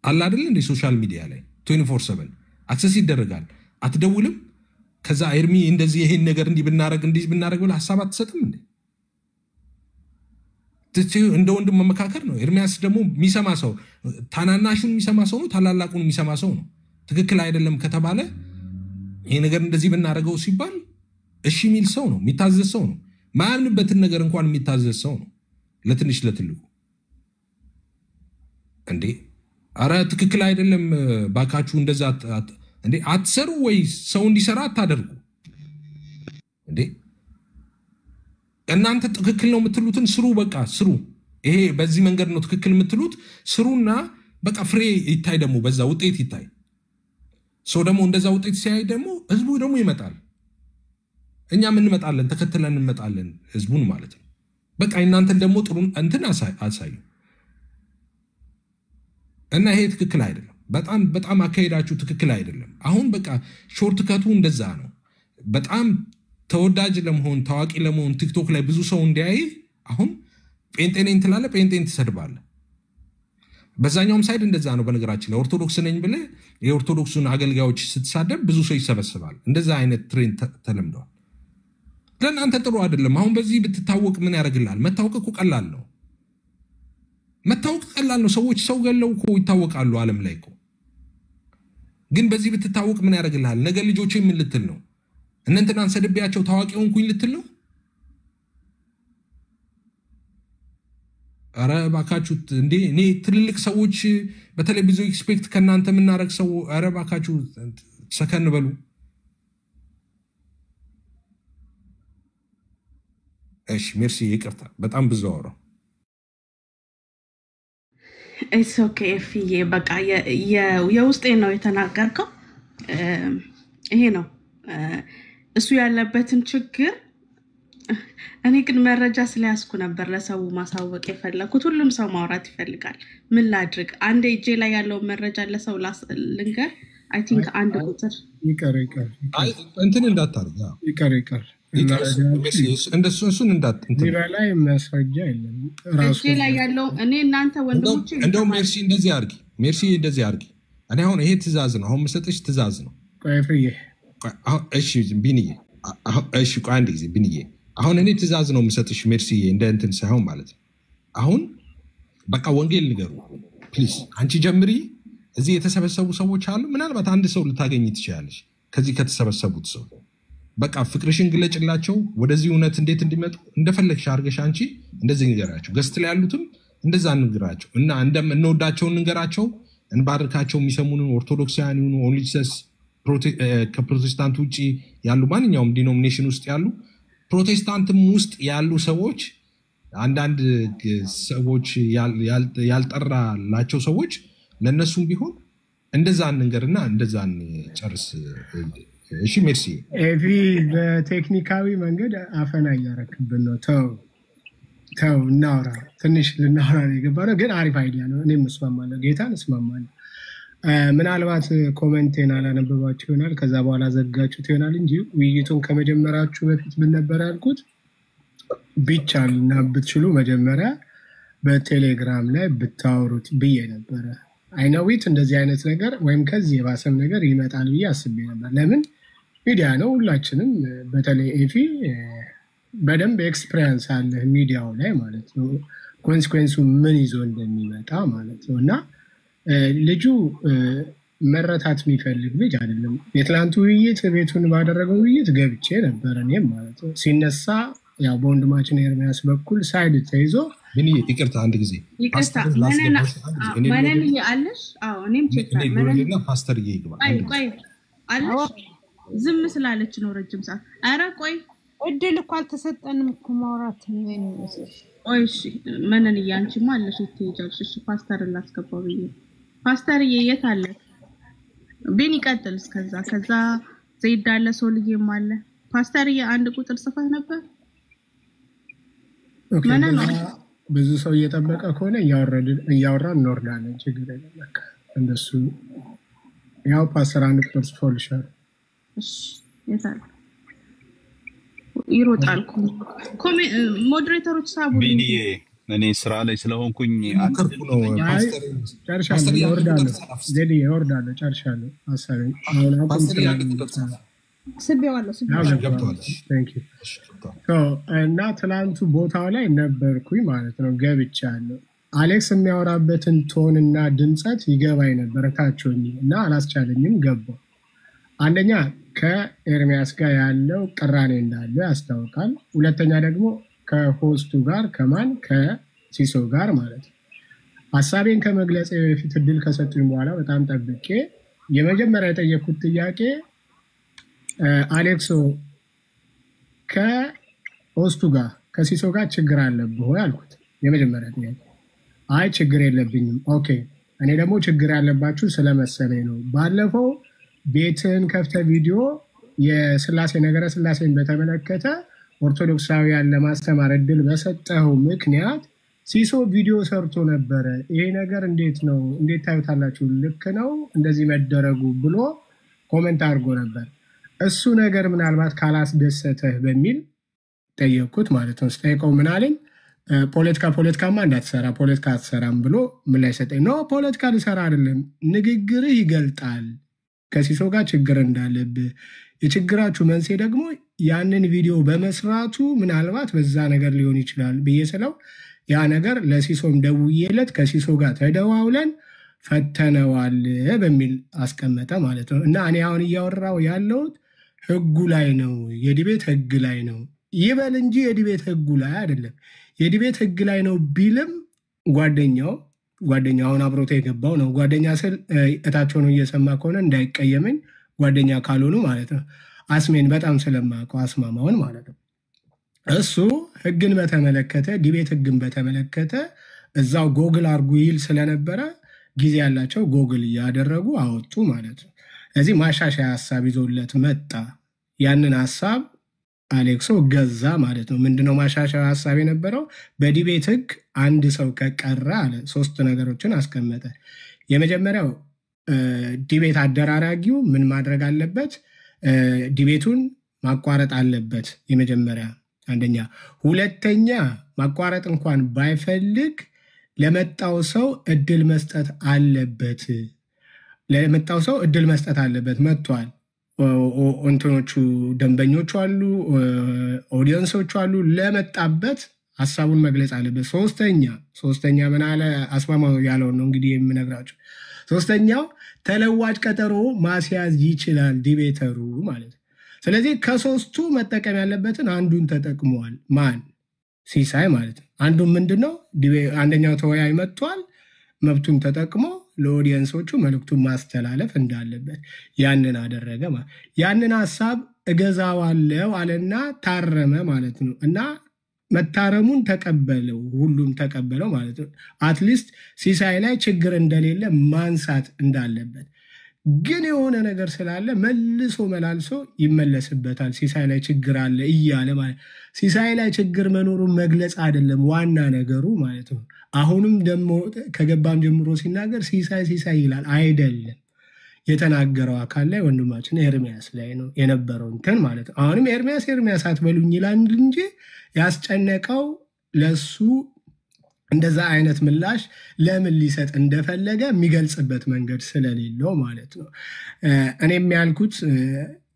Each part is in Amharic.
አለ አይደል እንደ ሶሻል ሚዲያ ላይ 24/7 አክሰስ ይደረጋል አትደውልም ከዛ ኤርሚ እንደዚህ ይሄን ነገር እንዲህ ብናረግ ብለ ሐሳብ አትሰጥም እንዴ እንደ ወንድም መመካከር ነው ኤርሚያስ ደግሞ የሚሰማ ሰው ታናናሹን የሚሰማ ሰው ነው ታላላቁን የሚሰማ ሰው ነው ትክክል አይደለም ከተባለ ይሄ ነገር እንደዚህ ብናረገው ሲባል እሺ ሚል ሰው ነው የሚታዘዝ ሰው ነው ማያምንበትን ነገር እንኳን የሚታዘዝ ሰው ነው ለትንሽ ለትልቁ እንዴ አረ ትክክል አይደለም ባካችሁ እንደዛ እንዴ አትሰሩ ወይ ሰው እንዲሰራ አታደርጉ እንዴ እናንተ ትክክል ነው የምትሉትን ስሩ በቃ ስሩ ይሄ በዚህ መንገድ ነው ትክክል የምትሉት ስሩና በቃ ፍሬ ይታይ ደግሞ በዛ ውጤት ይታይ ሰው ደግሞ እንደዛ ውጤት ሲያይ ደግሞ ህዝቡ ደግሞ ይመጣል እኛም እንመጣለን ተከትለን እንመጣለን ህዝቡን ማለት ነው በቃ እናንተን ደግሞ ጥሩ እንትን አሳዩ እና ይሄ ትክክል አይደለም በጣም አካሄዳችሁ ትክክል አይደለም አሁን በቃ ሾርት ከቱ እንደዛ ነው በጣም ተወዳጅ ለመሆን ታዋቂ ለመሆን ቲክቶክ ላይ ብዙ ሰው እንዲያይ አሁን ጴንጤኔን ትላለ ጴንጤን ትሰድባለ በዛኛውም ሳይድ እንደዛ ነው በነገራችን ላይ ኦርቶዶክስ ነኝ ብለ የኦርቶዶክሱን አገልጋዮች ስትሳደብ ብዙ ሰው ይሰበስባል እንደዛ አይነት ትሬንድ ተለምዷል ለእናንተ ጥሩ አይደለም አሁን በዚህ ብትታወቅ ምን ያደርግልሃል መታወቅ እኮ ቀላል ነው መታወቅ ቀላል ነው ሰዎች ሰው ገለው እኮ ይታወቃሉ ዓለም ላይ እኮ ግን በዚህ ብትታወቅ ምን ያደርግልሃል ነገ ልጆቼ ምን ልትል ነው እነንተናን ሰድቤያቸው ታዋቂ ሆንኩኝ ልትል ነው አረ ባካችሁ እንዴ እኔ ትልልቅ ሰዎች በተለይ ብዙ ኤክስፔክት ከናንተ ምናረግ ሰው አረ ባካችሁ ሰከን በሉ እሺ ሜርሲ ይቅርታ በጣም ብዙ አወራው It's okay ፍዬ በቃ የውስጤ ነው የተናገርከው ይሄ ነው እሱ ያለበትን ችግር እኔ ግን መረጃ ስለያዝኩ ነበር ለሰው ማሳወቅ የፈለኩት ሁሉም ሰው ማውራት ይፈልጋል ምን ላድርግ አንዴ እጄ ላይ ያለው መረጃ ለሰው ልንገር አይ ቲንክ አንድ ቁጥር ይቀር አይ እንትን እንዳታርጋ ይቀር እንደሱን እንዳትንት ላይ ማስረጃ የለም ራሱ እጄ ላይ ያለው እኔ እናንተ ወንድሞቼ እንደው ሜርሲ እንደዚህ አርጊ እኔ አሁን ይሄ ትእዛዝ ነው አሁን መሰጠሽ ትእዛዝ ነው ቆይ ፍዬ እሺ ቢኒዬ እሺ ቆይ አንድ ጊዜ ቢኒዬ አሁን እኔ ትእዛዝ ነው መሰጠሽ ሜርሲ እንደ እንትን ሳይሆን ማለት ነው አሁን በቃ ወንጌል ንገሩ ፕሊዝ አንቺ ጀምሪ እዚህ የተሰበሰቡ ሰዎች አሉ ምናልባት አንድ ሰው ልታገኝ ትችላለሽ ከዚህ ከተሰበሰቡት ሰው በቃ ፍቅርሽን ግለጭላቸው ወደዚህ እውነት እንዴት እንዲመጡ እንደፈለግሽ አርገሽ አንቺ እንደዚህ ንገራቸው ገስት ላይ ያሉትም እንደዛ ንገራቸው እና እንወዳቸው ንገራቸው እንባርካቸው የሚሰሙን ኦርቶዶክሳውያን ይሁኑ ኦንሊሰስ ከፕሮቴስታንት ውጪ ያሉ ማንኛውም ዲኖሚኔሽን ውስጥ ያሉ ፕሮቴስታንትም ውስጥ ያሉ ሰዎች አንዳንድ ሰዎች ያልጠራላቸው ሰዎች ለነሱም ቢሆን እንደዛ እንንገርና እንደዛ ጨርስ እሺ ሜርሲ ኤቪ በቴክኒካዊ መንገድ አፈና እያረክብን ነው ተው እናውራ ትንሽ ልናወራ የገባነው ግን አሪፍ አይዲያ ነው እኔም እስማማለሁ ጌታን እስማማለሁ ምናልባት ኮሜንቴን አላነበባችሁ ይሆናል ከዛ በኋላ ዘጋችሁት ይሆናል እንጂ ውይይቱን ከመጀመራችሁ በፊት ምን ነበር ያልኩት ቢቻልና ብትችሉ መጀመሪያ በቴሌግራም ላይ ብታወሩት ብዬ ነበረ አይናዊት እንደዚህ አይነት ነገር ወይም ከዚህ የባሰም ነገር ይመጣል ብዬ አስቤ ነበር ለምን ሚዲያ ነው ሁላችንም በተለይ ኤፊ በደንብ ኤክስፒሪየንስ አለ ሚዲያው ላይ ማለት ነው ኮንሲኩዌንሱ ምን ይዞ እንደሚመጣ ማለት ነው እና ልጁ መረታት የሚፈልግ ልጅ አይደለም የትላንቱ ውይይት ቤቱን ባደረገው ውይይት ገብቼ ነበር እኔም ማለት ነው ሲነሳ ያው በወንድማችን ኤርሚያስ በኩል ሳይድ ተይዞ ምን ይቅርታ አንድ ጊዜ ይቅርታ ማንን ያለሽ አዎ እኔም ቼክ ማንንና ፓስተር ይይግባ ቆይ አለሽ ዝም ስላለች ነው ረጅም ሰዓት አረ ቆይ እድል እኮ አልተሰጠንም እኮ ማውራት ነው እሺ ማንን ያንቺማ አለሽ ትይጃለሽ እሺ ፓስተር ላስገባው ብዬ ፓስተር የት አለ ቢኒ ቀጥል ከዛ ዘይድ አለ ሶልዬም አለ ፓስተር አንድ ቁጥር ጽፈህ ነበር ኦኬ ብዙ ሰው እየጠበቀ ከሆነ እያወራን እንወርዳለን ችግር የለም እንደሱ ያው ፓስተር አንድ ቁጥር ጽፎልሻል እሺ የታል ይሮጣል ሞዴሬተሮች ሳቡ ቢኒዬ እኔ ስራ ላይ ስለሆንኩኝ አንድ የሞከርኩ ድል ነው ካገኘሁ አይ ፓስተር ጨርሻለሁ፣ ፓስተር ያለ እወርዳለሁ። ቁጥር ጻፍ እስቲ። ዜድ እወርዳለሁ፣ ጨርሻለሁ ሀሳቤን። አሁን አቁም ፓስተር ያለ ስላለኝ ቁጥር ጻፍ። ስቤዋለሁ ያው ስቤዋለሁ። እሺ ገብቷል። ገብቷል። እሺ ቴንክ ዩ እሺ ገብቷል። እና ትላንቱ ቦታው ላይ ነበርኩኝ ማለት ነው፣ ገብቻለሁ። አሌክስ የሚያወራበትን ቶን እና ድምፀት ይገባኝ ነበር ታች ሆኜ እና አላስቻለኝም፣ ገባሁ። አንደኛ ከኤርሚያስ ጋር ያለው ቅራኔ እንዳለው ያስታውቃል። ሁለተኛ ደግሞ ከሆስቱ ጋር ከማን ከሲሶ ጋር ማለት ነው። ሀሳቤን ከመግለጽ በፊት እድል ከሰጡኝ በኋላ በጣም ጠብቄ የመጀመሪያ የጠየኩት ጥያቄ አሌክሶ ከሆስቱ ጋር ከሲሶ ጋር ችግር አለብህ ወይ አልኩት። የመጀመሪያ ጥያቄ አይ ችግር የለብኝም። ኦኬ እኔ ደግሞ ችግር ያለባችሁ ስለመሰለኝ ነው። ባለፈው ቤትን ከፍተ ቪዲዮ የስላሴ ነገረ ስላሴን በተመለከተ ኦርቶዶክሳውያን ለማስተማር እድል በሰጠው ምክንያት ሲሶ ቪዲዮ ሰርቶ ነበረ። ይሄ ነገር እንዴት ነው? እንዴት ታዩታላችሁ? ልክ ነው እንደዚህ መደረጉ ብሎ ኮመንት አድርጎ ነበር። እሱ ነገር ምናልባት ካላስደሰተህ በሚል ጠየቅኩት ማለት ነው። ስጠይቀው ምን አለኝ? ፖለቲካማ እንዳትሰራ ፖለቲካ አትሰራም ብሎ ምን ላይ ሰጠኝ። ኖ ፖለቲካ ልሰራ አይደለም፣ ንግግርህ ይገልጣል ከሲሶ ጋር ችግር እንዳለብህ። የችግራችሁ መንስኤ ደግሞ ያንን ቪዲዮ በመስራቱ ምናልባት በዛ ነገር ሊሆን ይችላል ብዬ ስለው ያ ነገር ለሲሶም ደውዬለት ከሲሶ ጋር ተደዋውለን ፈተነዋል በሚል አስቀመጠ ማለት ነው። እና እኔ አሁን እያወራው ያለሁት ህጉ ላይ ነው፣ የዲቤት ህግ ላይ ነው ይበል እንጂ የዲቤት ህጉ ላይ አይደለም። የዲቤት ህግ ላይ ነው ቢልም ጓደኛው አሁን አብሮት የገባው ነው። ጓደኛ ስል እታቸው ነው እየሰማ ከሆነ እንዳይቀየመኝ፣ ጓደኛ ካልሆኑ ማለት ነው። አስሜን በጣም ስለማውቀው አስማማውን ማለት ነው። እሱ ህግን በተመለከተ ዲቤት ህግን በተመለከተ እዛው ጎግል አርጉ ይል ስለነበረ ጊዜ ያላቸው ጎግል እያደረጉ አወጡ ማለት ነው። እዚህ ማሻሻያ ሀሳብ ይዞለት መጣ። ያንን ሀሳብ አሌክሶ ገዛ ማለት ነው። ምንድነው ማሻሻያ ሀሳብ የነበረው? በዲቤት ህግ አንድ ሰው ከቀረ አለ 3 ነገሮችን አስቀመጠ። የመጀመሪያው ዲቤት አደራራጊው ምን ማድረግ አለበት? ዲቤቱን ማቋረጥ አለበት። የመጀመሪያ አንደኛ። ሁለተኛ ማቋረጥ እንኳን ባይፈልግ ለመጣው ሰው እድል መስጠት አለበት። ለመጣው ሰው እድል መስጠት አለበት። መጥቷል፣ እንትኖቹ ደንበኞቹ አሉ፣ ኦዲየንሶቹ አሉ። ለመጣበት ሀሳቡን መግለጽ አለበት። ሶስተኛ ምን አለ? አስማማው ያለውን ነው እንግዲህ የምነግራቸው። ሶስተኛው ተለዋጭ ቀጠሮ ማስያዝ ይችላል ዲቤተሩ ማለት ነው። ስለዚህ ከ3ቱ መጠቀም ያለበትን አንዱን ተጠቅመዋል። ማን? ሲሳይ ማለት ነው። አንዱን ምንድነው? አንደኛው ተወያይ መጥቷል፣ መብቱን ተጠቅሞ ለኦዲየንሶቹ መልእክቱን ማስተላለፍ እንዳለበት ያንን አደረገ ማለት። ያንን ሀሳብ እገዛዋለው አለና ታረመ ማለት ነው። እና መታረሙን ተቀበለው፣ ሁሉም ተቀበለው ማለት ነው። አትሊስት ሲሳይ ላይ ችግር እንደሌለ ማንሳት እንዳለበት። ግን የሆነ ነገር ስላለ መልሶ መላልሶ ይመለስበታል። ሲሳይ ላይ ችግር አለ እያለ ማለት ሲሳይ ላይ ችግር መኖሩን መግለጽ አይደለም ዋና ነገሩ ማለት ነው። አሁንም ደግሞ ከገባም ጀምሮ ሲናገር ሲሳይ ይላል አይደለም። የተናገረው አካል ላይ ወንድማችን ኤርሚያስ ላይ ነው የነበረው እንትን ማለት ነው። አሁንም ኤርሚያስ አትበሉኝ ይላል እንጂ ያስጨነቀው ለሱ እንደዛ አይነት ምላሽ ለምን ሊሰጥ እንደፈለገ የሚገልጽበት መንገድ ስለሌለው ማለት ነው። እኔም ያልኩት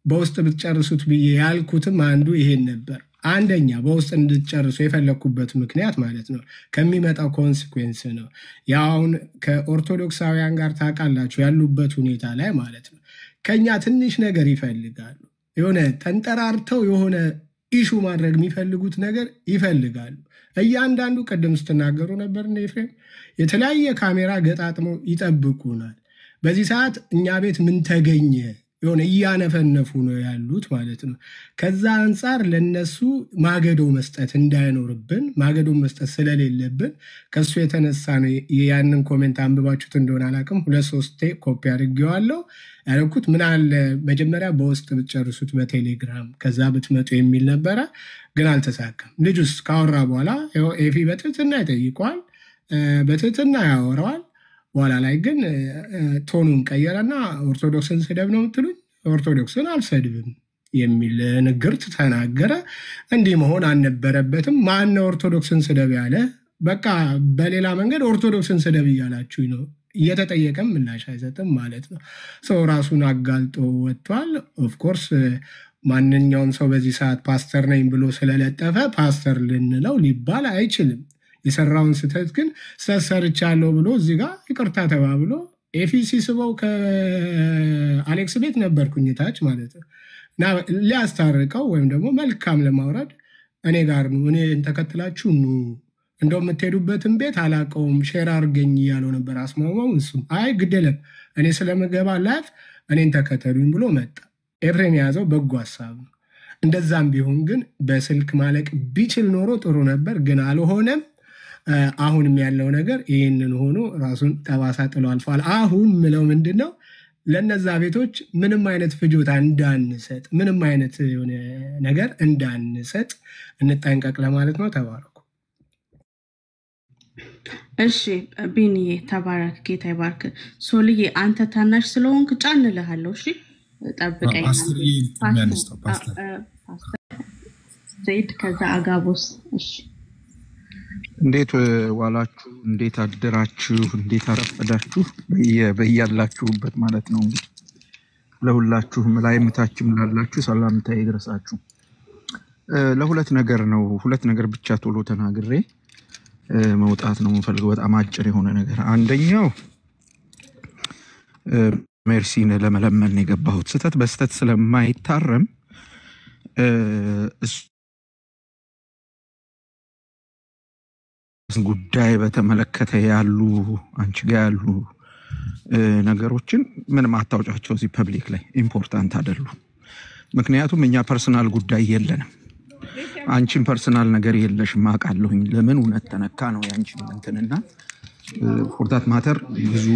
በውስጥ ብትጨርሱት ብዬ ያልኩትም አንዱ ይሄን ነበር። አንደኛ በውስጥ እንድትጨርሱ የፈለግኩበት ምክንያት ማለት ነው ከሚመጣው ኮንሲኩዌንስ ነው። ያውን ከኦርቶዶክሳውያን ጋር ታውቃላችሁ ያሉበት ሁኔታ ላይ ማለት ነው። ከኛ ትንሽ ነገር ይፈልጋሉ። የሆነ ተንጠራርተው የሆነ ኢሹ ማድረግ የሚፈልጉት ነገር ይፈልጋሉ። እያንዳንዱ ቅድም ስትናገሩ ነበር እነ ኤፍሬም የተለያየ ካሜራ ገጣጥመው ይጠብቁናል። በዚህ ሰዓት እኛ ቤት ምን ተገኘ የሆነ እያነፈነፉ ነው ያሉት ማለት ነው። ከዛ አንጻር ለነሱ ማገዶ መስጠት እንዳይኖርብን ማገዶ መስጠት ስለሌለብን ከሱ የተነሳ ነው ያንን ኮሜንት አንብባችሁት እንደሆነ አላውቅም 2-3 ኮፒ አድርጌዋለሁ። ያልኩት ምን አለ መጀመሪያ በውስጥ ብትጨርሱት በቴሌግራም ከዛ ብትመጡ የሚል ነበረ፣ ግን አልተሳካም። ልጁስ ካወራ በኋላ ኤፊ በትህትና ይጠይቀዋል፣ በትህትና ያወራዋል። በኋላ ላይ ግን ቶኑን ቀየረና ኦርቶዶክስን ስደብ ነው የምትሉኝ፣ ኦርቶዶክስን አልሰድብም የሚል ንግርት ተናገረ። እንዲህ መሆን አልነበረበትም። ማነው ኦርቶዶክስን ስደብ ያለ? በቃ በሌላ መንገድ ኦርቶዶክስን ስደብ እያላችሁኝ ነው። እየተጠየቀም ምላሽ አይሰጥም ማለት ነው። ሰው ራሱን አጋልጦ ወጥቷል። ኦፍኮርስ ማንኛውም ሰው በዚህ ሰዓት ፓስተር ነኝ ብሎ ስለለጠፈ ፓስተር ልንለው ሊባል አይችልም። የሰራውን ስህተት ግን ስህተት ሰርቻለሁ ብሎ እዚህ ጋር ይቅርታ ተባብሎ ኤፊ ሲስበው ከአሌክስ ቤት ነበርኩኝ ታች ማለት ነው እና ሊያስታርቀው ወይም ደግሞ መልካም ለማውረድ እኔ ጋር ነው እኔ ተከትላችሁ ኑ እንደው የምትሄዱበትን ቤት አላውቀውም ሼር አድርገኝ እያለው ነበር አስማማው። እሱም አይ ግደለም እኔ ስለምገባ ላይፍ እኔን ተከተሉኝ ብሎ መጣ። ኤፍሬም የያዘው በጎ ሀሳብ ነው። እንደዛም ቢሆን ግን በስልክ ማለቅ ቢችል ኖሮ ጥሩ ነበር፣ ግን አልሆነም። አሁንም ያለው ነገር ይህንን ሆኖ ራሱን ጠባሳ ጥሎ አልፏል። አሁን ምለው ምንድን ነው ለነዛ ቤቶች ምንም አይነት ፍጆታ እንዳንሰጥ፣ ምንም አይነት የሆነ ነገር እንዳንሰጥ እንጠንቀቅ ለማለት ነው። ተባረኩ። እሺ ቢኒዬ ተባረክ፣ ጌታ ይባርክ። ሶልዬ አንተ ታናሽ ስለሆንክ ጫን እልሃለሁ። እሺ ጠብቀኝ። ዘይድ ከዛ አጋቦስ። እሺ እንዴት ዋላችሁ? እንዴት አደራችሁ? እንዴት አረፈዳችሁ? በያላችሁበት ማለት ነው። እንግዲህ ለሁላችሁም ላይም ታችም ላላችሁ ሰላምታ ይድረሳችሁ። ለሁለት ነገር ነው፣ ሁለት ነገር ብቻ ቶሎ ተናግሬ መውጣት ነው የምፈልገው። በጣም አጭር የሆነ ነገር። አንደኛው ሜርሲን ለመለመን የገባሁት ስህተት በስህተት ስለማይታረም ጉዳይ በተመለከተ ያሉ አንቺ ጋር ያሉ ነገሮችን ምንም አታውጫቸው እዚህ ፐብሊክ ላይ ኢምፖርታንት አይደሉም። ምክንያቱም እኛ ፐርሰናል ጉዳይ የለንም። አንቺን ፐርሰናል ነገር የለሽም አውቃለሁኝ። ለምን እውነት ተነካ ነው ያንቺን እንትንና ፎርታት ማተር ብዙ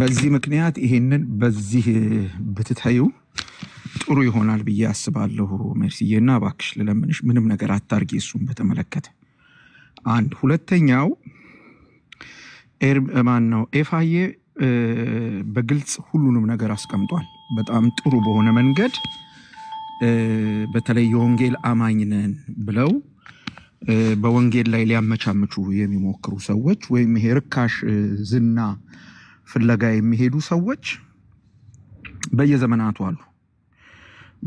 በዚህ ምክንያት ይሄንን በዚህ ብትታዩ ጥሩ ይሆናል ብዬ አስባለሁ። ሜርሲዬና እባክሽ ለለምንሽ ምንም ነገር አታርጊ እሱን በተመለከተ። አንድ ሁለተኛው ማን ነው ኤፋዬ በግልጽ ሁሉንም ነገር አስቀምጧል በጣም ጥሩ በሆነ መንገድ። በተለይ የወንጌል አማኝ ነን ብለው በወንጌል ላይ ሊያመቻምቹ የሚሞክሩ ሰዎች ወይም ይሄ ርካሽ ዝና ፍለጋ የሚሄዱ ሰዎች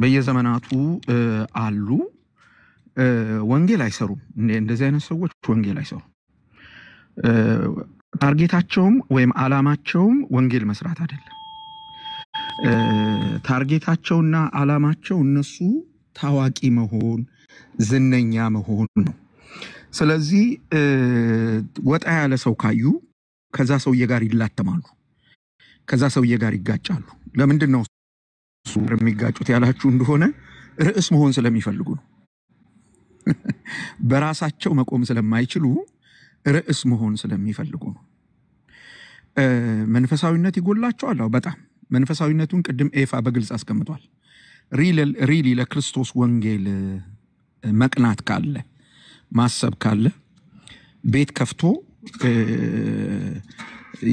በየዘመናቱ አሉ። ወንጌል አይሰሩም። እንደዚህ አይነት ሰዎች ወንጌል አይሰሩም። ታርጌታቸውም ወይም አላማቸውም ወንጌል መስራት አይደለም። ታርጌታቸውና አላማቸው እነሱ ታዋቂ መሆን፣ ዝነኛ መሆን ነው። ስለዚህ ወጣ ያለ ሰው ካዩ ከዛ ሰውዬ ጋር ይላተማሉ፣ ከዛ ሰውዬ ጋር ይጋጫሉ። ለምንድን ነው እሱ የሚጋጩት ያላችሁ እንደሆነ ርዕስ መሆን ስለሚፈልጉ ነው። በራሳቸው መቆም ስለማይችሉ ርዕስ መሆን ስለሚፈልጉ ነው። መንፈሳዊነት ይጎላቸዋል። በጣም መንፈሳዊነቱን ቅድም ኤፋ በግልጽ አስቀምጧል። ሪሊ ለክርስቶስ ወንጌል መቅናት ካለ ማሰብ ካለ ቤት ከፍቶ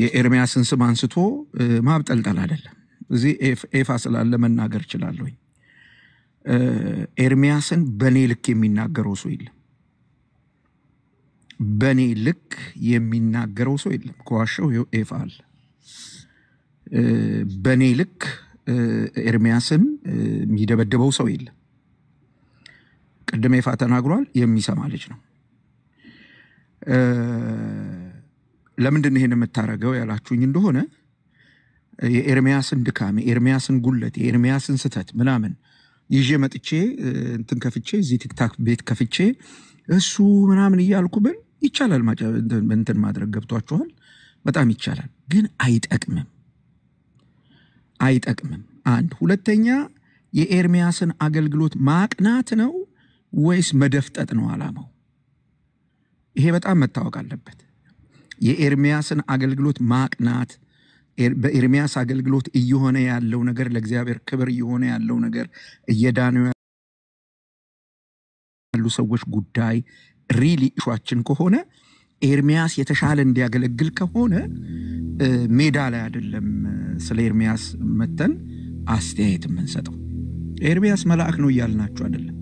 የኤርሚያስን ስም አንስቶ ማብጠልጠል አይደለም። እዚህ ኤፋ ስላለ መናገር እችላለሁ። ኤርሚያስን በኔ ልክ የሚናገረው ሰው የለም። በኔ ልክ የሚናገረው ሰው የለም። ከዋሻው ኤፋ አለ። በኔ ልክ ኤርሚያስን የሚደበድበው ሰው የለም። ቅድም ኤፋ ተናግሯል። የሚሰማ ልጅ ነው። ለምንድን ነው ይሄን የምታረገው ያላችሁኝ እንደሆነ የኤርሚያስን ድካም፣ የኤርሚያስን ጉለት፣ የኤርሚያስን ስተት ምናምን ይዤ መጥቼ እንትን ከፍቼ እዚህ ቲክታክ ቤት ከፍቼ እሱ ምናምን እያልኩ ብል ይቻላል። እንትን ማድረግ ገብቷችኋል? በጣም ይቻላል፣ ግን አይጠቅምም። አንድ ሁለተኛ የኤርሚያስን አገልግሎት ማቅናት ነው ወይስ መደፍጠጥ ነው አላማው? ይሄ በጣም መታወቅ አለበት። የኤርሚያስን አገልግሎት ማቅናት፣ በኤርሚያስ አገልግሎት እየሆነ ያለው ነገር ለእግዚአብሔር ክብር እየሆነ ያለው ነገር እየዳኑ ያሉ ሰዎች ጉዳይ ሪሊ ኢሹአችን ከሆነ ኤርሚያስ የተሻለ እንዲያገለግል ከሆነ ሜዳ ላይ አይደለም ስለ ኤርሚያስ መተን አስተያየት የምንሰጠው። ኤርሚያስ መልአክ ነው እያልናችሁ አይደለም።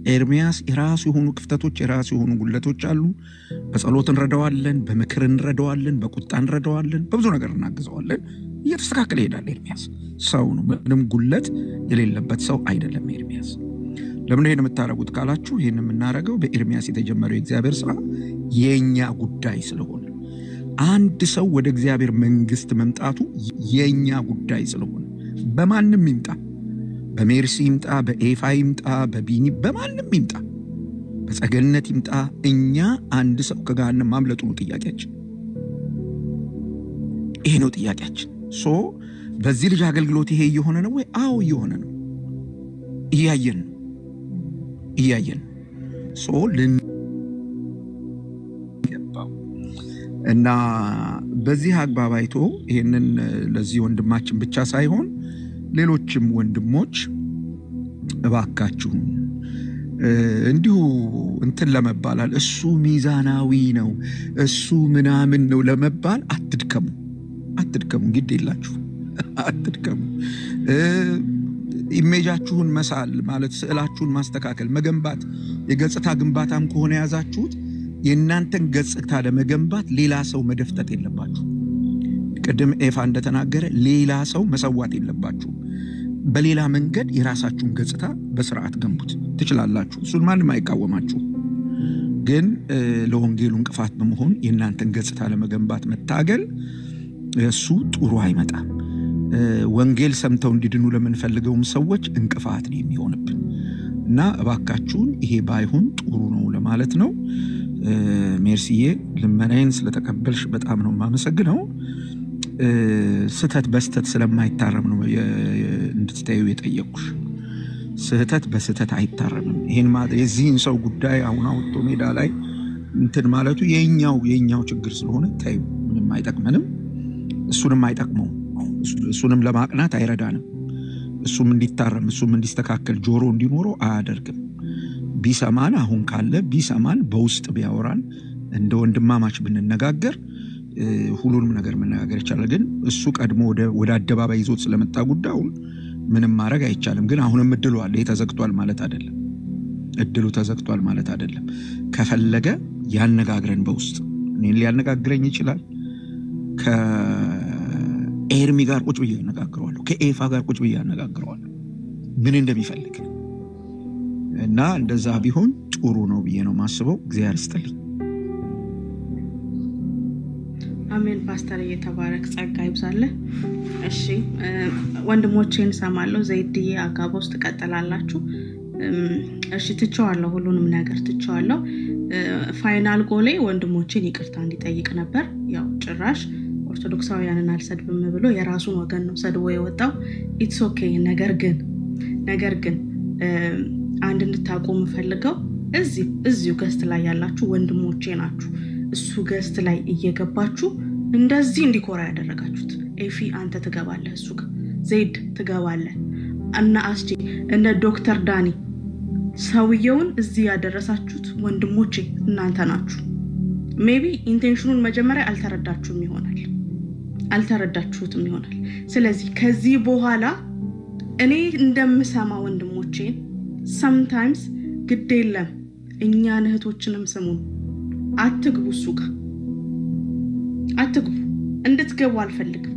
ኤርሚያስ የራሱ የሆኑ ክፍተቶች የራሱ የሆኑ ጉለቶች አሉ። በጸሎት እንረዳዋለን፣ በምክር እንረዳዋለን፣ በቁጣ እንረዳዋለን፣ በብዙ ነገር እናግዘዋለን። እየተስተካከለ ይሄዳል። ኤርሚያስ ሰው ነው፣ ምንም ጉለት የሌለበት ሰው አይደለም ኤርሚያስ። ለምን ይሄን የምታረጉት ካላችሁ ይሄን የምናረገው በኤርሚያስ የተጀመረው የእግዚአብሔር ሥራ የኛ ጉዳይ ስለሆነ አንድ ሰው ወደ እግዚአብሔር መንግስት መምጣቱ የኛ ጉዳይ ስለሆነ በማንም ይምጣ፣ በሜርሲ ይምጣ፣ በኤፋ ይምጣ፣ በቢኒ በማንም ይምጣ፣ በጸገነት ይምጣ፣ እኛ አንድ ሰው ከገሃነም ማምለጡ ነው ጥያቄያችን። ይሄ ነው ጥያቄያችን። በዚህ ልጅ አገልግሎት ይሄ እየሆነ ነው ወይ? አዎ እየሆነ ነው። እያየን ነው። ልንገባው እና በዚህ አግባብ አይቶ ይሄንን ለዚህ ወንድማችን ብቻ ሳይሆን ሌሎችም ወንድሞች እባካችሁን እንዲሁ እንትን ለመባላል እሱ ሚዛናዊ ነው እሱ ምናምን ነው ለመባል አትድከሙ። ግድ የላችሁ አትድከሙ። ኢሜጃችሁን መሳል ማለት ስዕላችሁን ማስተካከል መገንባት የገጽታ ግንባታም ከሆነ ያዛችሁት የእናንተን ገጽታ ለመገንባት ሌላ ሰው መደፍጠት የለባችሁ። ቅድም ኤፋ እንደተናገረ ሌላ ሰው መሰዋት የለባችሁ። በሌላ መንገድ የራሳችሁን ገጽታ በስርዓት ገንቡት ትችላላችሁ። እሱን ማንም አይቃወማችሁ። ግን ለወንጌሉ እንቅፋት በመሆን የእናንተን ገጽታ ለመገንባት መታገል እሱ ጥሩ አይመጣም። ወንጌል ሰምተው እንዲድኑ ለምንፈልገውም ሰዎች እንቅፋት ነው የሚሆንብን እና እባካችሁን ይሄ ባይሆን ጥሩ ነው ለማለት ነው። ሜርሲዬ ልመናዬን ስለተቀበልሽ በጣም ነው የማመሰግነው። ስህተት በስህተት ስለማይታረም ነው እንድትታዩ የጠየቁሽ። ስህተት በስህተት አይታረምም። ይሄን ማለት የዚህን ሰው ጉዳይ አሁን አውጥቶ ሜዳ ላይ እንትን ማለቱ የኛው ችግር ስለሆነ ታዩ ምንም አይጠቅመንም። እሱንም አይጠቅመው። እሱንም ለማቅናት አይረዳንም። እሱም እንዲታረም እሱም እንዲስተካከል ጆሮ እንዲኖረው አያደርግም። ቢሰማን አሁን ካለ ቢሰማን በውስጥ ቢያወራን እንደ ወንድማማች ብንነጋገር ሁሉንም ነገር መነጋገር ይቻላል። ግን እሱ ቀድሞ ወደ አደባባይ ይዞት ስለመጣ ጉዳዩን ምንም ማድረግ አይቻልም። ግን አሁንም እድሉ አለ። ተዘግቷል ማለት አይደለም። እድሉ ተዘግቷል ማለት አይደለም። ከፈለገ ያነጋግረን በውስጥ እኔን ሊያነጋግረኝ ይችላል። ከኤርሚ ጋር ቁጭ ብዬ አነጋግረዋለሁ። ከኤፋ ጋር ቁጭ ብዬ አነጋግረዋለሁ ምን እንደሚፈልግ እና እንደዛ ቢሆን ጥሩ ነው ብዬ ነው ማስበው። እግዚአብሔር ይስጥልኝ። አሜን። ፓስተር እየተባረክ ጸጋ ይብዛልህ። እሺ ወንድሞቼን ሰማለሁ። ዘይድዬ አጋቦስ ተቀጥላላችሁ። እሺ ትቼዋለሁ፣ ሁሉንም ነገር ትቼዋለሁ። ፋይናል ጎሌ ወንድሞቼን ይቅርታ እንዲጠይቅ ነበር። ያው ጭራሽ ኦርቶዶክሳውያንን አልሰድብም ብሎ የራሱን ወገን ነው ሰድቦ የወጣው። ኢትስ ኦኬ። ነገር ግን አንድ እንድታቆሙ ፈልገው እዚሁ ገስት ላይ ያላችሁ ወንድሞቼ ናችሁ። እሱ ገስት ላይ እየገባችሁ እንደዚህ እንዲኮራ ያደረጋችሁት ኤፊ አንተ ትገባለህ፣ እሱ ጋር ዘይድ ትገባለህ እና አስጂ እነ ዶክተር ዳኒ ሰውየውን እዚህ ያደረሳችሁት ወንድሞቼ እናንተ ናችሁ። ሜቢ ኢንቴንሽኑን መጀመሪያ አልተረዳችሁትም ይሆናል። ስለዚህ ከዚህ በኋላ እኔ እንደምሰማ ወንድሞቼን sometimes ግድ የለም እኛን እህቶችንም ስሙን አትግቡ፣ እሱ ጋር አትግቡ። እንድትገቡ አልፈልግም።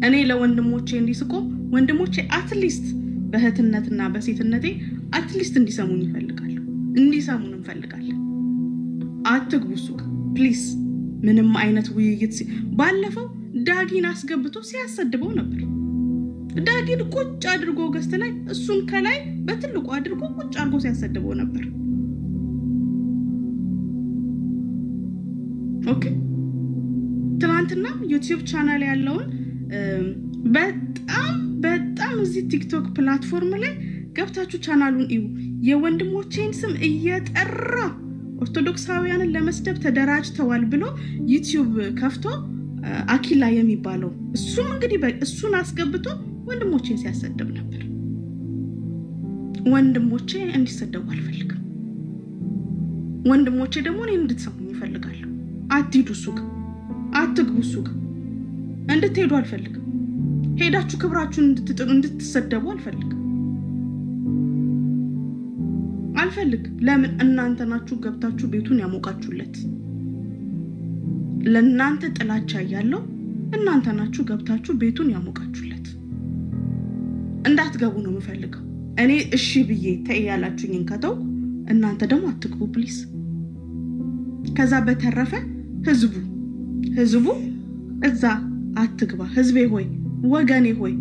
እኔ ለወንድሞቼ እንዲስቆ ወንድሞቼ አትሊስት በእህትነትና በሴትነቴ አትሊስት እንዲሰሙን እንፈልጋለን። አትግቡ እሱ ጋር ፕሊዝ። ምንም አይነት ውይይት ባለፈው ዳጊን አስገብቶ ሲያሰድበው ነበር። ዳጊን ቁጭ አድርጎ ገስት ላይ እሱን ከላይ በትልቁ አድርጎ ቁጭ አድርጎ ሲያሰድበው ነበር። ኦኬ ትናንትና ዩቲዩብ ቻናል ያለውን በጣም እዚህ ቲክቶክ ፕላትፎርም ላይ ገብታችሁ ቻናሉን እዩ። የወንድሞቼን ስም እየጠራ ኦርቶዶክሳውያንን ለመስደብ ተደራጅተዋል ብሎ ዩቲዩብ ከፍቶ አኪላ የሚባለው እሱም እንግዲህ እሱን አስገብቶ ወንድሞቼን ሲያሰደብ ነበር። ወንድሞቼ እንዲሰደቡ አልፈልግም። ወንድሞቼ ደግሞ እኔን እንድትሰሙኝ ይፈልጋሉ። አትሂዱ እሱ ጋር፣ አትግቡ እሱ ጋር፣ እንድትሄዱ አልፈልግም። ሄዳችሁ ክብራችሁን እንድትሰደቡ አልፈልግም። አልፈልግ ለምን እናንተ ናችሁ ገብታችሁ ቤቱን ያሞቃችሁለት ለእናንተ ጥላቻ ያለው እናንተ ናችሁ ገብታችሁ ቤቱን ያሞቃችሁለት እንዳትገቡ ነው የምፈልገው እኔ እሺ ብዬ ተያላችሁኝን ከተው እናንተ ደግሞ አትግቡ ፕሊዝ ከዛ በተረፈ ህዝቡ እዛ አትግባ ህዝቤ ሆይ ወገኔ ሆይ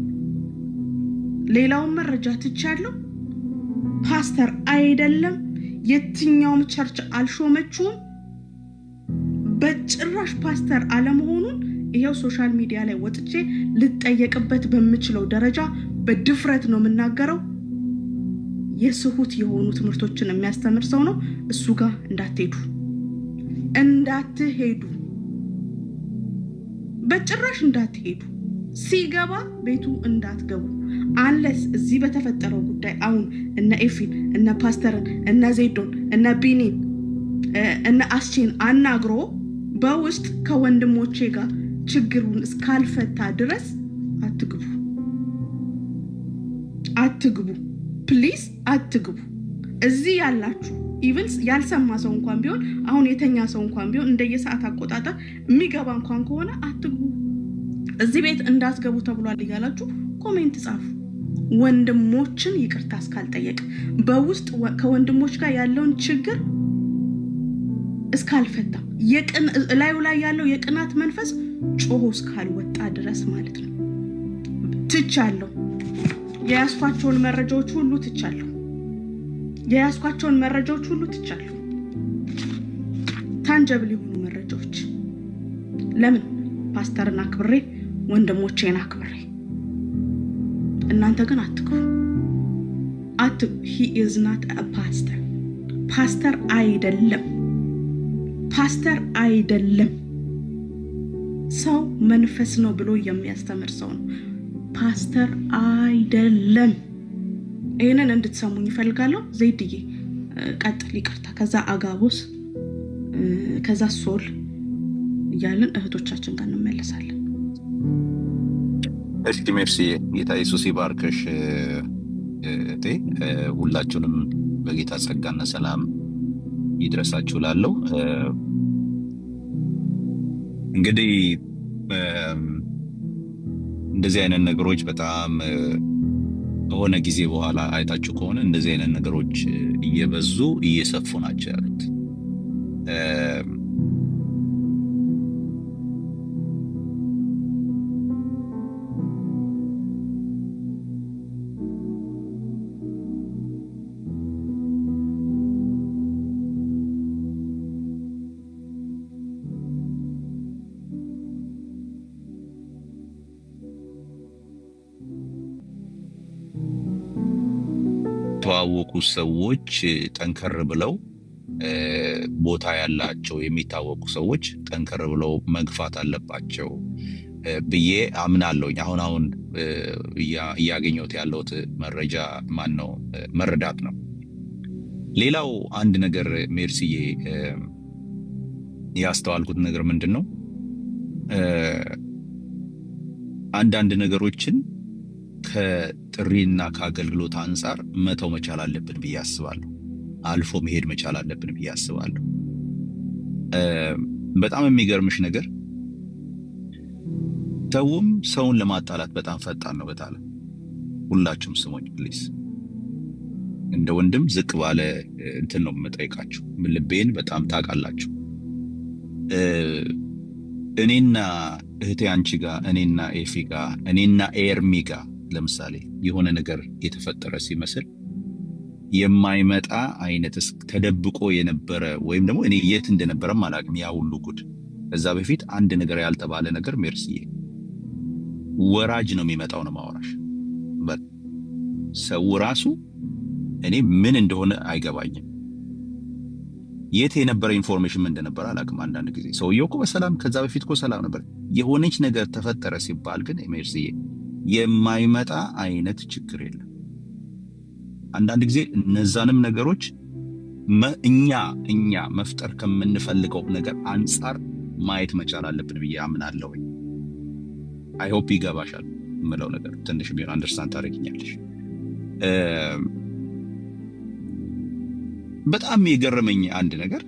ሌላው መረጃ ትቻለሁ ፓስተር አይደለም የትኛውም ቸርች አልሾመችውም በጭራሽ ፓስተር አለመሆኑን ይሄው ሶሻል ሚዲያ ላይ ወጥቼ ልጠየቅበት በምችለው ደረጃ በድፍረት ነው የምናገረው የስሁት የሆኑ ትምህርቶችን የሚያስተምር ሰው ነው እሱ ጋር እንዳትሄዱ በጭራሽ እንዳትሄዱ ሲገባ ቤቱ እንዳትገቡ አንለስ እዚህ በተፈጠረው ጉዳይ አሁን እነ ኤፊን እነ ፓስተርን እነ ዜዶን እነ ቢኒን እነ አስቺን አናግሮ በውስጥ ከወንድሞቼ ጋር ችግሩን እስካልፈታ ድረስ አትግቡ ፕሊዝ አትግቡ እዚህ ያላችሁ ኢቭን ያልሰማ ሰው እንኳን ቢሆን አሁን የተኛ ሰው እንኳን ቢሆን እንደየሰዓት አቆጣጣር የሚገባ እንኳን ከሆነ አትግቡ እዚህ ቤት እንዳትገቡ ተብሏል ይያላችሁ ኮሜንት ጻፉ ወንድሞችን ይቅርታ እስካልጠየቅ በውስጥ ከወንድሞች ጋር ያለውን ችግር እስካልፈታ ላዩ ላይ ያለው የቅናት መንፈስ ጮሆ እስካልወጣ ድረስ ማለት ነው ትቻለሁ የያስኳቸውን መረጃዎች ሁሉ ትቻለሁ ታንጀብል የሆኑ መረጃዎች ለምን ፓስተርና አክብሬ ወንድሞቼን አክብሬ እናንተ ግን አትግቡ he is not a pastor አይደለም ሰው መንፈስ ነው ብሎ የሚያስተምር ሰው ነው ፓስተር አይደለም ይሄንን እንድትሰሙኝ ፈልጋለሁ ዘይድዬ ቀጥል ይቅርታ ከዛ አጋቦስ ከዛ ሶል ያለን እህቶቻችን ጋር እንመለሳለን እስኪ ሜርሲ ጌታ ኢየሱስ ይባርክሽ እቴ ሁላችሁንም በጌታ ጸጋና ሰላም ይድረሳችሁ ላለው እንግዲህ እንደዚህ አይነት ነገሮች በጣም ሆነ ጊዜ በኋላ አይታችሁ ከሆነ እንደዚህ አይነት ነገሮች እየበዙ እየሰፉ ናቸው ያሉት ተዋወቁ ሰዎች ጠንከር ብለው ቦታ ያላቸው የሚታወቁ ሰዎች ጠንከር ብለው መግፋት አለባቸው ብዬ አምናለሁኝ አሁን ያገኘሁት ያለውት መረጃ ማነው መረዳት ነው ሌላው አንድ ነገር ሜርሲዬ ያስተዋልኩት ነገር ምንድነው አንዳንድ ነገሮችን ከጥሪና ከአገልግሎት አንፃር መተው መቻል አለብን ብዬ አስባለሁ አልፎ መሄድ መቻል አለብን ብዬ አስባለሁ በጣም የሚገርምሽ ነገር ሰውን ለማጣላት በጣም ፈጣን ነው በታለ ሁላችሁም ስሙኝ ፕሊዝ እንደ ወንድም ዝቅ ባለ እንትን ነው መጠይቃችሁ ልቤን በጣም ታቃላችሁ እኔና እህቴ አንቺ ጋር እኔና ኤፊ ጋር እኔና ኤርሚ ጋር ለምሳሌ የሆነ ነገር የተፈጠረ ሲመስል የማይመጣ አይነት ተደብቆ የነበረ ወይም ደግሞ እኔ የት እንደነበረ ማላቅም ያ ሁሉ ጉድ ከዛ በፊት አንድ ነገር ያልተባለ ነገር ሜርሲዬ ወራጅ ነው የሚመጣው ነው ማወራሽ ሰው ራሱ እኔ ምን እንደሆነ አይገባኝም የት የነበረ ኢንፎርሜሽን እንደነበረ አላቅም አንዳንድ ጊዜ ሰውየው እኮ በሰላም ከዛ በፊት እኮ ሰላም ነበር የሆነች ነገር ተፈጠረ ሲባል ግን ሜርሲዬ የማይመጣ አይነት ችግር የለም አንዳንድ ጊዜ እነዛንም ነገሮች እኛ መፍጠር ከምንፈልገው ነገር አንፃር ማየት መቻል አለብን ብዬ አምናለሁ አይ ሆፕ ይገባሻል ምለው ነገር ትንሽ ቢሆን አንደርስታንድ ታደርጊኛለሽ በጣም የገረመኝ አንድ ነገር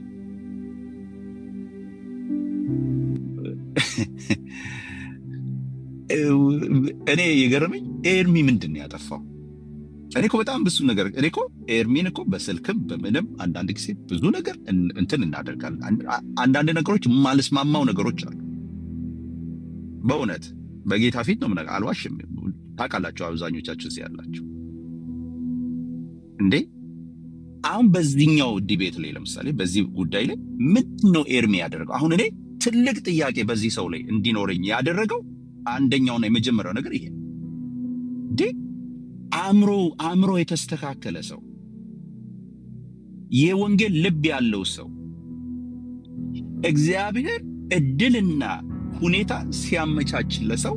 እኔ የገረመኝ ኤርሚ ምንድን ነው ያጠፋው? እኔ እኮ በጣም ብዙ ነገር እኔ እኮ ኤርሚን እኮ በስልክም በምንም አንዳንድ ጊዜ ብዙ ነገር እንትን እናደርጋለን። አንዳንድ ነገሮች የማልስማማው ነገሮች አሉ። በእውነት በጌታ ፊት ነው ምናምን አልዋሽም። ታውቃላችሁ አብዛኞቻችሁ እዚህ ያላችሁ እንዴ አሁን በዚህኛው ዲቤት ላይ ለምሳሌ በዚህ ጉዳይ ላይ ምንድን ነው ኤርሚ ያደረገው? አሁን እኔ ትልቅ ጥያቄ በዚህ ሰው ላይ እንዲኖረኝ ያደረገው አንደኛውና የመጀመሪያው ነገር ይሄ እንዴ አእምሮ የተስተካከለ ሰው የወንጌል ልብ ያለው ሰው እግዚአብሔር እድልና ሁኔታ ሲያመቻችለት ሰው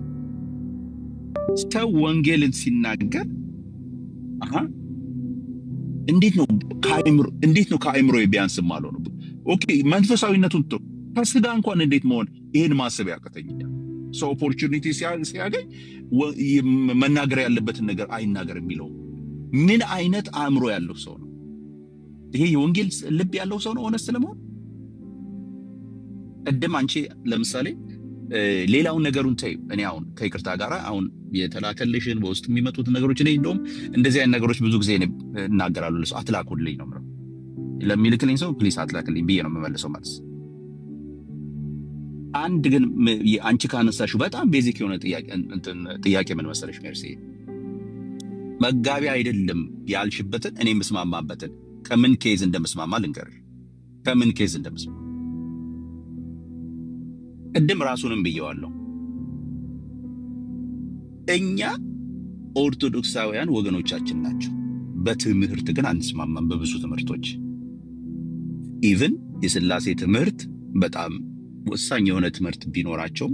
ወንጌልን ሲናገር እንዴት ነው ከአእምሮ ቢያንስ ማለት ነው? ኦኬ መንፈሳዊነቱን ከስጋ እንኳን እንዴት መሆን ይሄን ማሰብ ያቀተኛል። ሰው ኦፖርቹኒቲ ሲያገኝ መናገር ያለበትን ነገር አይናገር የሚለው ምን አይነት አእምሮ ያለው ሰው ነው? ይሄ የወንጌል ልብ ያለው ሰው ነው ሆነስ ለመሆን? ቀደም አንቺ ለምሳሌ ሌላውን ነገሩን ተይ። እኔ አሁን ከይቅርታ ጋር አሁን የተላከልሽን በውስጥ የሚመጡት ነገሮች እኔ እንደውም እንደዚህ አይነት ነገሮች ብዙ ጊዜ እናገራለሁ። ለሰው አትላኩልኝ ነው ማለት ለሚልክልኝ ሰው ፕሊስ አትላክልኝ ብዬ ነው የምመልሰው ማለት። አንድ ግን አንቺ ካነሳሽው በጣም ቤዚክ የሆነ ጥያቄ ምን መሰለሽ ሜርሲ፣ መጋቢ አይደለም ያልሽበትን እኔ የምስማማበትን ከምን ኬዝ እንደምስማማ ልንገርሽ። ከምን ኬዝ እንደምስማማ ቅድም ራሱንም ብየዋለሁ። እኛ ኦርቶዶክሳውያን ወገኖቻችን ናቸው። በትምህርት ግን አንስማማም። በብዙ ትምህርቶች ኢቭን የሥላሴ ትምህርት በጣም ወሳኝ የሆነ ትምህርት ቢኖራቸውም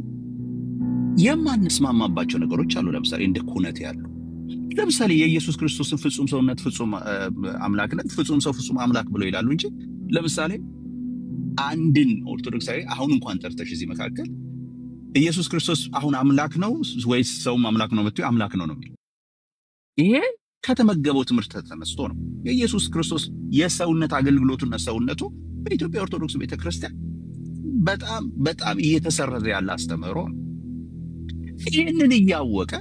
የማንስማማባቸው ነገሮች አሉ። ለምሳሌ እንደ ኩነት ያሉ ለምሳሌ የኢየሱስ ክርስቶስን ፍጹም ሰውነት ፍጹም አምላክነት ፍጹም ሰው ፍጹም አምላክ ብለው ይላሉ እንጂ ለምሳሌ አንድን ኦርቶዶክሳዊ አሁን እንኳን ጠርተሽ እዚህ መካከል ኢየሱስ ክርስቶስ አሁን አምላክ ነው ወይስ ሰው አምላክ ነው ብትይ አምላክ ነው ነው የሚለው። ይሄ ከተመገበው ትምህርት ተነስቶ ነው። የኢየሱስ ክርስቶስ የሰውነት አገልግሎቱና ሰውነቱ በኢትዮጵያ ኦርቶዶክስ ቤተክርስቲያን በጣም እየተሰረዘ ያለ አስተምህሮ ነው። ይህንን እያወቀ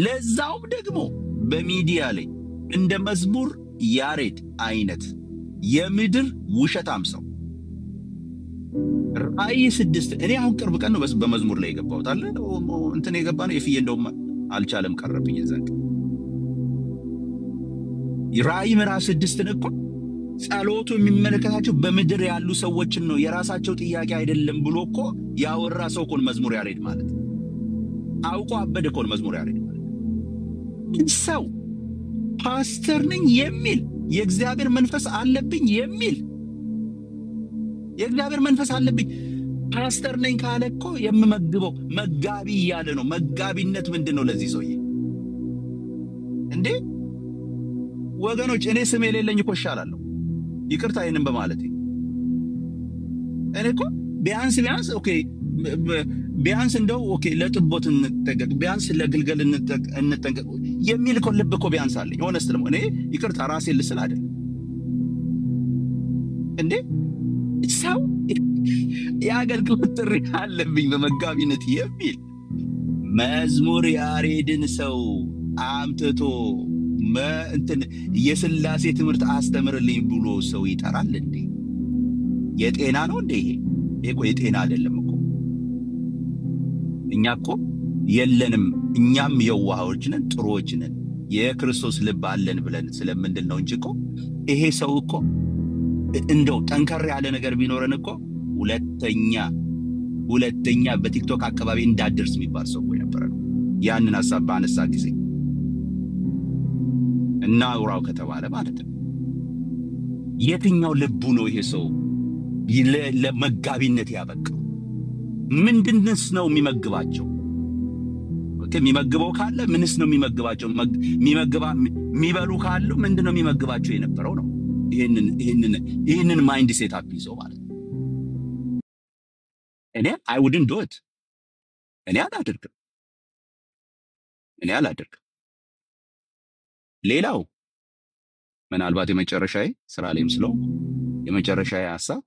ለዛውም ደግሞ በሚዲያ ላይ እንደ መዝሙር ያሬድ አይነት የምድር ውሸታም ሰው ራእይ 6 እኔ አሁን ቅርብ ቀን ነው በመዝሙር ላይ የገባሁት አለ እንትን የገባ ነው የፍዬ እንደውም አልቻለም ቀረብኝ ዘንድ ራእይ ምዕራፍ 6 እኮ ጸሎቱ የሚመለከታቸው በምድር ያሉ ሰዎችን ነው የራሳቸው ጥያቄ አይደለም ብሎ እኮ ያወራ ሰው እኮ መዝሙር ያሬድ ማለት አውቆ አበደ እኮ መዝሙር ያሬድ ማለት ሰው ፓስተር ነኝ የሚል የእግዚአብሔር መንፈስ አለብኝ የሚል የእግዚአብሔር መንፈስ አለብኝ ፓስተር ነኝ ካለ እኮ የምመግበው መጋቢ ያለ ነው። መጋቢነት ምንድነው ለዚህ ሰውዬ እንዴ? ወገኖች እኔ ስም የሌለኝ እኮ እሻላለሁ። ይቅርታ ይሄንን በማለቴ እኔ እኮ ቢያንስ ኦኬ ቢያንስ እንደው ኦኬ ለጥቦት እንጠንቀቅ ቢያንስ ለግልገል እንጠንቀቅ የሚል እኮ ልብ እኮ ቢያንስ አለኝ። ሆነስ ደግሞ እኔ ይቅርታ ራሴን ልስል አይደል እንዴ? ሰው የአገልግሎት ጥሪ አለብኝ በመጋቢነት የሚል መዝሙር ያሬድን ሰው አምጥቶ እንትን የሥላሴ ትምህርት አስተምርልኝ ብሎ ሰው ይጠራል እንዴ? የጤና ነው እንዴ? ይሄ እኮ የጤና አይደለም እኮ። እኛ እኮ የለንም። እኛም የዋሃዎች ነን፣ ጥሩዎች ነን፣ የክርስቶስ ልብ አለን ብለን ስለምንድን ነው እንጂ እኮ ይሄ ሰው እኮ እንደው ጠንከር ያለ ነገር ቢኖረን እኮ ሁለተኛ በቲክቶክ አካባቢ እንዳደርስ የሚባል ሰው ነበር። ያንን ሐሳብ ባነሳ ጊዜ እና አውራው ከተባለ ማለት ነው። የትኛው ልቡ ነው ይሄ ሰው ለመጋቢነት ያበቃው? ምንድንስ ነው የሚመግባቸው? የሚመግበው ካለ ምንስ ነው የሚመግባቸው? የሚበሉ ካሉ ምንድነው የሚመግባቸው የነበረው ነው? ይህንን ማይንድ ሴት አፕ ይዘው ማለት ነው። እኔ I wouldn't do it። እኔ አላደርግም። ሌላው ምናልባት የመጨረሻዬ ስራ ላይም ስለሆንኩ የመጨረሻዬ ሐሳብ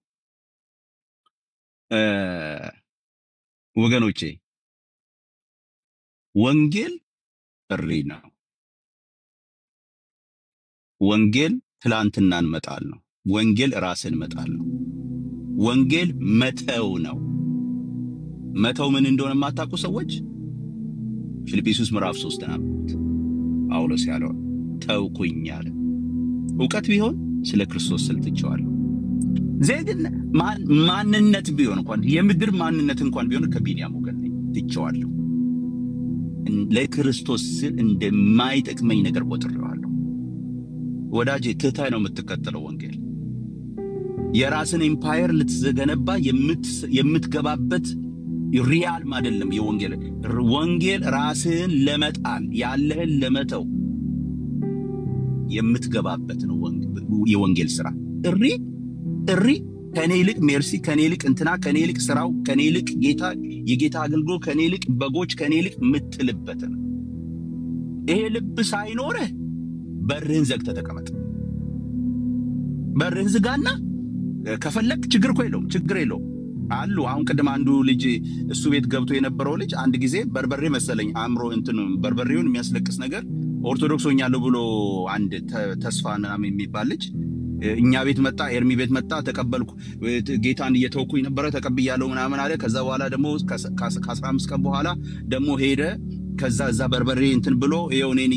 ወገኖቼ ወንጌል ጥሪ ነው። ወንጌል ትላንትናን መጣል ነው። ወንጌል ራስን መጣል ነው። ወንጌል መተው ነው። መተው ምን እንደሆነ የማታውቁ ሰዎች ፊልጵስዩስ ምዕራፍ 3 አንብቡት። ጳውሎስ ያለው ተውኩኝ አለ። ዕውቀት ቢሆን ስለ ክርስቶስ ስል ትቼዋለሁ። ዜግነት ማንነት ቢሆን እንኳን የምድር ማንነት እንኳን ቢሆን ከቢንያም ወገን ነኝ ትቼዋለሁ። ለክርስቶስ ስል እንደማይጠቅመኝ ነገር ቆጥሬዋለሁ። ወዳጄ ትተህ ነው የምትከተለው ወንጌል። የራስን ኤምፓየር ልትገነባ የምትገባበት ሪያል አይደለም። ወንጌል ራስን ለመጣል ያለህን ለመተው የምትገባበት ነው የወንጌል ስራ። ጥሪ ከኔ ይልቅ ሜርሲ፣ ከኔ ይልቅ እንትና፣ ከኔ ይልቅ ስራው፣ ከኔ ይልቅ የጌታ አገልግሎት፣ ከኔ ይልቅ በጎች፣ ከኔ ይልቅ ምትልበት ነው። ይሄ ልብ ሳይኖርህ በርህን ዘግተህ ተቀመጥ። በርህን ዝጋና ከፈለክ ችግር የለውም አሉ። አሁን ቅድም አንዱ ልጅ እሱ ቤት ገብቶ የነበረው ልጅ አንድ ጊዜ በርበሬ መሰለኝ አምሮ በርበሬውን የሚያስለቅስ ነገር ኦርቶዶክስ ሆኛለሁ ብሎ አንድ ተስፋ ምናምን የሚባል ልጅ እኛ ቤት መጣ፣ ኤርሚ ቤት መጣ፣ ተቀበልኩ፣ ጌታን እየተወኩኝ ነበረ ተቀብያለሁ ምናምን አለ። ከዛ በኋላ ደግሞ ከ15 ቀን በኋላ ደግሞ ሄደ። ከዛ እዛ በርበሬ ብሎ ይሄው እኔን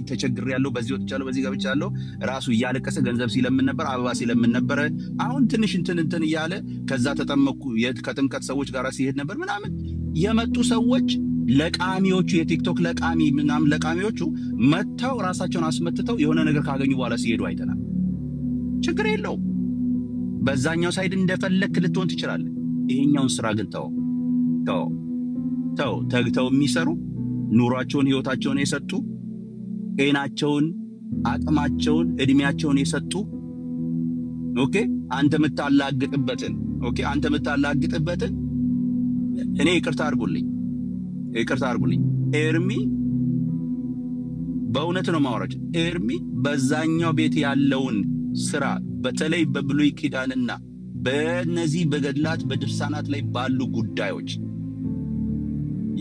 ተቸግሬያለሁ፣ በዚህ ወጥቻለሁ፣ በዚህ ገብቻለሁ፣ ራሱ እያለቀሰ ገንዘብ ሲለምን ነበር፣ አበባ ሲለምን ነበር። አሁን ትንሽ እንትን እያለ ከዛ ተጠመኩ፣ ከጥምቀት ሰዎች ጋር ሲሄድ ነበር ምናምን። የመጡ ሰዎች ለቃሚዎቹ የቲክቶክ ለቃሚ ምናምን ለቃሚዎቹ መተው ራሳቸውን አስመትተው የሆነ ነገር ካገኙ በኋላ ሲሄዱ አይተናል። ችግር የለውም። በዛኛው ሳይድ እንደፈለክ ልትሆን ትችላለህ። ይሄኛውን ስራ ግን ተግተው የሚሰሩ ኑሯቸውን ህይወታቸውን የሰጡ ጤናቸውን አቅማቸውን እድሜያቸውን የሰጡ አንተ የምታላግጥበትን እኔ ይቅርታ አድርጉልኝ ኤርሚ በእውነት ነው ማወራቸው። ኤርሚ በዛኛው ቤት ያለውን ስራ በተለይ በብሉይ ኪዳንና በነዚህ በገድላት በድርሳናት ላይ ባሉ ጉዳዮች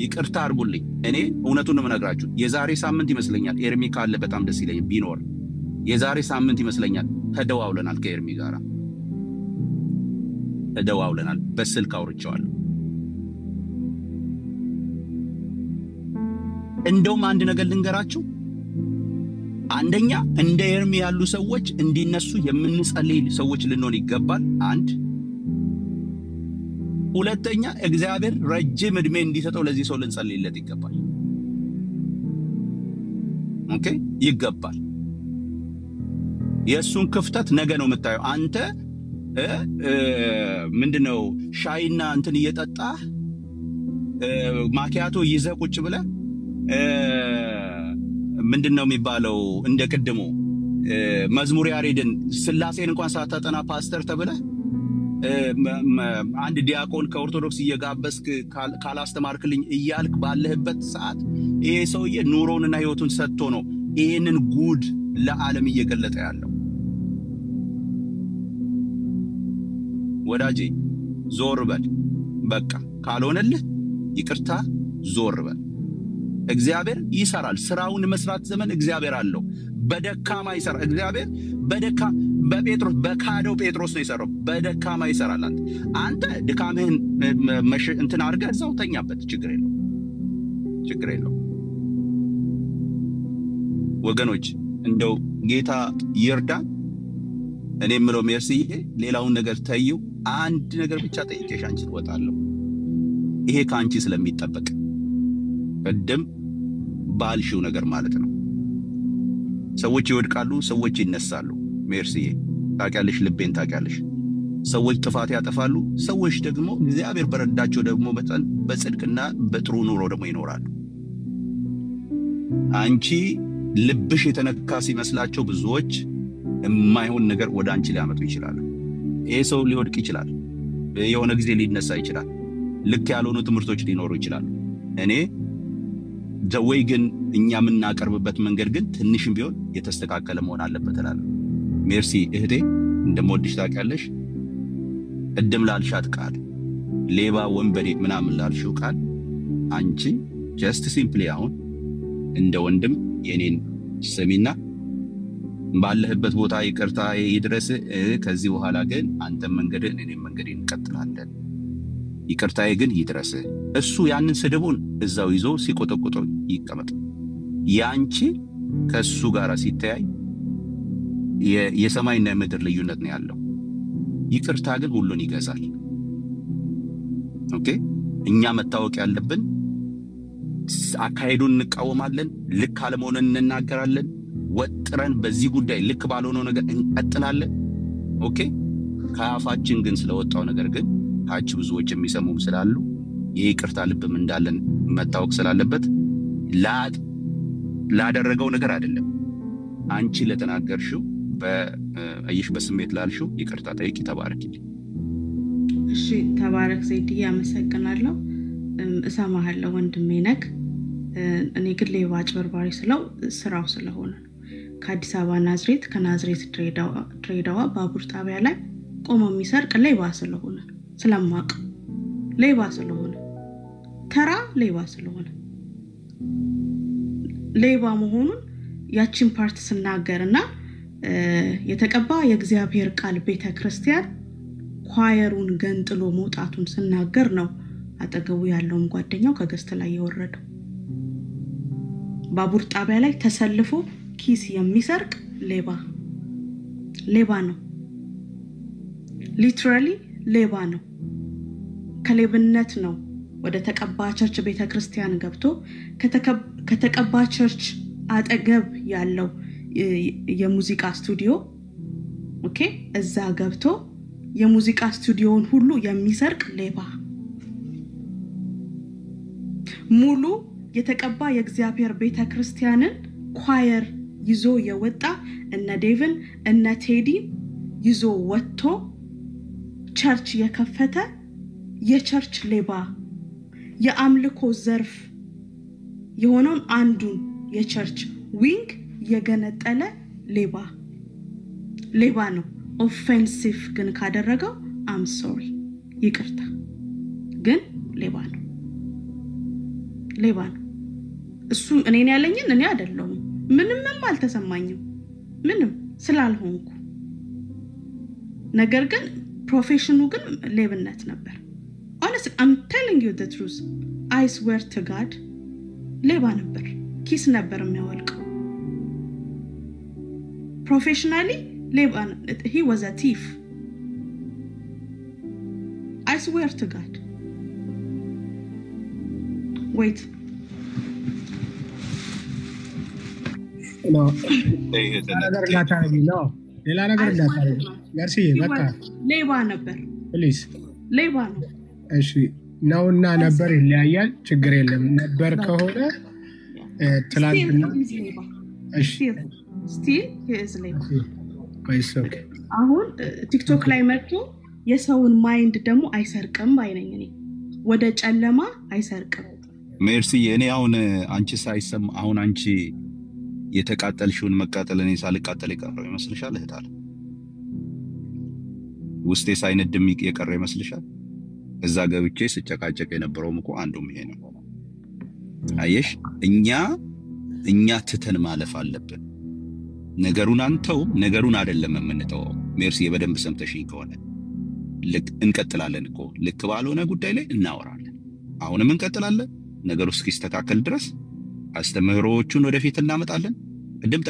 ይቅርታ አድርጉልኝ። እኔ እውነቱን ነው የምነግራችሁ። የዛሬ ሳምንት ይመስለኛል ኤርሚ ካለ በጣም ደስ ይለኝ ቢኖር የዛሬ ሳምንት ይመስለኛል ተደዋውለናል። ከኤርሚ ጋራ ተደዋውለናል። በስልክ አውርቼዋለሁ። እንደውም አንድ ነገር ልንገራችሁ። አንደኛ እንደ ኤርሚ ያሉ ሰዎች እንዲነሱ የምንጸልይ ሰዎች ልንሆን ይገባል። አንድ ሁለተኛ እግዚአብሔር ረጅም እድሜ እንዲሰጠው ለዚህ ሰው ልንጸልይለት ይገባል። ይገባል። የሱን ክፍተት ነገ ነው የምታየው። አንተ ምንድነው ሻይና እንትን እየጠጣህ ማኪያቶ ይዘህ ቁጭ ብለህ ምንድነው የሚባለው እንደ ቅድሙ መዝሙር ያሬድን ስላሴን እንኳን ሳታጠና ፓስተር ተብለህ አንድ ዲያቆን ከኦርቶዶክስ እየጋበስክ ካላስተማርክልኝ እያልክ ባለህበት ሰዓት ይሄ ሰውዬ ኑሮውንና ህይወቱን ሰጥቶ ነው ይሄንን ጉድ ለዓለም እየገለጠ ያለው። ወዳጄ ዞር በል በቃ። ካልሆነልህ ይቅርታ ዞር በል። እግዚአብሔር ይሰራል። ስራውን መስራት ዘመን እግዚአብሔር አለው። በደካማ ይሰራል። እግዚአብሔር በጴጥሮስ በካደው ጴጥሮስ ነው የሰራው። በደካማ ይሰራል። አንተ ድካምህን እንትን አድርገህ እዛው ተኛበት። ችግር የለው ወገኖች። እንደው ጌታ ይርዳን። እኔ የምለው ሜርሲዬ ሌላውን ነገር ተይው። አንድ ነገር ብቻ ጠይቄሽ አንቺ ትወጣለሁ። ይሄ ከአንቺ ስለሚጠበቅ ቀደም ባልሽው ነገር ማለት ነው። ሰዎች ይወድቃሉ፣ ሰዎች ይነሳሉ። ሜርሲዬ ታውቂያለሽ፣ ልቤን ታውቂያለሽ። ሰዎች ጥፋት ያጠፋሉ፣ ሰዎች ደግሞ እግዚአብሔር በረዳቸው ደግሞ በጽድቅና በጥሩ ኑሮ ደግሞ ይኖራሉ። አንቺ ልብሽ የተነካ ሲመስላቸው ብዙዎች የማይሆን ነገር ወደ አንቺ ሊያመጡ ይችላሉ። ይሄ ሰው ሊወድቅ ይችላል፣ የሆነ ጊዜ ሊነሳ ይችላል፣ ልክ ያልሆኑ ትምህርቶች ሊኖሩ ይችላሉ። እኔ ዘወይ ግን እኛ የምናቀርብበት መንገድ ግን ትንሽም ቢሆን የተስተካከለ መሆን አለበት እላለሁ። ሜርሲ እህቴ እንደምወድሽ ታውቂያለሽ። ቅድም ላልሻት ቃል ሌባ ወንበዴ ምናምን ላልሽው ቃል አንቺ ጀስት ሲምፕሊ አሁን እንደ ወንድም የኔን ስሚና ባለህበት ቦታ ይቅርታ ይድረስ። ከዚህ በኋላ ግን አንተ መንገድህን እኔም መንገዴን እንቀጥላለን። ይቅርታዬ ግን ይድረስ። እሱ ያንን ስድቡን እዛው ይዞ ሲቆጠቆጠው ይቀመጥ። ያንቺ ከሱ ጋር ሲተያይ የሰማይና የምድር ልዩነት ነው ያለው። ይቅርታ ግን ሁሉን ይገዛል። ኦኬ እኛ መታወቅ ያለብን አካሄዱን እንቃወማለን፣ ልክ አለመሆኑን እንናገራለን፣ ወጥረን በዚህ ጉዳይ ልክ ባልሆነው ነገር እንቀጥላለን። ኦኬ ከአፋችን ግን ስለወጣው ነገር ግን ታች ብዙዎች የሚሰሙም ስላሉ የይቅርታ ልብም እንዳለን መታወቅ ስላለበት ላደረገው ነገር አይደለም አንቺ ለተናገርሽው በአይሽ በስሜት ላልሽው ይቅርታ ጠይቂ። ተባረክልኝ። እሺ ተባረክ ዜድዬ፣ አመሰግናለሁ። እሰማሃለሁ ወንድሜ ነክ። እኔ ግን ሌባ አጭበርባሪ ስለው ስራው ስለሆነ ነው። ከአዲስ አበባ ናዝሬት፣ ከናዝሬት ድሬዳዋ ባቡር ጣቢያ ላይ ቆሞ የሚሰርቅ ሌባ ስለሆነ ስለማቅ ሌባ ስለሆነ ተራ ሌባ ስለሆነ ሌባ መሆኑን ያቺን ፓርት ስናገርና የተቀባ የእግዚአብሔር ቃል ቤተክርስቲያን ኳየሩን ገንጥሎ መውጣቱን ስናገር ነው አጠገቡ ያለውን ጓደኛው ከገስት ላይ የወረደው። ባቡር ጣቢያ ላይ ተሰልፎ ኪስ የሚሰርቅ ሌባ ነው። ሊትራሊ ሌባ ነው። ከሌብነት ነው ወደ ተቀባ ቸርች ቤተክርስቲያን ገብቶ ከተቀባ ቸርች አጠገብ ያለው የሙዚቃ ስቱዲዮ ኦኬ እዛ ገብቶ የሙዚቃ ስቱዲዮውን ሁሉ የሚሰርቅ ሌባ። ሙሉ የተቀባ የእግዚአብሔር ቤተክርስቲያንን ኳየር ይዞ የወጣ እነ ዴቭን እነ ቴዲ ይዞ ወጥቶ ቸርች የከፈተ የቸርች ሌባ፣ የአምልኮ ዘርፍ የሆነውን አንዱን የቸርች ዊንግ የገነጠለ ሌባ ነው። ኦፌንሲቭ ግን ካደረገው አም ሶሪ ይቅርታ፣ ግን ሌባ ነው። እሱ እኔን ያለኝን እኔ አይደለሁም፣ ምንም አልተሰማኝም፣ ምንም ስላልሆንኩ። ነገር ግን ፕሮፌሽኑ ግን ሌብነት ነበር። honestly I'm telling you the truth, I swear to God ሌባ ነበር። ኪስ ነበር የሚያወልቀው። professionally ሌባ፣ he was a thief. I swear to God. wait no ሌላ ነገር እንዳታረጊ ጋርሲ በቃ ሌባ ነበር። ፕሊዝ ሌባ ነው። እሺ ነውና ነበር ይለያያል፣ ችግር የለም። ነበር ከሆነ ትላንትና እሺ still he is ሌባ። ቆይስ ኦኬ አሁን ቲክቶክ ላይ መጥቶ የሰውን ማይንድ ደግሞ አይሰርቅም ባይነኝ እኔ ወደ ጨለማ አይሰርቅም። ሜርሲ እኔ አሁን አንቺ ሳይሰማ አሁን አንቺ የተቃጠልሽውን መቃጠል እኔ ሳልቃጠል የቀረው ይመስልሻል? እህታል ውስጤ ሳይነድም የቀረ ይመስልሻል? እዛ ገብቼ ስጨቃጨቅ የነበረውም እኮ አንዱም ይሄ ነው። አየሽ እኛ ትተን ማለፍ አለብን። ነገሩን አንተው ነገሩን አይደለም የምንተወው። ሜርሲ በደንብ ሰምተሽኝ ከሆነ ልክ እንቀጥላለን እኮ ልክ ባልሆነ ጉዳይ ላይ እናወራለን። አሁንም እንቀጥላለን። ነገሩ እስኪስተካከል ድረስ አስተምህሮዎቹን ወደፊት እናመጣለን። ቅድም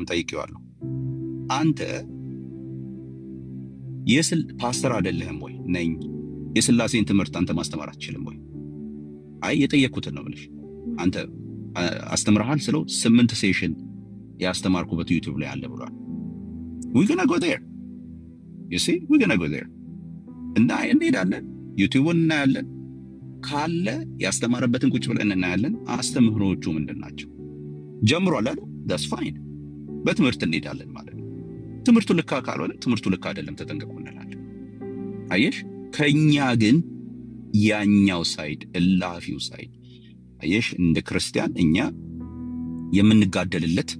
ጠይቄዋለሁ። አንተ ፓስተር አይደለህም ወይ? ነኝ። የሥላሴን ትምህርት አንተ ማስተማር አትችልም ወይ? አይ የጠየቅኩትን ነው ብለሽ አንተ አስተምረሃል ስለው 8 ሴሽን ያስተማርኩበት ዩቲዩብ ላይ አለ ብሏል። we gonna go there, you see we gonna go there እና እንሄዳለን። ዩቲዩብን እናያለን። ካለ ያስተማረበትን ቁጭ ብለን እናያለን። አስተምህሮቹ ምንድናቸው? ጀምሯል አይደል? that's fine። በትምህርት እንሄዳለን ማለት ነው። ትምህርቱ ልክ ካልሆነ ትምህርቱ ልክ አይደለም ተጠንቀቁ እንላለን። አየሽ ከኛ ግን ያኛው ሳይድ እላፊው ሳይድ አየሽ እንደ ክርስቲያን እኛ የምንጋደልለት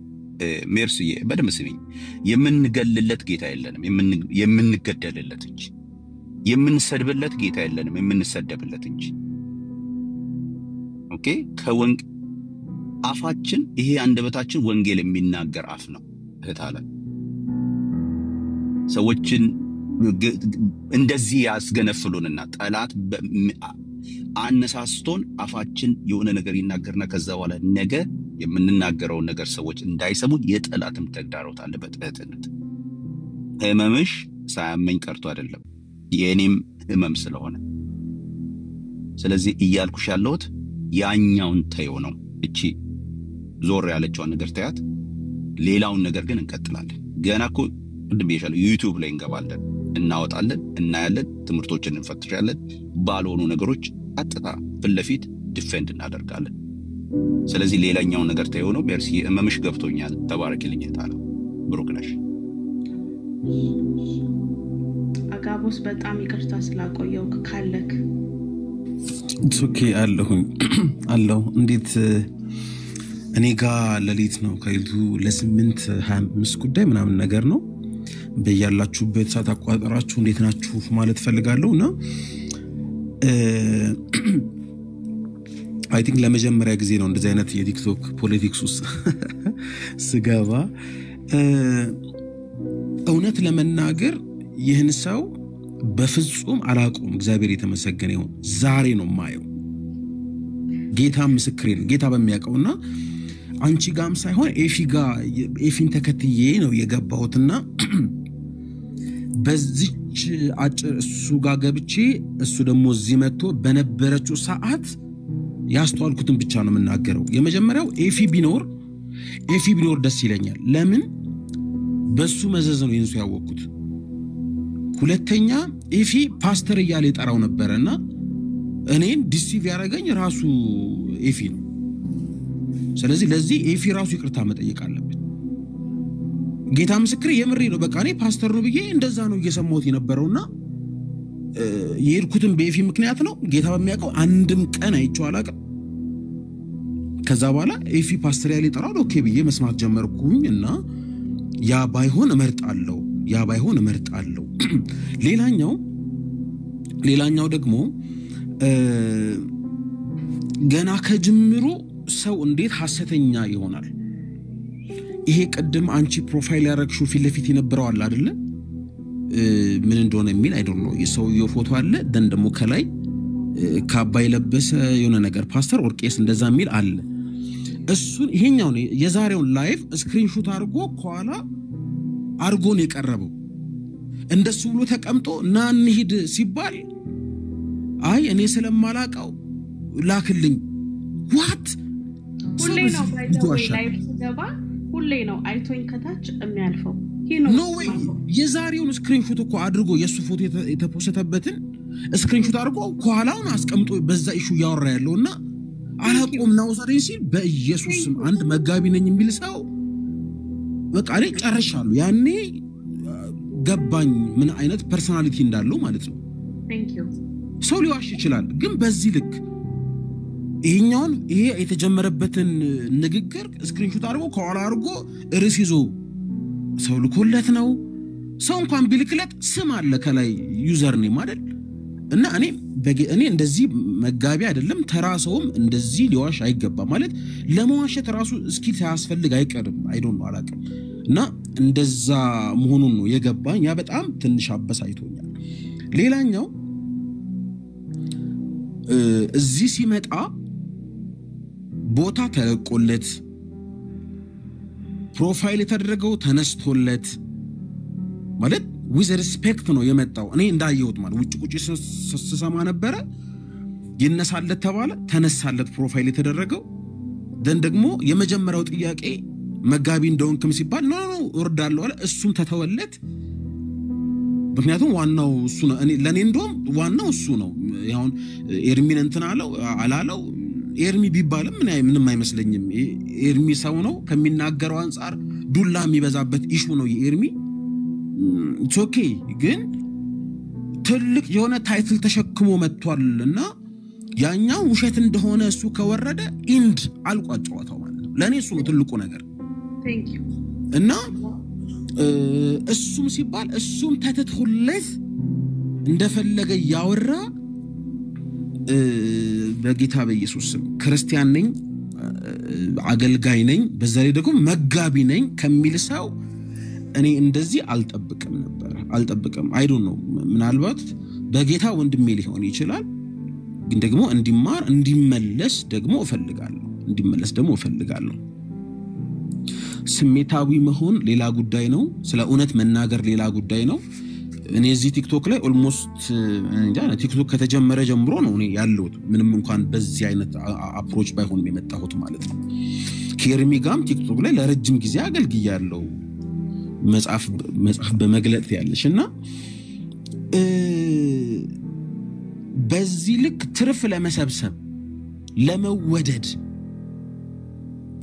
ሜርስዬ በደም ስሚኝ የምንገልለት ጌታ የለንም የምንገደልለት እንጂ የምንሰድብለት ጌታ የለንም የምንሰደብለት እንጂ ኦኬ ከወንግ አፋችን ይሄ አንደበታችን ወንጌል የሚናገር አፍ ነው እህታለ ሰዎችን እንደዚህ ያስገነፍሉንና ጠላት አነሳስቶን አፋችን የሆነ ነገር ይናገርና ከዛ በኋላ ነገ የምንናገረው ነገር ሰዎች እንዳይሰሙ የጠላትም ተግዳሮት አለበት እህትነት ህመምሽ ሳያመኝ ቀርቶ አይደለም የኔም ህመም ስለሆነ ስለዚህ እያልኩሽ ያለሁት ያኛውን ተይው ነው እቺ ዞር ያለችው ነገር ታያት ሌላውን ነገር ግን እንቀጥላለን ገና እኮ ቅድም ብዬሻለሁ ዩቲዩብ ላይ እንገባለን እናወጣለን እናያለን ትምህርቶችን እንፈትሻለን ባልሆኑ ነገሮች አጥታ ፍለፊት ዲፌንድ እናደርጋለን ስለዚህ ሌላኛው ነገር ተይው ነው ሜርሲ እመምሽ ገብቶኛል ተባረክልኝ ታላ ብሩክ ነሽ አጋቦስ በጣም ይቅርታ ስላቆየው ካለክ ኦኬ አለው እንዴት እኔ ጋር ለሊት ነው ከይቱ ለ8:25 ጉዳይ ምናምን ነገር ነው በያላችሁበት ሰዓት አቋጣራችሁ እንዴት ናችሁ ማለት ፈልጋለሁና አይ ቲንክ ለመጀመሪያ ጊዜ ነው እንደዚህ አይነት የቲክቶክ ፖለቲክስ ውስጥ ስገባ እውነት ለመናገር ይህን ሰው በፍጹም አላቆም እግዚአብሔር የተመሰገነ ይሁን ዛሬ ነው ማየው ጌታ ምስክሬ ነው ጌታ በሚያቀውና አንቺ ጋም ሳይሆን ኤፊን ተከትዬ ነው የገባሁትና በዚች አጭር እሱ ጋር ገብቼ እሱ ደግሞ እዚህ መጥቶ በነበረችው ሰዓት ያስተዋልኩትን ብቻ ነው የምናገረው የመጀመሪያው ኤፊ ቢኖር ደስ ይለኛል ለምን በሱ መዘዝ ነው ይንሱ ያወቅኩት ሁለተኛ ኤፊ ፓስተር እያለ ይጠራው ነበርና እኔን ዲሲቭ ያረጋኝ ራሱ ኤፊ ነው ስለዚህ ለዚህ ኤፊ ራሱ ይቅርታ መጠየቅ አለበት ጌታ ምስክር የምሬ ነው በቃ እኔ ፓስተር ነው ብዬ እንደዛ ነው እየሰማሁት የነበረውና የሄድኩትን በኤፊ ምክንያት ነው ጌታ በሚያውቀው አንድም ቀን አይቼው አላውቅም ከዛ በኋላ ኤፊ ፓስተር ያለ ይጠራው ኦኬ ብዬ መስማት ጀመርኩኝና ያ ባይሆን እመርጣለሁ ሌላኛው ደግሞ ገና ከጅምሩ ሰው እንዴት ሐሰተኛ ይሆናል ይሄ ቀደም አንቺ ፕሮፋይል ያረግሽው ፊት ለፊት የነበረው አለ አይደለ ምን እንደሆነ የሚል አይ ዶንት ኖ የሰውየው ፎቶ አለ ደሞ ከላይ ካባይ ለበሰ የሆነ ነገር ፓስተር ኦርቄስ እንደዛ የሚል አለ እሱን ይሄኛው ነው የዛሬውን ላይቭ ስክሪንሾት አድርጎ ኳላ አርጎን የቀረበው እንደሱ ብሎ ተቀምጦ ና እንሂድ ሲባል አይ እኔ ስለማላቀው ላክልኝ ዋት ሁሌ ነው ላይቭ ሲገባ ሁሌ ነው አይቶኝ ከታች የሚያልፈው ኖ ወይ የዛሬውን ስክሪንሾት እኮ አድርጎ የሱ ፎቶ የተፖስተበትን ስክሪንሾት አድርጎ ኳላውን አስቀምጦ በዛ ኢሹ ያወራ ያለውና አላቆም ነው ዘሬ ሲል በኢየሱስም አንድ መጋቢ ነኝ የሚል ሰው በቃ ላይ ጨርሻለሁ ያኔ ገባኝ ምን አይነት ፐርሰናሊቲ እንዳለው ማለት ነው ሰው ሊዋሽ ይችላል ግን በዚህ ልክ ይሄ የተጀመረበትን ንግግር ስክሪንሾት አድርጎ ኳላ አድርጎ ርዕስ ይዞ ሰው ልኮለት ነው ሰው እንኳን ቢልክለት ስም አለ ከላይ ዩዘር ኔም አይደል እና እኔ እንደዚህ መጋቢ አይደለም ተራሰውም እንደዚህ ሊዋሽ አይገባ ማለት ለመዋሸት ራሱ ስኪል ሳያስፈልግ አይቀርም አይ ዶንት ኖ አላቀም እና እንደዛ መሆኑን ነው የገባኝ ያ በጣም ትንሽ አበሳይቶኛል ሌላኛው እዚህ ሲመጣ ቦታ ተለቆለት ፕሮፋይል የተደረገው ተነስቶለት ማለት with respect ነው የመጣው እኔ እንዳየሁት ማለት ውጭ ቁጭ ሰሰማ ነበር ይነሳለት ተባለ ተነሳለት ፕሮፋይል የተደረገው ደግሞ የመጀመሪያው ጥያቄ መጋቢ እንደሆንክም ሲባል ኖ ወርዳለው አለ እሱም ተተወለት ምክንያቱም ዋናው እሱ ነው እኔ ለኔ እንደውም ዋናው እሱ ነው ያው ኤርሚን እንትን አላለው ኤርሚ ቢባልም ምንም አይመስለኝም ኤርሚ ሰው ነው ከሚናገረው አንፃር ዱላ የሚበዛበት ኢሹ ነው የኤርሚ ኦኬ ግን ትልቅ የሆነ ታይትል ተሸክሞ መጥቷልና ያኛው ውሸት እንደሆነ እሱ ከወረደ ኢንድ አልቋጨዋታው ማለት ነው ለኔ እሱ ነው ትልቁ ነገር ቴንክ ዩ እና እሱም ሲባል እሱም ተትቶለት እንደፈለገ ያወራ በጌታ በኢየሱስ ስም ክርስቲያን ነኝ አገልጋይ ነኝ በዛ ላይ ደግሞ መጋቢ ነኝ ከሚል ሰው እኔ እንደዚህ አልጠብቅም አይ ዶንት ኖ ምናልባት በጌታ ወንድሜ ሊሆን ይችላል ግን ደግሞ እንዲመለስ ደግሞ እፈልጋለሁ ስሜታዊ መሆን ሌላ ጉዳይ ነው ስለ እውነት መናገር ሌላ ጉዳይ ነው እኔ እዚህ ቲክቶክ ላይ ኦልሞስት ቲክቶክ ከተጀመረ ጀምሮ ነው እኔ ያለሁት ምንም እንኳን በዚህ አይነት አፕሮች ባይሆንም የመጣሁት ማለት ነው ከኤርሚ ጋርም ቲክቶክ ላይ ለረጅም ጊዜ አገልግያለሁ መጽሐፍ በመግለጥ ያለሽና በዚህ ልክ ትርፍ ለመሰብሰብ ለመወደድ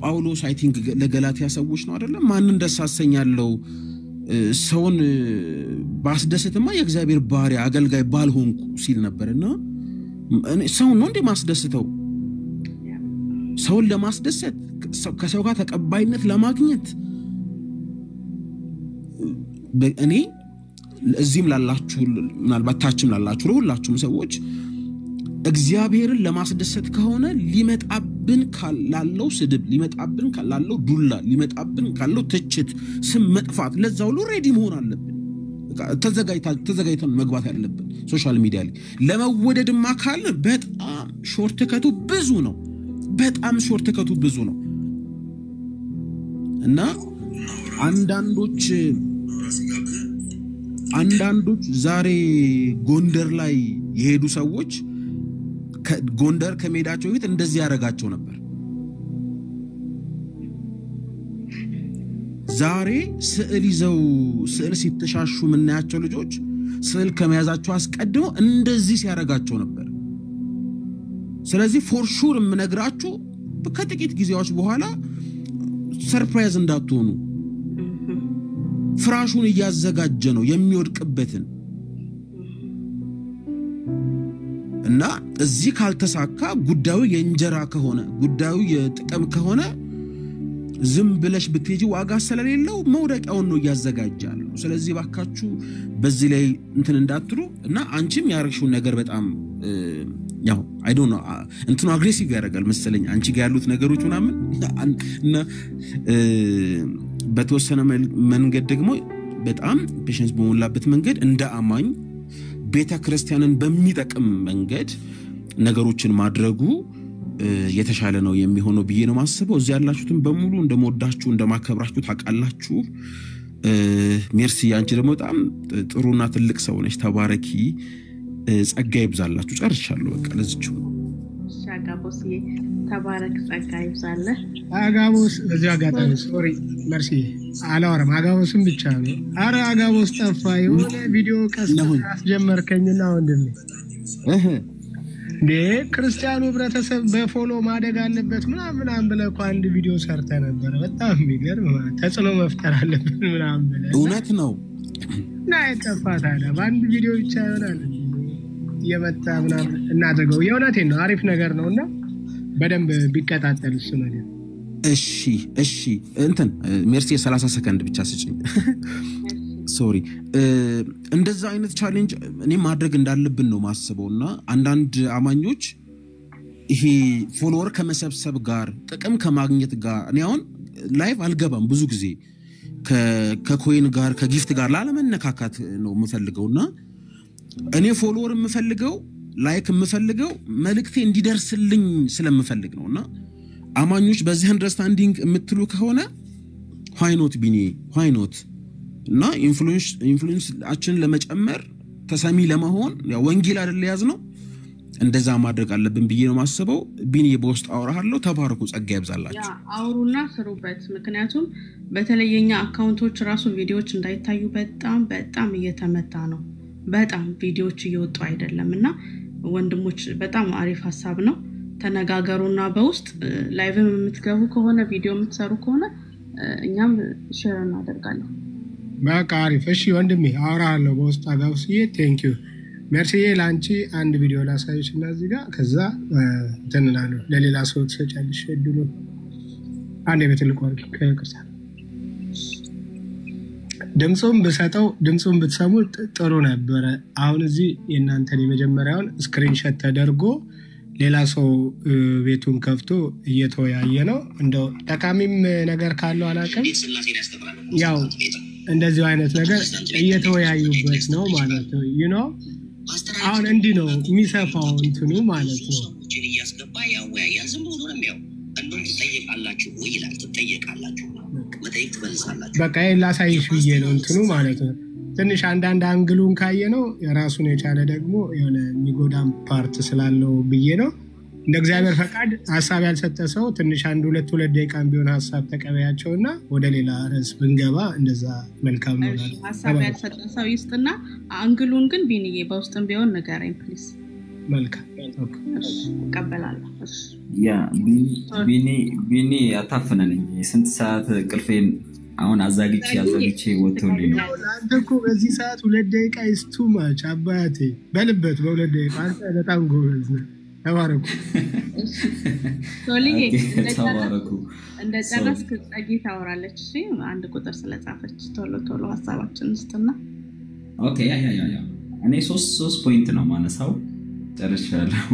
ጳውሎስ አይ ቲንክ ለገላትያ ሰዎች ነው አይደለም ማንን ደሳሰኛለው ሰውን ባስደሰትማ የእግዚአብሔር ባሪያ አገልጋይ ባልሆንኩ ሲል ነበርና ሰውን ነው እንደ ማስደስተው ሰውን ለማስደሰት ከሰው ጋር ተቀባይነት ለማግኘት እኔ እዚህም ላላችሁ ምናልባት ታችም ላላችሁ ለሁላችሁም ሰዎች እግዚአብሔርን ለማስደሰት ከሆነ ሊመጣብን ካላለው ስድብ ሊመጣብን ካላለው ዱላ ሊመጣብን ካለው ትችት ስም መጥፋት ለዛው ሁሉ ሬዲ መሆን አለብን ተዘጋይተን መግባት ያለብን ሶሻል ሚዲያ ላይ ለመወደድማ ካለ በጣም ሾርትከቱ ብዙ ነው እና አንዳንዶች ዛሬ ጎንደር ላይ የሄዱ ሰዎች ጎንደር ከሜዳቸው ፊት እንደዚህ ያረጋቸው ነበር ዛሬ ስዕል ሲተሻሹ ምናያቸው ልጆች ስዕል ከመያዛቸው አስቀድሞ እንደዚህ ሲያረጋቸው ነበር ስለዚህ ፎር ሹር ምነግራችሁ ከጥቂት ጊዜዎች በኋላ ሰርፕራይዝ እንዳትሆኑ ፍራሹን እያዘጋጀ ነው የሚወድቅበትን እና እዚህ ካልተሳካ ጉዳዩ የእንጀራ ከሆነ ጉዳዩ የጥቅም ከሆነ ዝም ብለሽ ብትሄጂ ዋጋ ስለሌለው መውደቂያውን ነው ያዘጋጃሉ ስለዚህ ባካችሁ በዚህ ላይ እንትን እንዳትሩ እና አንቺም ያርክሽው ነገር በጣም ያው አይ ዶንት ኖ እንትኑ አግሬሲቭ ያደርጋል መሰለኝ አንቺ ጋር ያሉት ነገሮች ምናምን እና በተወሰነ መንገድ ደግሞ በጣም ፔሸንስ በሞላበት መንገድ እንደ አማኝ ቤተ ክርስቲያንን በሚጠቅም መንገድ ነገሮችን ማድረጉ የተሻለ ነው የሚሆነው ብዬ ነው ማስበው እዚህ ያላችሁትን በሙሉ እንደምወዳችሁ እንደማከብራችሁ ታውቃላችሁ ሜርሲ አንቺ ደግሞ በጣም ጥሩና ትልቅ ሰው ነሽ ተባረኪ ጸጋ ይብዛላችሁ ጨርሻለሁ በቃ ለዚህው ሻጋቦስ ተባረክ ጸጋ ይብዛልህ አጋቦስ እዚህ አጋጣሚ ሶሪ መርሲ አላወራም አጋቦስም ብቻ ነው አረ አጋቦስ ጠፋ የሆነ ቪዲዮ አስጀመርከኝና ወንድሜ ክርስቲያኑ ህብረተሰብ በፎሎ ማደግ አለበት ምናምን ብለህ አንድ ቪዲዮ ሰርተ ነበር በጣም የሚገርም ተጽዕኖ መፍጠር አለበት ምናምን ብለህ እውነት ነው እና የጠፋታለ በአንድ ቪዲዮ ብቻ ይሆናል የመጣ ምናምን እናደርገው የእውነቴን ነው አሪፍ ነገር ነውና በደንብ ቢቀጣጠል እሱ ነገር እሺ እንትን ሜርሲ 30 ሰከንድ ብቻ ስጭኝ ሶሪ እንደዛ አይነት ቻሌንጅ እኔ ማድረግ እንዳለብን ነው ማስበውና አንዳንድ አማኞች ይሄ ፎሎወር ከመሰብሰብ ጋር ጥቅም ከማግኘት ጋር እኔ አሁን ላይቭ አልገባም ብዙ ጊዜ ከኮይን ጋር ከጊፍት ጋር ላለመነካካት ነው የምፈልገውና እኔ ፎሎወር የምፈልገው ላይክ የምፈልገው መልእክቴ እንዲደርስልኝ ስለምፈልግ ነውና አማኞች በዚህ አንደርስታንዲንግ የምትሉ ከሆነ why not እና ኢንፍሉዌንስ አችን ለመጨመር ተሰሚ ለመሆን ያው ወንጌል አይደል ያዝነው እንደዛ ማድረግ አለብን ብዬ ነው ማስበው ቢኒ በውስጥ አወራሃለሁ ተባረኩ ጸጋ ይብዛላችሁ አውሩና ስሩበት ምክንያቱም በተለየኛ አካውንቶች ራሱ ቪዲዮዎች እንዳይታዩ በጣም እየተመታ ነው በጣም ቪዲዮዎች እየወጡ አይደለምና ወንድሞች በጣም አሪፍ ሐሳብ ነው ተነጋገሩና በውስጥ ላይቭም የምትገቡ ከሆነ ቪዲዮ የምትሰሩ ከሆነ እኛም ሼር እናደርጋለን በቃ አሪፍ እሺ ወንድሜ አወራሃለሁ በውስጥ አጋውስዬ ቴንክ ዩ መርሲዬ ላንቺ አንድ ቪዲዮ ላሳይሽና እዚህ ጋር ከዛ ተንላለሁ ለሌላ ሰው ተጨልሽ እድሉ አንዴ በትልቁ አርክ ከቅርሳ ድምፁን ብሰጠው ድምፁን ብትሰሙ ጥሩ ነበረ። አሁን እዚህ የእናንተን የመጀመሪያውን ስክሪንሾት ተደርጎ ሌላ ሰው ቤቱን ከፍቶ እየተወያየ ነው። እንደው ጠቃሚም ነገር ካለው አላውቅም። ያው እንደዚህ አይነት ነገር እየተወያዩበት ነው ማለት ነው። you know አሁን እንዲህ ነው የሚሰፋው እንትኑ ማለት ነው። እያስገባ ያወያያል። ዝም ብሎ ነው የሚያው እንደው ትጠየቃላችሁ ወይ ይላል። ትጠየቃላችሁ መጠየቅ ትመልሳላችሁ። በቃ ላሳይሽ ብዬ ነው እንትኑ ማለት ነው። ትንሽ አንዳንድ አንግሉን ካየ ነው የራሱን የቻለ ደግሞ የሆነ የሚጎዳም ፓርት ስላለው ብዬ ነው። እንደ እግዚአብሔር ፈቃድ ሐሳብ ያልሰጠ ሰው ትንሽ አንድ ሁለት ደቂቃም ቢሆን ሐሳብ ተቀበያቸውና ወደ ሌላ ርዕስ ብንገባ እንደዛ መልካም ነው። ሐሳብ ያልሰጠ ሰው ይስጥና አንግሉን ግን ቢኒዬ በውስጥም ቢሆን ንገረኝ ፕሊዝ። መልካም እቀበላለሁ። ያ ቢኒ አታፈነኝ። ስንት ሰዓት ቅልፌን አሁን አዛግቼ ወጥቶልኝ ነው። አንተ እኮ በዚህ ሰዓት 2 ደቂቃ is too much አባቴ። በልበት በ2 ደቂቃ አንተ በጣም ጎበዝ ነህ። ተባረኩ ሶሊዬ። ተባረኩ። እንደጨረስክ ጸጊ ታወራለች። እሺ አንድ ቁጥር ስለጻፈች ቶሎ ሐሳባችን ውስጥና ኦኬ ያ እኔ 3 ፖይንት ነው ማነሳው። ጨርሻለሁ።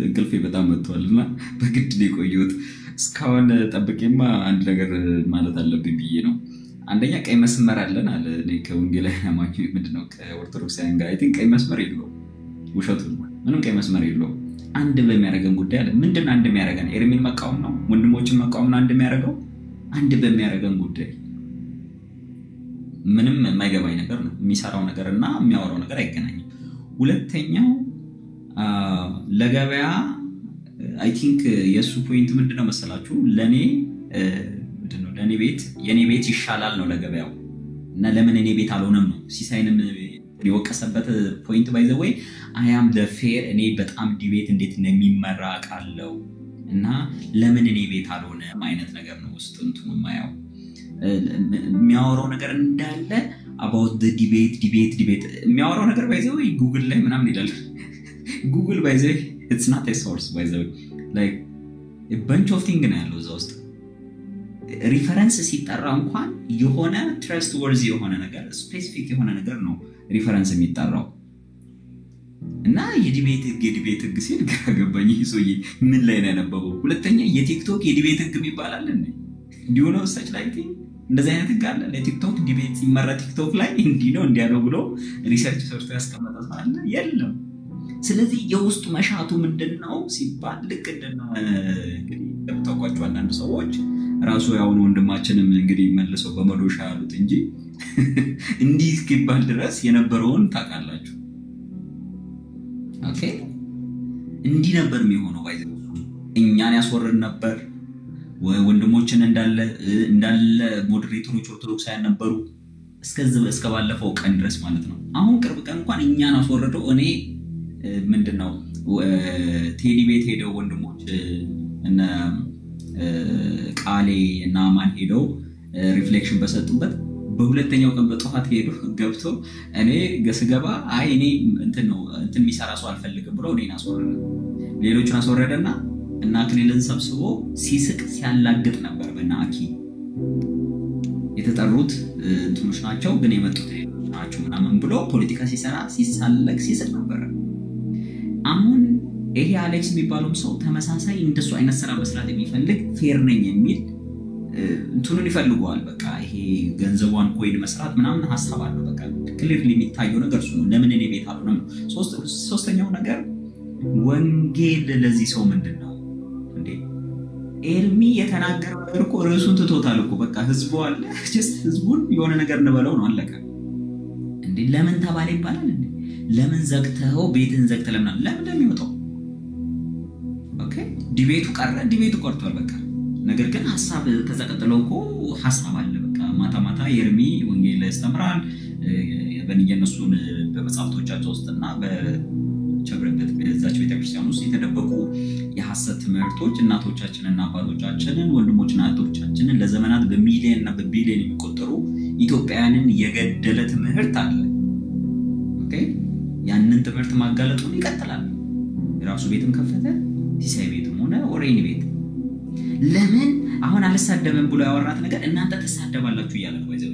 እንቅልፌ በጣም መጥቷልና በግድ ነው የቆየሁት። እስካሁን ጠብቄማ አንድ ነገር ማለት አለብኝ ብዬ ነው። አንደኛ ቀይ መስመር አለን አለ እኔ ከወንጌላውያን ማኪ ምንድነው ከኦርቶዶክሳውያን ጋር አይቲንክ ቀይ መስመር የለው። ውሸቱ ምንም ቀይ መስመር የለው። አንድ በሚያደርገን ጉዳይ አለ። ምንድነው አንድ የሚያደርገን? ኤርሚን መቃወም ነው፣ ወንድሞችን መቃወም ነው አንድ የሚያደርገው። አንድ በሚያደርገን ጉዳይ ምንም የማይገባኝ ነገር ነው። የሚሰራው ነገርና የሚያወራው ነገር አይገናኝም። ሁለተኛው ለገበያ አይ ቲንክ የሱ ፖይንት ምንድነው መሰላችሁ? ለኔ ቤት የኔ ቤት ይሻላል ነው ለገበያው እና ለምን እኔ ቤት አልሆነም ነው። ሲሳይንም የወቀሰበት ፖይንት ባይ ዘ ዌይ አይ አም ዘ ፌር እኔ በጣም ዲቤት እንዴት እንደሚመራ ቃለው እና ለምን እኔ ቤት አልሆነም አይነት ነገር ነው ውስጥ እንትኑ ማያው የሚያወራው ነገር እንዳለ about the debate የሚያወራው ነገር ባይ ዘ ዌይ ጉግል ላይ ምናምን ይላል። ጉግል ባይ ዘ ዌይ it's not a source by the way like a bunch of things ነው ያለው እዛ ውስጥ ሪፈረንስ ሲጠራ እንኳን የሆነ trustworthy የሆነ ነገር ስፔሲፊክ የሆነ ነገር ነው ሪፈረንስ የሚጠራው እና የዲቤት ህግ ሲል ግራ ገባኝ። ይሶዬ ምን ላይ ነው ያነበበው? ሁለተኛ የቲክቶክ የዲቤት ህግ ይባላል እንዴ? ዲዩ ኖ ሰች ላይክ እንደዛ አይነት ህግ አለ ለቲክቶክ ዲቤት ሲመራ ቲክቶክ ላይ እንዲህ ነው እንዲያለው ብሎ ሪሰርች ሰርቶ ያስቀመጠ ሰው አለ? የለም። ስለዚህ የውስጡ መሻቱ ምንድነው ሲባል ልክ እንግዲህ ተቋቋቋቸው አንዳንድ ሰዎች ራሱ ያውን ወንድማችንም እንግዲህ መልሰው በመዶሻ ያሉት እንጂ እንዲህ እስኪባል ድረስ የነበረውን ታውቃላችሁ። ኦኬ እንዲህ ነበር የሚሆነው ባይዘ እኛን ያስወርድ ነበር። ወንድሞችን እንዳለ ሞዴሬተሮች ኦርቶዶክሳውያን ነበሩ እስከ ባለፈው ቀን ድረስ ማለት ነው። አሁን ቅርብ ቀን እንኳን እኛን አስወርደው እኔ ምንድነው ቴዲ ቤት ሄደው ወንድሞች እና ቃሌ እና ማን ሄደው ሪፍሌክሽን በሰጡበት በሁለተኛው ቀን በጠዋት ሄዶ ገብቶ እኔ ገስገባ አይ እኔ እንትን የሚሰራ ሰው አልፈልግም ብሎ እኔን አስወረደ። ሌሎችን አስወረደና እና አክሊልን ሰብስቦ ሲስቅ ሲያላግጥ ነበር። በናኪ የተጠሩት እንትኖች ናቸው ግን የመጡት ናቸው ምናምን ብሎ ፖለቲካ ሲሰራ ሲሳለቅ ሲስቅ ነበር። አሁን ይሄ አሌክስ የሚባለው ሰው ተመሳሳይ እንደሱ አይነት ስራ መስራት የሚፈልግ ፌር ነኝ የሚል እንትኑን ይፈልጋል። በቃ ይሄ ገንዘቧን ኮይን መስራት ምናምን ሐሳብ አለው። በቃ ክሊርሊ የሚታየው ነገር እሱ ነው። ለምን እኔ ቤት አልሆነም? ሶስተኛው ነገር ወንጌል ለዚህ ሰው ምንድነው እንዴ? ኤርሚ የተናገረው ነገር እኮ ርዕሱን ትቶታል እኮ በቃ ህዝቡ አለ ጀስት ህዝቡን የሆነ ነገር እንበለው ነው አለቀ እንዴ። ለምን ተባለ ይባላል እንዴ? ለምን ዘግተው ቤትን ዘግተህ ለምን እንደሚወጣው ኦኬ ዲቤቱ ቀርቷል በቃ። ነገር ግን ሐሳብ ተዘቀጥለው እኮ ሐሳብ አለ በቃ። ማታ ኤርሚ ወንጌል ያስተምራል በእነሱን በመጽሐፍቶቻቸው ውስጥና በቸብረበት በዛች ቤተክርስቲያን ውስጥ የተደበቁ የሐሰት ትምህርቶች እናቶቻችንና አባቶቻችንን ወንድሞችና እህቶቻችንን ለዘመናት በሚሊዮን እና በቢሊዮን የሚቆጠሩ ኢትዮጵያውያንን የገደለ ትምህርት አለ። ኦኬ ያንን ትምህርት ማጋለጡን ይቀጥላል። የራሱ ቤትም ከፈተ ሲሳይ ቤትም ሆነ ኦሬኒ ቤት ለምን አሁን አልሳደብም ብሎ ያወራት ነገር እናንተ ተሳደባላችሁ እያለ ነው ባይዘው።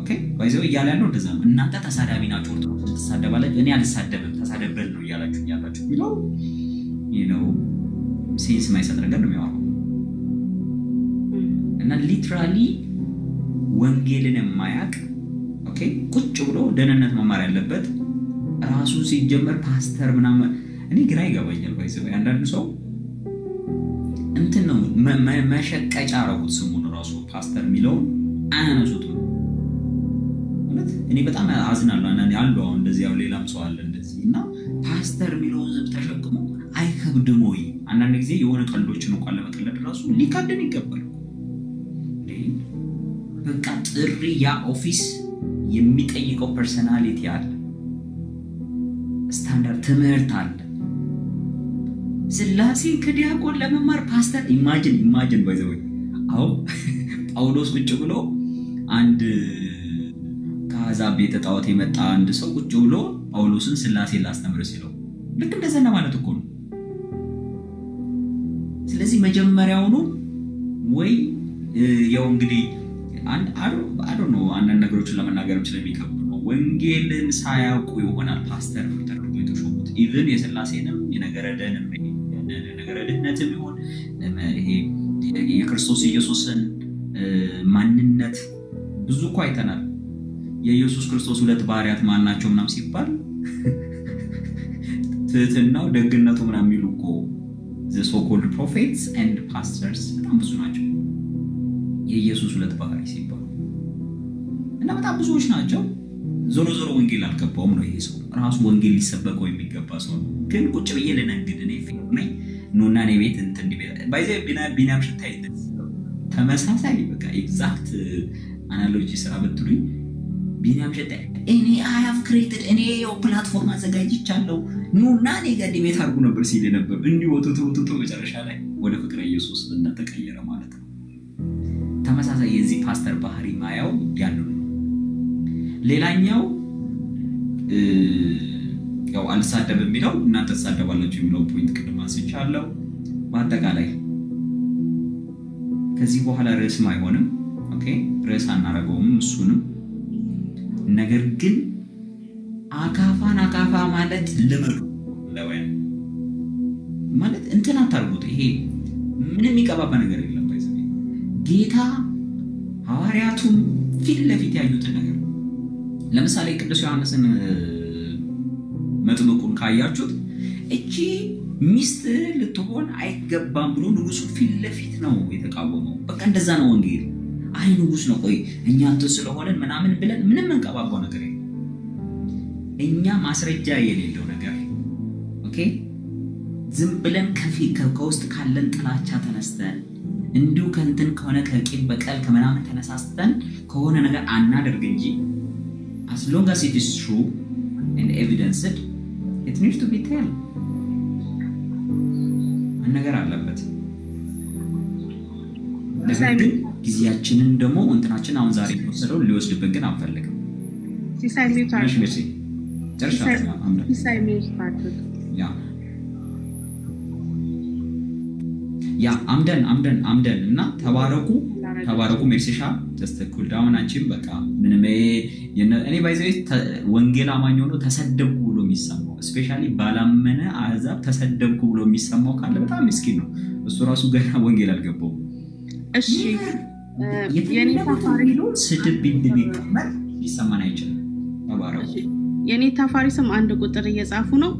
ኦኬ ኦኬ ባይዘው እያለ ያለው እንደዛ ነው። እናንተ ተሳዳቢ ናችሁ፣ ኦርቶዶክስ ትሳደባላችሁ፣ እኔ አልሳደብም ተሳደበል ነው እያላችሁ ያላችሁ ቢለው ሴንስ ማይሰጥ ነገር ነው የሚያወራው። እና ሊትራሊ ወንጌልን የማያውቅ ኦኬ ቁጭ ብሎ ደህንነት መማር ያለበት ራሱ ሲጀመር ፓስተር ምናምን እኔ ግራ ይገባኛል። ባይዘው አንዳንድ ሰው እንትን ነው መሸቀጫ አረጉት ስሙን ራሱ ፓስተር የሚለውን አያነሱትም። ማለት እኔ በጣም አዝናለሁ። አንዳንዴ አሉ አሁን እንደዚህ ያው ሌላም ሰው አለ እንደዚህ እና ፓስተር የሚለውን ዝም ተሸክሞ አይከብድም ወይ? አንዳንድ ጊዜ የሆነ ቀልዶችን እንኳን ለመቀለድ ራሱ ሊካደን ይገባል። በቃ ጥሪ ያ ኦፊስ የሚጠይቀው ፐርሰናሊቲ አለ፣ ስታንዳርድ ትምህርት አለ። ስላሴ ከዲያቆን ለመማር ፓስተር ኢማጂን ባይዘው አው ጳውሎስ ቁጭ ብሎ አንድ ከአሕዛብ ቤተ ጣዖት የመጣ አንድ ሰው ቁጭ ብሎ ጳውሎስን ስላሴ ላስተምር ሲለው ልክ እንደዛ ማለት እኮ ነው። ስለዚህ መጀመሪያውኑ ወይ ያው እንግዲህ አዶ ነው አንዳንድ ነገሮችን ለመናገር ስለሚከብድ ነው። ወንጌልን ሳያውቁ ይሆናል ፓስተር ተደርጎ የተሾሙት። ኢቭን የስላሴንም የነገረደንም ነገረድነትም ይሆን ይሄ የክርስቶስ ኢየሱስን ማንነት ብዙ እኮ አይተናል። የኢየሱስ ክርስቶስ ሁለት ባህሪያት ማናቸው ምናም ሲባል ትህትናው ደግነቱ ምናም የሚሉ እኮ the so-called prophets and pastors በጣም ብዙ ናቸው የኢየሱስ ሁለት ባህሪ ሲባል እና በጣም ብዙዎች ናቸው። ዞሮ ወንጌል አልገባውም ነው ይሄ ሰው ራሱ ወንጌል ሊሰበከው የሚገባ ሰው ግን ቁጭ ብዬ ለነግድ እኔ ፊልም ነኝ ኑና እኔ ቤት እንትን ባይዘ ቢናም ሽታይ ተመሳሳይ በቃ ኤግዛክት አናሎጂ ስራ በትሉኝ ቢናም ሽታይ እኔ I have created እኔ የው ፕላትፎርም አዘጋጅቻለሁ ኑና እኔ ጋር ዲቤት አድርጉ ነበር ሲል ነበር። እንዲሁ ወጥቶ መጨረሻ ላይ ወደ ፍቅረ ኢየሱስ ተቀየረ ማለት ነው። ተመሳሳይ የዚህ ፓስተር ባህሪ ማያው ያለው ሌላኛው ያው አልሳደብ የሚለው እናንተ ተሳደባላችሁ የሚለው ፖይንት ቅድም አንስቻለሁ። በአጠቃላይ ከዚህ በኋላ ርዕስ አይሆንም። ኦኬ ርዕስ አናረገውም እሱንም። ነገር ግን አካፋ ማለት ልመዱ ለወይን ማለት እንትን አታርጉት። ይሄ ምንም ይቀባባ ነገር የለም። ባይዘ ጌታ ሐዋርያቱም ፊት ለፊት ያዩት ነገር ለምሳሌ ቅዱስ ዮሐንስን መጥምቁን ካያችሁት እቺ ሚስት ልትሆን አይገባም ብሎ ንጉሱ ፊት ለፊት ነው የተቃወመው። በቃ እንደዛ ነው ወንጌል። አይ ንጉስ ነው ቆይ እኛ አንተ ስለሆነን ምናምን ብለን ምንም እንቀባባው ነገር የለም። እኛ ማስረጃ የሌለው ነገር ኦኬ ዝም ብለን ከውስጥ ካለን ጥላቻ ተነስተን እንዲሁ ከንትን ከሆነ ከቂም በቀል ከመናምን ተነሳስተን ከሆነ ነገር አናደርግ እንጂ as long as it is true and evidenced it needs to be told ነገር አለበት። ነገር ግን ጊዜያችንን ደግሞ እንትናችን አሁን ዛሬ ወሰደው ሊወስድብን ግን አንፈልግም። ያ አምደን እና ተባረኩ ሜርሲሻ ተስተኩል ዳውን አንቺም በቃ ምንም እኔ ባይዘይ ወንጌል አማኝ ሆኖ ተሰደብኩ ብሎ የሚሰማው ስፔሻሊ ባላመነ አሕዛብ ተሰደብኩ ብሎ የሚሰማው ካለ በጣም ምስኪን ነው። እሱ ራሱ ገና ወንጌል አልገባውም። እሺ የኔ ታፋሪ ስድብ ቢቀመጥ ሊሰማን አይችልም። ተባረኩ የኔታ ፋሪስም አንድ ቁጥር እየጻፉ ነው።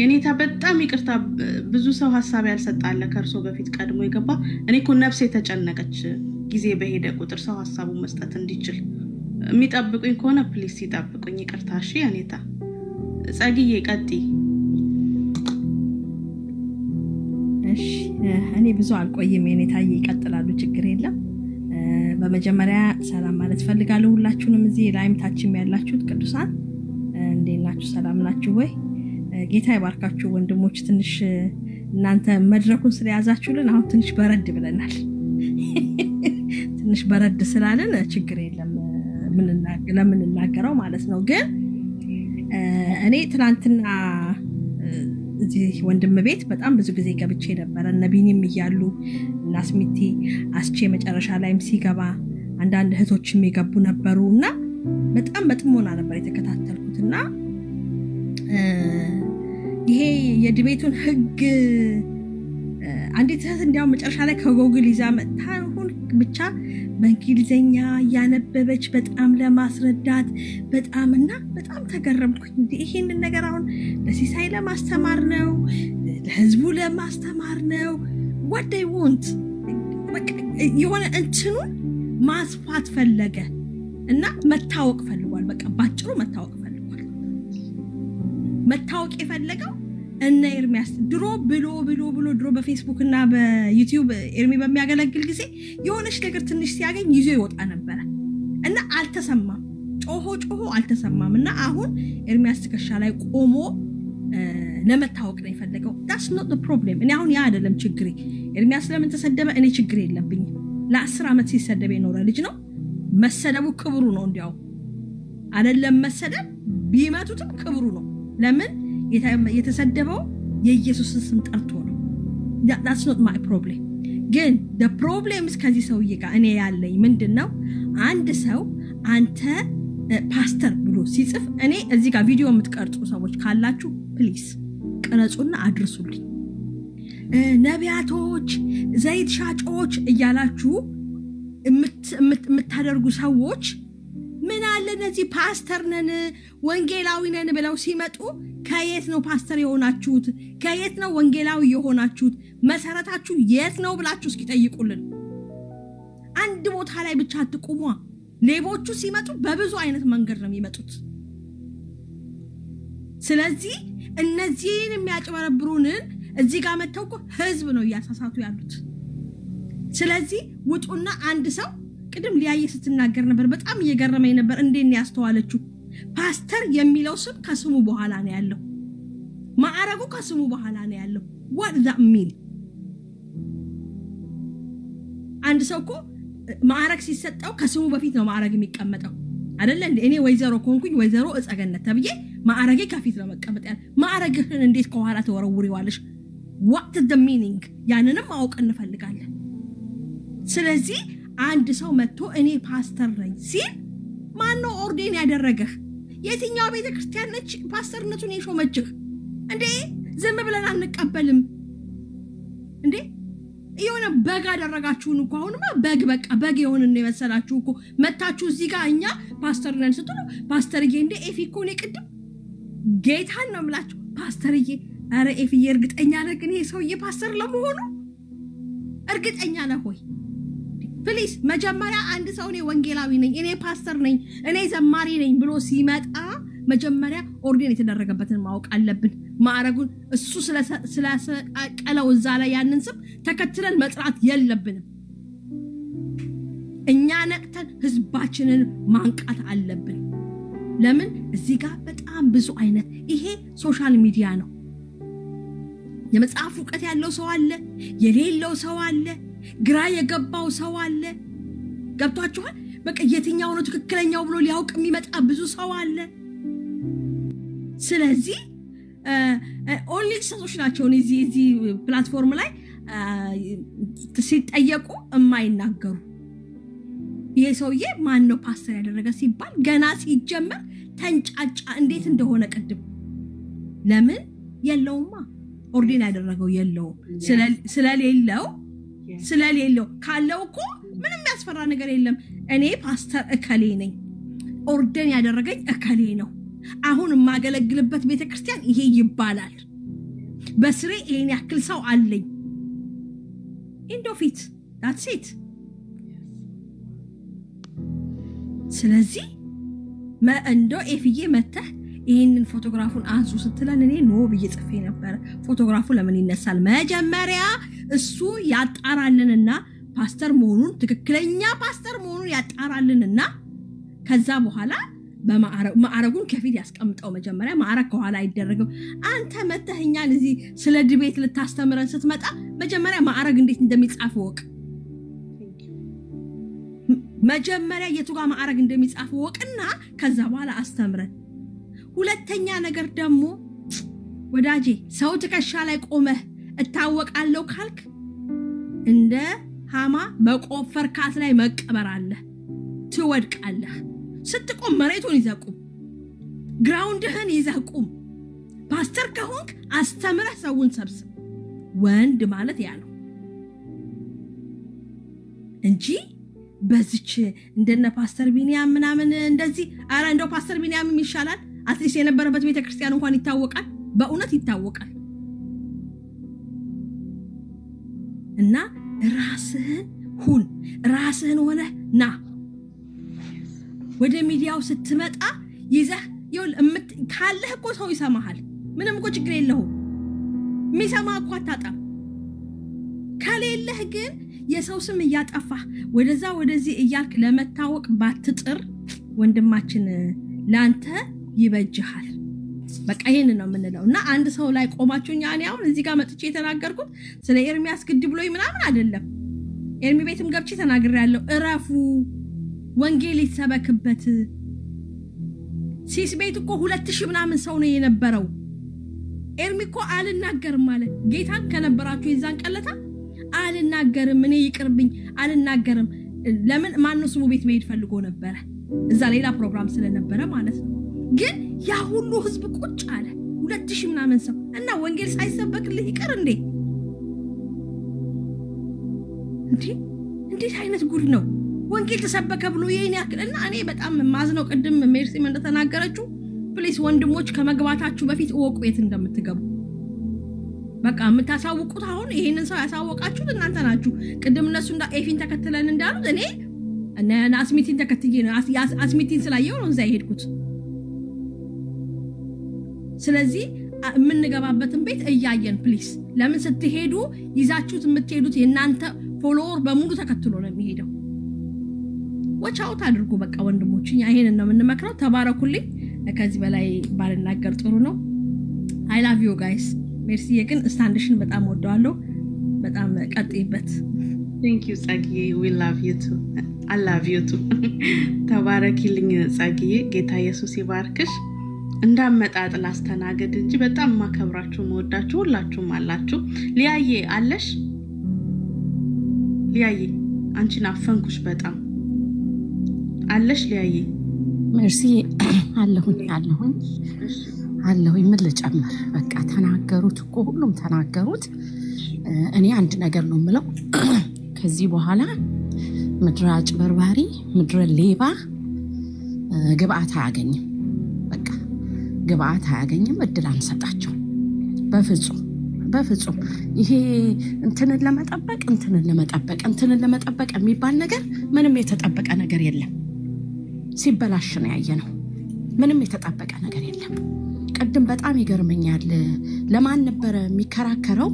የኔታ በጣም ይቅርታ ብዙ ሰው ሐሳብ ያልሰጣለ ከርሶ በፊት ቀድሞ ይገባ። እኔ እኮ ነፍሴ ተጨነቀች ጊዜ በሄደ ቁጥር ሰው ሐሳቡን መስጠት እንዲችል የሚጠብቁኝ ከሆነ ፕሊስ ይጠብቁኝ። ይቅርታ እሺ የኔታ ጸግዬ ቀጥይ። እሺ እኔ ብዙ አልቆይም የኔታ ይቀጥላሉ ችግር የለም። በመጀመሪያ ሰላም ማለት ፈልጋለሁ ሁላችሁንም እዚህ ላይም ታችም ያላችሁት ቅዱሳን እንዴት ናችሁ? ሰላም ናችሁ ወይ? ጌታ ይባርካችሁ ወንድሞች። ትንሽ እናንተ መድረኩን ስለያዛችሁልን አሁን ትንሽ በረድ ብለናል። ትንሽ በረድ ስላለን ችግር የለም ለምን እናገረው ማለት ነው። ግን እኔ ትናንትና እዚህ ወንድም ቤት በጣም ብዙ ጊዜ ገብቼ ነበር። ነቢንም ይያሉ እናስሚቲ አስቼ መጨረሻ ላይም ሲገባ አንዳንድ እህቶችም የገቡ ነበሩና በጣም በጥሞና ነበር የተከታተልኩትና ይሄ የዲቤቱን ህግ አንዲት እህት እንዲያው መጨረሻ ላይ ከጎግል ይዛ መጣ ሁን ብቻ በእንግሊዘኛ ያነበበች በጣም ለማስረዳት በጣምና በጣም ተገረምኩኝ። ይሄንን ነገር አሁን ለሲሳይ ለማስተማር ነው ለህዝቡ ለማስተማር ነው what they want የሆነ እንትኑን ማስፋት ፈለገ እና መታወቅ ፈልጓል። በቃ ባጭሩ መታወቅ ፈልጓል። መታወቅ የፈለገው እና ኤርሚያስ ድሮ ብሎ በፌስቡክ እና በዩቲዩብ ኤርሚ በሚያገለግል ጊዜ የሆነች ነገር ትንሽ ሲያገኝ ይዞ ይወጣ ነበር እና አልተሰማም። ጮሆ አልተሰማም እና አሁን ኤርሚያስ ትከሻ ላይ ቆሞ ለመታወቅ ነው የፈለገው። that's not the problem። እኔ አሁን ያ አይደለም ችግሬ። ኤርሚያስ ለምን ተሰደበ እኔ ችግር የለብኝም። ለ10 ዓመት ሲሰደበ የኖረ ልጅ ነው። መሰደቡ ክብሩ ነው። እንዲያው አይደለም መሰደብ ቢመቱትም ክብሩ ነው። ለምን የተሰደበው የኢየሱስን ስም ጠርቶ ነው። that's not my problem። ግን the problem is ከዚህ ሰውዬ ጋር እኔ ያለኝ ምንድነው አንድ ሰው አንተ ፓስተር ብሎ ሲጽፍ እኔ እዚህ ጋር ቪዲዮ የምትቀርጹ ሰዎች ካላችሁ ፕሊዝ ቀረጹና አድርሱልኝ። ነቢያቶች ዘይት ሻጮች እያላችሁ የምታደርጉ ሰዎች ምን አለ እነዚህ ፓስተር ነን ወንጌላዊ ነን ብለው ሲመጡ ከየት ነው ፓስተር የሆናችሁት? ከየት ነው ወንጌላዊ የሆናችሁት? መሰረታችሁ የት ነው ብላችሁ እስኪ ጠይቁልን። አንድ ቦታ ላይ ብቻ አትቁሙ። ሌቦቹ ሲመጡ በብዙ አይነት መንገድ ነው የሚመጡት። ስለዚህ እነዚህን የሚያጭበረብሩንን እዚህ ጋር መተው ህዝብ ነው ያሳሳቱ ያሉት። ስለዚህ ውጡና አንድ ሰው ቅድም ሊያየ ስትናገር ነበር በጣም እየገረመኝ ነበር። እንዴት ነው ያስተዋለችው? ፓስተር የሚለው ስም ከስሙ በኋላ ነው ያለው። ማዕረጉ ከስሙ በኋላ ነው ያለው። what that mean? አንድ ሰው እኮ ማዕረግ ሲሰጠው ከስሙ በፊት ነው ማዕረግ የሚቀመጠው አይደለ እንዴ? እኔ ወይዘሮ ኮንኩኝ ወይዘሮ እጸገነት ተብዬ ማዕረጌ ከፊት ነው መቀመጥ ያለ። ማዕረግህን እንዴት ከኋላ ተወረውሪዋለሽ? what is the meaning? ያንንም ማወቅ እንፈልጋለን። ስለዚህ አንድ ሰው መጥቶ እኔ ፓስተር ነኝ ሲል ማን ነው ኦርዴን ያደረገህ? የትኛው ቤተክርስቲያን ነች ፓስተርነቱን የሾመችህ? እንዴ ዝም ብለን አንቀበልም እንዴ? የሆነ በግ አደረጋችሁን እኮ አሁንማ በግ በግ የሆነን ነው የመሰላችሁ እኮ መታችሁ እዚህ ጋር እኛ ፓስተር ነን ስትሉ ፓስተርዬ እንደ ኤፊ እኮ ነው ቅድም ጌታን ነው የምላችሁ ፓስተርዬ። አረ ኤፊዬ እርግጠኛ ነህ ግን ይሄ ሰውዬ ፓስተር ለመሆኑ እርግጠኛ ነህ ሆይ? ፕሊዝ መጀመሪያ አንድ ሰው እኔ ወንጌላዊ ነኝ እኔ ፓስተር ነኝ እኔ ዘማሪ ነኝ ብሎ ሲመጣ መጀመሪያ ኦርዲን የተደረገበትን ማወቅ አለብን። ማዕረጉን እሱ ስለሰቀለው እዛ ላይ ያንን ስም ተከትለን መጥራት የለብንም። እኛ ነቅተን ህዝባችንን ማንቃት አለብን። ለምን እዚህ ጋር በጣም ብዙ አይነት ይሄ ሶሻል ሚዲያ ነው። የመጽሐፍ ዕውቀት ያለው ሰው አለ፣ የሌለው ሰው አለ፣ ግራ የገባው ሰው አለ። ገብቷችኋል? በቃ የትኛው ነው ትክክለኛው ብሎ ሊያውቅ የሚመጣ ብዙ ሰው አለ። ስለዚህ ኦንሊ ሰዎች ናቸው እዚህ ፕላትፎርም ላይ ሲጠየቁ የማይናገሩ። ይሄ ሰውዬ ማን ነው ፓስተር ያደረገ ሲባል ገና ሲጀመር ተንጫጫ እንዴት እንደሆነ ቅድም። ለምን የለውማ ኦርዲን ያደረገው የለውም። ስለሌለው ካለው እኮ ምንም ያስፈራ ነገር የለም። እኔ ፓስተር እከሌ ነኝ ኦርዲን ያደረገኝ እከሌ ነው። አሁን የማገለግልበት ቤተክርስቲያን ይሄ ይባላል። በስሬ ይሄን ያክል ሰው አለኝ። ኢንዶፊት that's it። ስለዚህ እንዶ ኤፍዬ መተህ ይሄንን ፎቶግራፉን አንሱ ስትለን እኔ ኖ ብዬ ጽፌ ነበር። ፎቶግራፉ ለምን ይነሳል? መጀመሪያ እሱ ያጣራልንና ፓስተር መሆኑን ትክክለኛ ፓስተር መሆኑን ያጣራልንና ከዛ በኋላ በማዕረጉን ከፊት ያስቀምጠው። መጀመሪያ ማዕረግ ከኋላ አይደረግም። አንተ መተህኛል እዚህ ስለ ድቤት ልታስተምረን ስትመጣ መጀመሪያ ማዕረግ እንዴት እንደሚጻፍ ወቅ። መጀመሪያ የቱ ጋር ማዕረግ እንደሚጻፍ ወቅና ከዛ በኋላ አስተምረን። ሁለተኛ ነገር ደግሞ ወዳጄ ሰው ትከሻ ላይ ቆመህ እታወቃለሁ ካልክ እንደ ሃማ በቆፈርካት ላይ መቀበር አለ። ትወድቃለህ ስትቆም መሬቱን ይዘቁም ግራውንድህን ይዘቁም ፓስተር ከሆንክ አስተምረህ ሰውን ሰብስብ ወንድ ማለት ያ ነው እንጂ በዚች እንደነ ፓስተር ቢኒያም ምናምን እንደዚህ አራ እንደው ፓስተር ቢኒያም ይሻላል አትሊስት የነበረበት ቤተክርስቲያን እንኳን ይታወቃል በእውነት ይታወቃል እና ራስህን ሆነ ና ወደ ሚዲያው ስትመጣ ይዘህ ካለህ እኮ ሰው ይሰማሃል ምንም እኮ ችግር የለውም የሚሰማ እኮ አታጣም ከሌለህ ግን የሰው ስም እያጠፋህ ወደዚህ እያልክ ለመታወቅ ባትጥር ወንድማችን ላንተ ይበጅሃል በቃ ይሄንን ነው የምንለውና አንድ ሰው ላይ ቆማችሁኛ እኔ አሁን እዚህ ጋር መጥቼ የተናገርኩት ስለ ኤርሚያስ ግድ ብሎኝ ምናምን አይደለም ኤርሚ ቤትም ገብቼ ተናግሬያለሁ እረፉ ወንጌል ይሰበክበት ሲስ ቤት እኮ 2000 ምናምን ሰው ነው የነበረው ኤርሚ እኮ አልናገርም ማለት ጌታን ከነበራችሁ የዛን ቀለታ አልናገርም እኔ ይቅርብኝ አልናገርም ለምን ማነው ስሙ ቤት መሄድ ፈልጎ ነበር እዛ ሌላ ፕሮግራም ስለነበረ ማለት ነው ግን ያ ሁሉ ህዝብ ቁጭ አለ 2000 ምናምን ሰው እና ወንጌል ሳይሰበክልህ ይቀር እንዴት አይነት ጉድ ነው ወንጌል ተሰበከ ብሎ ይሄን ያክል እና እኔ በጣም ማዝነው ቅድም ሜርሲም እንደተናገረችው ፕሊስ ወንድሞች ከመግባታችሁ በፊት ወቁ የት እንደምትገቡ በቃ የምታሳውቁት አሁን ይሄንን ሰው ያሳወቃችሁት እናንተ ናችሁ ቅድም እነሱ እንዳ ኤፊን ተከትለን እንዳሉት እኔ እና አስሚቲን ተከትዬ ነው አስሚቲን ስላየው ነው እዛ ይሄድኩት ስለዚህ የምንገባበትን ቤት እያየን ፕሊስ ለምን ስትሄዱ ይዛችሁት የምትሄዱት የናንተ ፎሎወር በሙሉ ተከትሎ ነው የሚሄደው ወቻውት አድርጉ በቃ ወንድሞችኛ ይሄንን ነው የምንመክረው ተባረኩልኝ ከዚህ በላይ ባልናገር ጥሩ ነው I love you guys ሜርሲ ግን ስታንድሽን በጣም ወደዋለሁ በጣም ቀጥይበት thank you ጸግዬ we love you too I love you too ተባረኪልኝ ጸግዬ ጌታ ኢየሱስ ይባርክሽ እንዳመጣጥ ላስተናገድ እንጂ በጣም ማከብራችሁ መወዳችሁ ሁላችሁም አላችሁ ሊያዬ አለሽ ሊያዬ አንቺን አፈንኩሽ በጣም አለሽ ሊያዬ ሜርሲ አለሁኝ ምን ልጨምር በቃ ተናገሩት እኮ ሁሉም ተናገሩት እኔ አንድ ነገር ነው የምለው ከዚህ በኋላ ምድር አጭበርባሪ ምድር ሌባ ግብአት አያገኝም በቃ ግብአት አያገኝም እድል አንሰጣቸው በፍጹም ይሄ እንትንን ለመጠበቅ የሚባል ነገር ምንም የተጠበቀ ነገር የለም ሲበላሽ ነው ያየነው ምንም የተጠበቀ ነገር የለም ቀደም በጣም ይገርመኛል ለማን ነበር የሚከራከረው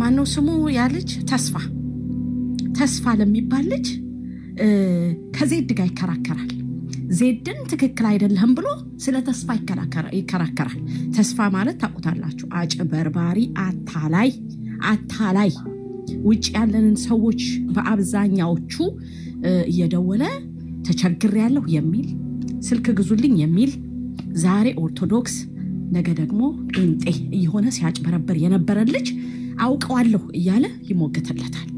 ማነው ስሙ ያለች ተስፋ ለሚባል ልጅ ከዜድ ጋር ይከራከራል ዜድን ትክክል አይደለም ብሎ ስለ ተስፋ ይከራከራል ተስፋ ማለት ታውቁታላችሁ አጭበርባሪ አታላይ ውጭ ያለንን ሰዎች በአብዛኛዎቹ እየደወለ ተቸግሬያለሁ የሚል ስልክ ግዙልኝ የሚል ዛሬ ኦርቶዶክስ ነገ ደግሞ ጴንጤ እየሆነ ሲያጭበረበር የነበረ ልጅ አውቀዋለሁ እያለ ይሞገተለታል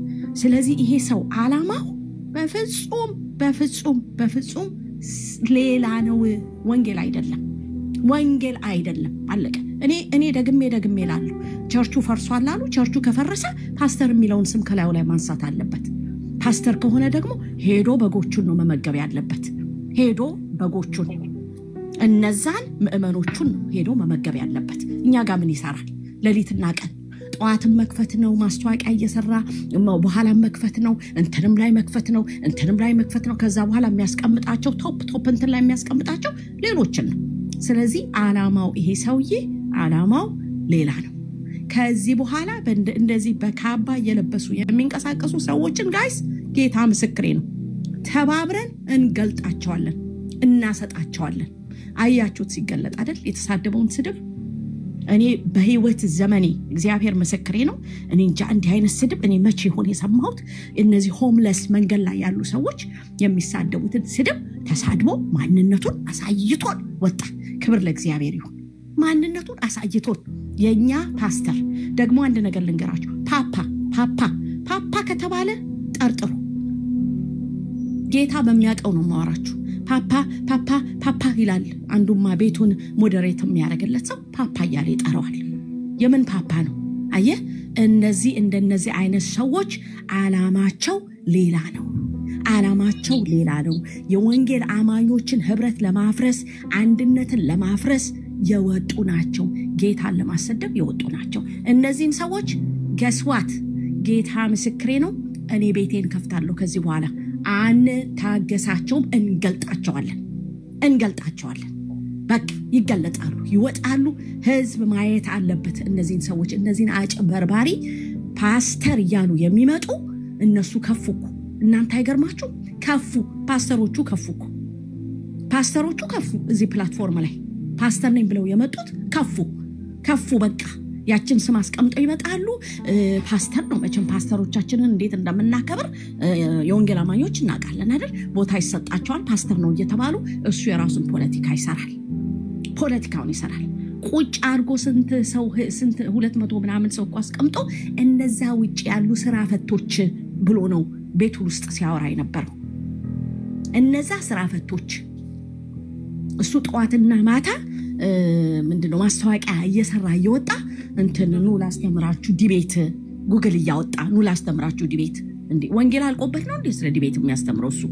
ስለዚህ ይሄ ሰው አላማው በፍጹም ሌላ ነው ወንጌል አይደለም አለቀ እኔ ደግሜ ላሉ ቸርቹ ፈርሷል አሉ ቸርቹ ከፈረሰ ፓስተር የሚለውን ስም ከላዩ ላይ ማንሳት አለበት ፓስተር ከሆነ ደግሞ ሄዶ በጎቹን ነው መመገብ ያለበት ሄዶ በጎቹን እነዛን ምእመኖቹን ሄዶ መመገብ ያለበት እኛ ጋር ምን ይሰራል ለሊትና ቀን ጧትም መክፈት ነው ማስተዋቂያ እየሰራ በኋላ መክፈት ነው እንትንም ላይ መክፈት ነው ከዛ በኋላ የሚያስቀምጣቸው ቶፕ እንትን ላይ የሚያስቀምጣቸው ሌሎችን ነው ስለዚህ አላማው ይሄ ሰውዬ አላማው ሌላ ነው ከዚህ በኋላ እንደዚህ በካባ የለበሱ የሚንቀሳቀሱ ሰዎችን ጋይስ ጌታ ምስክሬ ነው ተባብረን እንገልጣቸዋለን እናሰጣቸዋለን አያችሁት ሲገለጥ አይደል የተሳደበውን ስድብ እኔ በህይወት ዘመኔ እግዚአብሔር ምስክሬ ነው እኔ እንጃ እንዲህ አይነት ስድብ እኔ መቼ ሆነ የሰማሁት እነዚህ ሆምለስ መንገድ ላይ ያሉ ሰዎች የሚሳደቡትን ስድብ ተሳድቦ ማንነቱን አሳይቶን ወጣ ክብር ለእግዚአብሔር ይሁን ማንነቱን አሳይቶን የኛ ፓስተር ደግሞ አንድ ነገር ልንገራችሁ ፓፓ ከተባለ ጠርጥሩ ጌታ በሚያቀው ነው ማወራችሁ ፓፓ ፓፓ ፓፓ ይላል አንዱማ ቤቱን ሞዴሬት የሚያደርግለት ሰው ፓፓ እያለ ይጠራዋል የምን ፓፓ ነው አየ እነዚህ እንደነዚህ አይነት ሰዎች አላማቸው ሌላ ነው አላማቸው ሌላ ነው የወንጌል አማኞችን ህብረት ለማፍረስ አንድነትን ለማፍረስ የወጡ ናቸው ጌታን ለማሰደብ የወጡ ናቸው እነዚህን ሰዎች ገስዋት ጌታ ምስክሬ ነው እኔ ቤቴን ከፍታለሁ ከዚህ በኋላ አንታገሳቸውም እንገልጣቸዋለን በቃ ይገለጣሉ ይወጣሉ ህዝብ ማየት አለበት እነዚህን ሰዎች እነዚህን አጭበርባሪ ፓስተር እያሉ የሚመጡ እነሱ ከፉኩ እናንተ አይገርማችሁ ከፉ ፓስተሮቹ ከፉ እዚህ ፕላትፎርም ላይ ፓስተር ነኝ ብለው የመጡት ከፉ በቃ ያችን ስም አስቀምጠው ይመጣሉ ፓስተር ነው መቼም ፓስተሮቻችንን እንዴት እንደምናከብር የወንጌል አማኞች እናውቃለን አይደል ቦታ ይሰጣቸዋል ፓስተር ነው እየተባሉ እሱ የራሱን ፖለቲካውን ይሰራል ቁጭ አርጎ ስንት 200 ምናምን ሰው አስቀምጦ እነዛ ውጪ ያሉ ስራ ፈቶች ብሎ ነው ቤቱ ውስጥ ሲያወራ የነበረው እነዛ ስራ ፈቶች እሱ ጠዋትና ማታ ምንድነው ማስተዋቂያ እየሰራ እየወጣ እንትን ኑ ላስተምራችሁ ዲቤት ጉግል እያወጣ ኑ ላስተምራችሁ ዲቤት እንዴ ወንጌል አልቆበት ነው እንዴ ስለ ዲቤት የሚያስተምረው እሱ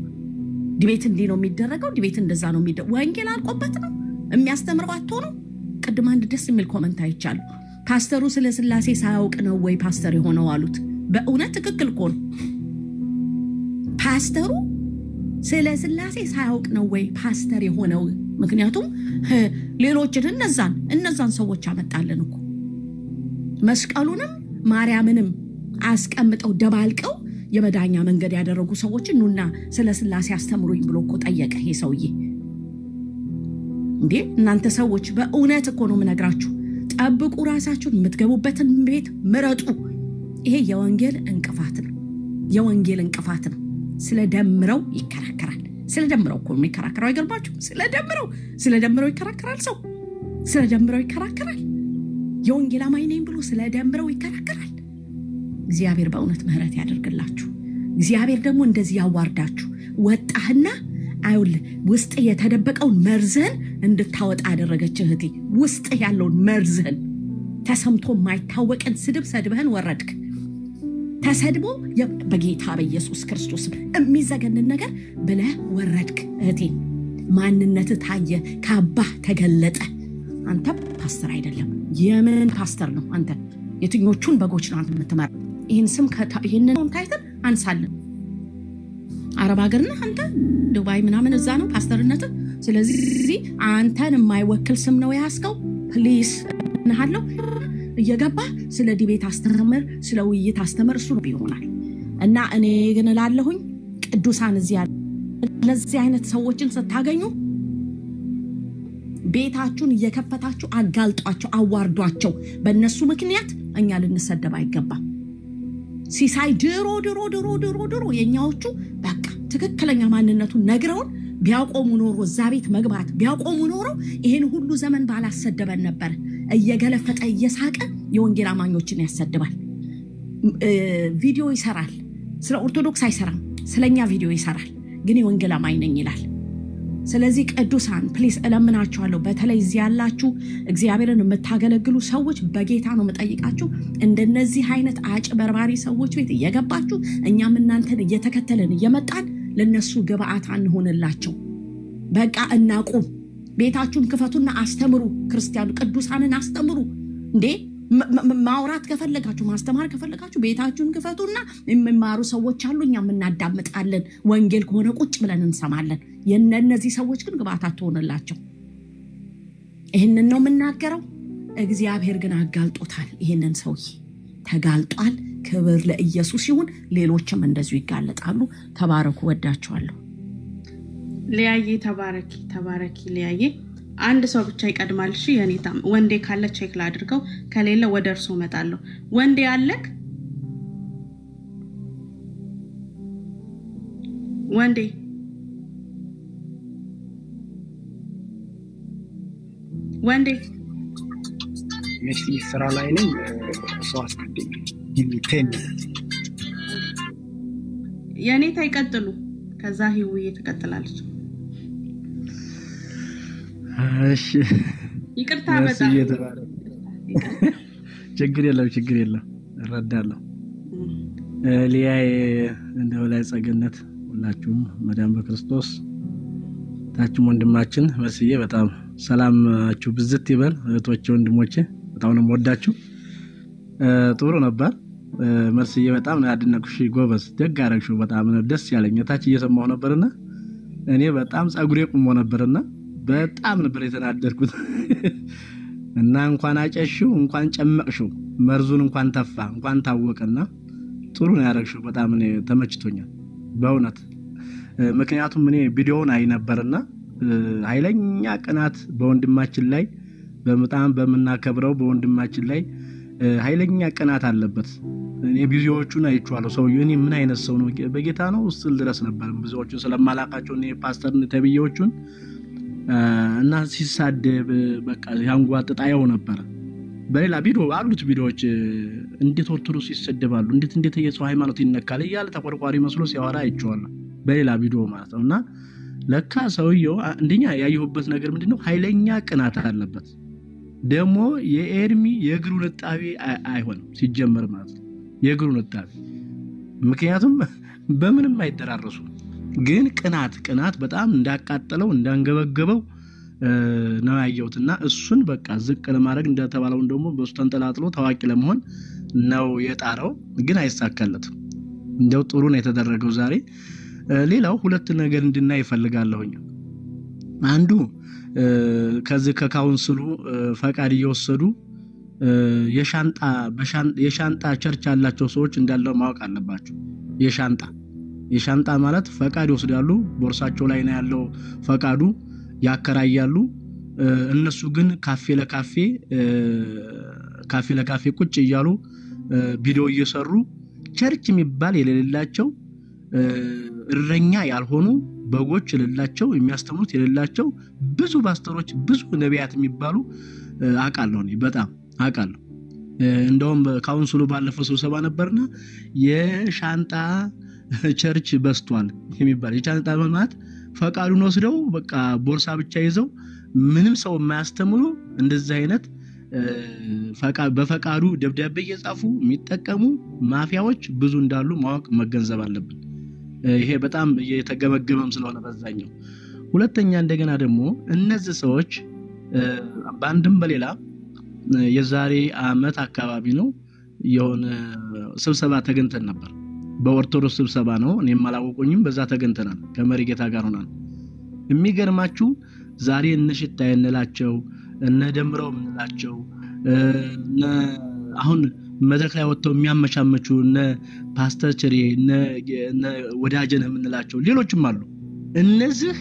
ዲቤት እንዴ ነው የሚደረገው ዲቤት እንደዛ ነው የሚደረገው ወንጌል አልቆበት ነው የሚያስተምረው አጥቶ ነው ቅድም አንድ ደስ የሚል ኮሜንት አይቻለሁ ፓስተሩ ስለ ስላሴ ሳያውቅ ነው ወይ ፓስተር የሆነው አሉት በእውነት ትክክል እኮ ነው ፓስተሩ ስለ ስላሴ ሳያውቅ ነው ወይ ፓስተር የሆነው ምክንያቱም ሌሎችን እነዛን ሰዎች አመጣለን እኮ መስቀሉንም ማርያምንም አስቀምጠው ደባልቀው የመዳኛ መንገድ ያደረጉ ሰዎች ኑና ስለ ስላሴ አስተምሩኝ ብሎ እኮ ጠየቀ ይሄ ሰውዬ እንዴ እናንተ ሰዎች በእውነት እኮ ነው ምነግራችሁ ጠብቁ ራሳችሁን የምትገቡበትን ቤት ምረጡ ይሄ የወንጌል እንቅፋት ነው ስለደምረው ይከራከራል ስለደምረው እኮ ነው ይከራከራል አይገርማችሁ ስለደምረው ይከራከራል ሰው ስለደምረው ይከራከራል የወንጌል አማኝ ነኝ ብሎ ስለደምረው ይከራከራል እግዚአብሔር በእውነት ምህረት ያደርግላችሁ እግዚአብሔር ደግሞ እንደዚህ ያዋርዳችሁ ወጣህና አይውል ውስጥ የተደበቀው መርዘን እንድታወጣ አደረገች እህቴ ውስጥ ያለው መርዘን ተሰምቶ ማይታወቀን ስድብ ሰድበህን ወረድክ ተሰድቦ በጌታ በኢየሱስ ክርስቶስ የሚዘገንን ነገር ብለህ ወረድክ እህቴ ማንነት ታየ ካባ ተገለጠ አንተ ፓስተር አይደለም የምን ፓስተር ነው አንተ የትኞቹን በጎች ነው አንተ የምትመራ ይሄን ስም ይሄንን ታይተን አንሳለን አረብ ሀገርና አንተ ዱባይ ምናምን እዛ ነው ፓስተርነት ስለዚህ አንተን የማይወክል ስም ነው ያስከው ፕሊስ ነሃለው እየገባ ስለ ዲቤት አስተምር ስለ ውይይት አስተምር እሱ ነው ይሆናል እና እኔ ግን ላለሁኝ ቅዱሳን እዚህ ያለ ለዚህ አይነት ሰዎችን ስታገኙ ቤታችሁን እየከፈታችሁ አጋልጧቸው አዋርዷቸው በእነሱ ምክንያት እኛ ልንሰደብ አይገባም ሲሳይ ድሮ የኛዎቹ በቃ ትክክለኛ ማንነቱን ነግረውን ቢያቆሙ ኖሮ ዛቤት መግባት ቢያቆሙ ኖሮ ይሄን ሁሉ ዘመን ባላሰደበን ነበር እየገለፈጠ እየሳቀ የወንጌል አማኞችን ያሰድባል ቪዲዮ ይሰራል ስለ ኦርቶዶክስ አይሰራም ስለኛ ቪዲዮ ይሰራል ግን የወንጌል አማኝ ነኝ ይላል ስለዚህ ቅዱሳን ፕሊስ እለምናችኋለሁ በተለይ እዚህ ያላችሁ እግዚአብሔርን የምታገለግሉ ሰዎች በጌታ ነው መጠይቃችሁ እንደነዚህ አይነት አጭበርባሪ ሰዎች ቤት እየገባችሁ እኛም እናንተን እየተከተለን እየመጣን ለነሱ ግብአት አንሆንላቸው በቃ እናቁም ቤታችሁን ክፈቱና አስተምሩ ክርስቲያኑ ቅዱሳንን አስተምሩ እንዴ ማውራት ከፈለጋችሁ ማስተማር ከፈለጋችሁ ቤታችሁን ክፈቱና የሚማሩ ሰዎች አሉ እኛም እናዳምጣለን ወንጌል ከሆነ ቁጭ ብለን እንሰማለን የነዚህ ሰዎች ግን ግብአታቸው ሆነላቸው ይሄንን ነው የምናገረው እግዚአብሔር ግን አጋልጦታል ይሄንን ሰውዬ ተጋልጧል ክብር ለኢየሱስ ይሁን ሌሎችም እንደዚሁ ይጋለጣሉ ተባረኩ ወዳችኋለሁ ሊያዬ ተባረኪ ሊያዬ አንድ ሰው ብቻ ይቀድማል እሺ የኔታም ወንዴ ካለ ቼክ ላድርገው ከሌለ ወደ እርሱ መጣለሁ ወንዴ አለክ ወንዴ መሲ ስራ ላይ ነኝ ሰው አስቀድኝ ጊሚቴን የኔታ ይቀጥሉ ከዛ ህይወት ትቀጥላለች። እሺ ይቅርታ በጣም ችግር የለም እረዳለሁ። ሊያይ እንደው ላይ ጸገነት ሁላችሁም መዳም በክርስቶስ ታችም ወንድማችን መስዬ በጣም ሰላማችሁ ብዝት ይበል። እህቶቼ ወንድሞቼ በጣም ነው ወዳችሁ። ጥሩ ነበር። መስዬ በጣም ነው ያድነኩሽ። ጎበዝ ደግ አረግሽው። በጣም ነው ደስ ያለኝ። ታች እየሰማሁ ነበርና እኔ በጣም ጸጉሬ ቆሞ ነበርና በጣም ነበር የተናደርኩት። እና እንኳን አጨሽው እንኳን ጨመቅሽው መርዙን እንኳን ተፋ እንኳን ታወቀና ጥሩ ነው ያረግሽው። በጣም እኔ ተመችቶኛል በእውነት። ምክንያቱም እኔ ቪዲዮውን አይ ነበርና ኃይለኛ ቅናት በወንድማችን ላይ በጣም በመናከብረው በወንድማችን ላይ ኃይለኛ ቅናት አለበት። እኔ ቪዲዮዎቹን አይቼዋለሁ። ሰውዬው እኔ ምን አይነት ሰው ነው በጌታ ነው ስል ድረስ ነበር ብዙዎቹን ስለማላቃቸው እኔ ፓስተር ተብዬዎቹን እና ሲሳደብ በቃ ያንጓጥጣየው ነበር። በሌላ ቪዲዮ አሉት ቪዲዮዎች እንዴት ኦርቶዶክስ ይሰደባሉ እንዴት የሰው ሃይማኖት ይነካል እያለ ተቆርቋሪ መስሎ ሲያወራ አይቼዋለሁ በሌላ ቪዲዮ ማለት ነውና ለካ ሰውዬው እንደኛ ያየሁበት ነገር ምንድነው ኃይለኛ ቅናት አለበት። ደሞ የኤርሚ የእግሩ ነጣቢ አይሆንም ሲጀመር ማለት ነው የእግሩ ነጣቢ። ምክንያቱም በምንም አይደራረሱ ግን ቅናት በጣም እንዳቃጠለው እንዳንገበገበው ነው ያየውትና እሱን በቃ ዝቅ ለማድረግ እንደተባለው ደሞ በሱ ተንጠላጥሎ ታዋቂ ለመሆን ነው የጣረው። ግን አይሳካለትም። እንደው ጥሩ ነው የተደረገው ዛሬ። ሌላው ሁለት ነገር እንድናይ ይፈልጋለሁኝ። አንዱ ከዚህ ከካውንስሉ ፈቃድ እየወሰዱ የሻንጣ ቸርች ያላቸው ሰዎች እንዳለው ማወቅ አለባቸው። የሻንጣ ማለት ፈቃድ ይወስዳሉ ቦርሳቸው ላይ ነው ያለው ፈቃዱ ያከራያሉ። እነሱ ግን ካፌ ለካፌ ቁጭ እያሉ ቪዲዮ እየሰሩ ቸርች የሚባል የሌላቸው እረኛ ያልሆኑ በጎች የሌላቸው የሚያስተምሩት የሌላቸው ብዙ ፓስተሮች ብዙ ነቢያት የሚባሉ አቃለው ነው በጣም አቃለው። እንደውም ካውንስሉ ባለፈው ስብሰባ ነበርና የሻንጣ ቸርች በስቷል የሚባል የሻንጣ ማለት ፈቃዱን ወስደው በቃ ቦርሳ ብቻ ይዘው ምንም ሰው የማያስተምሩ እንደዛ አይነት በፈቃዱ ደብዳቤ እየጻፉ የሚጠቀሙ ማፊያዎች ብዙ እንዳሉ ማወቅ መገንዘብ አለብን። ይሄ በጣም የተገመገመም ስለሆነ በዛኛው። ሁለተኛ እንደገና ደግሞ እነዚህ ሰዎች ባንድም በሌላ የዛሬ አመት አካባቢ ነው የሆነ ስብሰባ ተገንተን ነበር። በኦርቶዶክስ ስብሰባ ነው እኔም አላወቁኝም። በዛ ተገንተናል ከመሪጌታ ጋር ሆናል። የሚገርማችሁ ዛሬ እነሽታ የነላቸው እነ ደምረው ምንላቸው አሁን መድረክ ላይ ወጥተው የሚያመቻመቹ እነ ፓስተር ቸሪ እነ ወዳጀነ ምንላቸው ሌሎችም አሉ። እነዚህ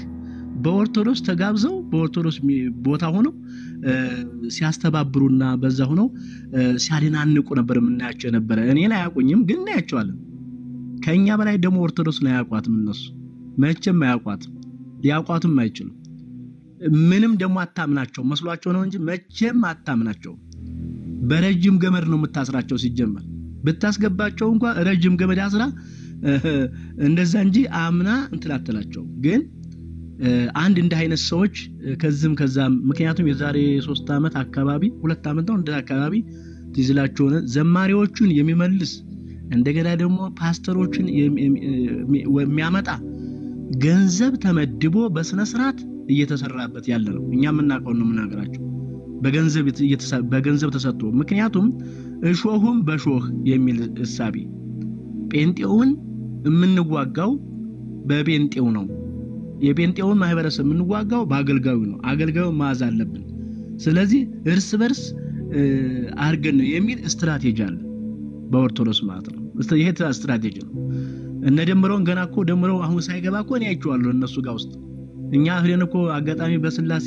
በኦርቶዶክስ ተጋብዘው በኦርቶዶክስ ቦታ ሆነው ሲያስተባብሩና በዛ ሆነው ሲያደናንቁ ነበር ምናያቸው ነበር። እኔ ላይ ያቆኝም ግን እናያቸዋለን። ከኛ በላይ ደግሞ ኦርቶዶክስ ነው ያቋትም እነሱ መቼም ያቋትም ሊያቋትም አይችሉም። ምንም ደግሞ አታምናቸው መስሏቸው ነው እንጂ መቼም አታምናቸው። በረጅም ገመድ ነው የምታስራቸው ሲጀመር ብታስገባቸው እንኳን ረጅም ገመድ አስራ እንደዛ እንጂ አምና እንትላተላቸው። ግን አንድ እንደ አይነት ሰዎች ከዛም ምክንያቱም የዛሬ 3 አመት አካባቢ 2 አመት ነው እንደ አካባቢ ትዝላቸው ዘማሪዎቹን የሚመልስ እንደገና ደግሞ ፓስተሮችን የሚያመጣ ገንዘብ ተመድቦ በስነ ስርዓት እየተሰራበት ያለ ነው። እኛም እናቀው ነው ምናገራቸው በገንዘብ ተሰጥቶ። ምክንያቱም እሾሁም በሾህ የሚል እሳቢ ጴንጤውን የምንዋጋው በጴንጤው ነው። የጴንጤውን ማህበረሰብ የምንዋጋው በአገልጋዩ ነው። አገልጋዩ ማዝ አለብን። ስለዚህ እርስ በርስ አርገን ነው የሚል ስትራቴጂ አለ በኦርቶዶክስ ማለት ነው። ይሄ ስትራቴጂ ነው። እነ ደምረውን ገና እኮ ደምረው አሁን ሳይገባ እኮ ነው ያይቻለሁ እነሱ ጋር ውስጥ እኛ ሄደን እኮ አጋጣሚ በስላሴ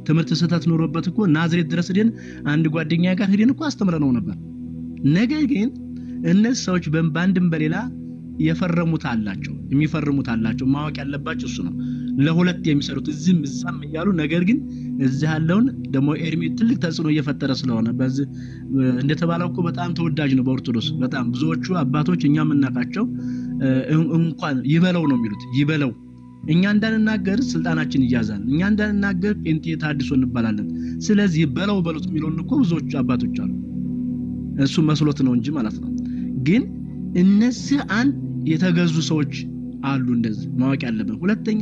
ትምህርት ሰታት ኖሮበት እኮ ናዝሬት ድረስ ሄደን አንድ ጓደኛ ጋር ሄደን እኮ አስተምረነው ነበር። ነገር ግን እነዚህ ሰዎች በባንድም በሌላ የፈረሙት አላቸው የሚፈርሙት አላቸው። ማወቅ ያለባቸው እሱ ነው። ለሁለት የሚሰሩት እዚህም እዛም እያሉ ነገር ግን እዚህ ያለውን ደግሞ ኤርሚ ትልቅ ተጽዕኖ እየፈጠረ ስለሆነ በዚህ እንደተባለው እኮ በጣም ተወዳጅ ነው በኦርቶዶክስ በጣም ብዙዎቹ አባቶች እኛ የምናውቃቸው እንኳን ይበለው ነው የሚሉት ይበለው እኛ እንዳንናገር ስልጣናችን ይያዛል እኛ እንዳንናገር ጴንጤ ታድሶ እንባላለን ስለዚህ በለው በሉት የሚሉን እኮ ብዙዎቹ አባቶች አሉ እሱ መስሎት ነው እንጂ ማለት ነው ግን እነዚህ አንድ የተገዙ ሰዎች አሉ እንደዚህ ማወቅ ያለበት ሁለተኛ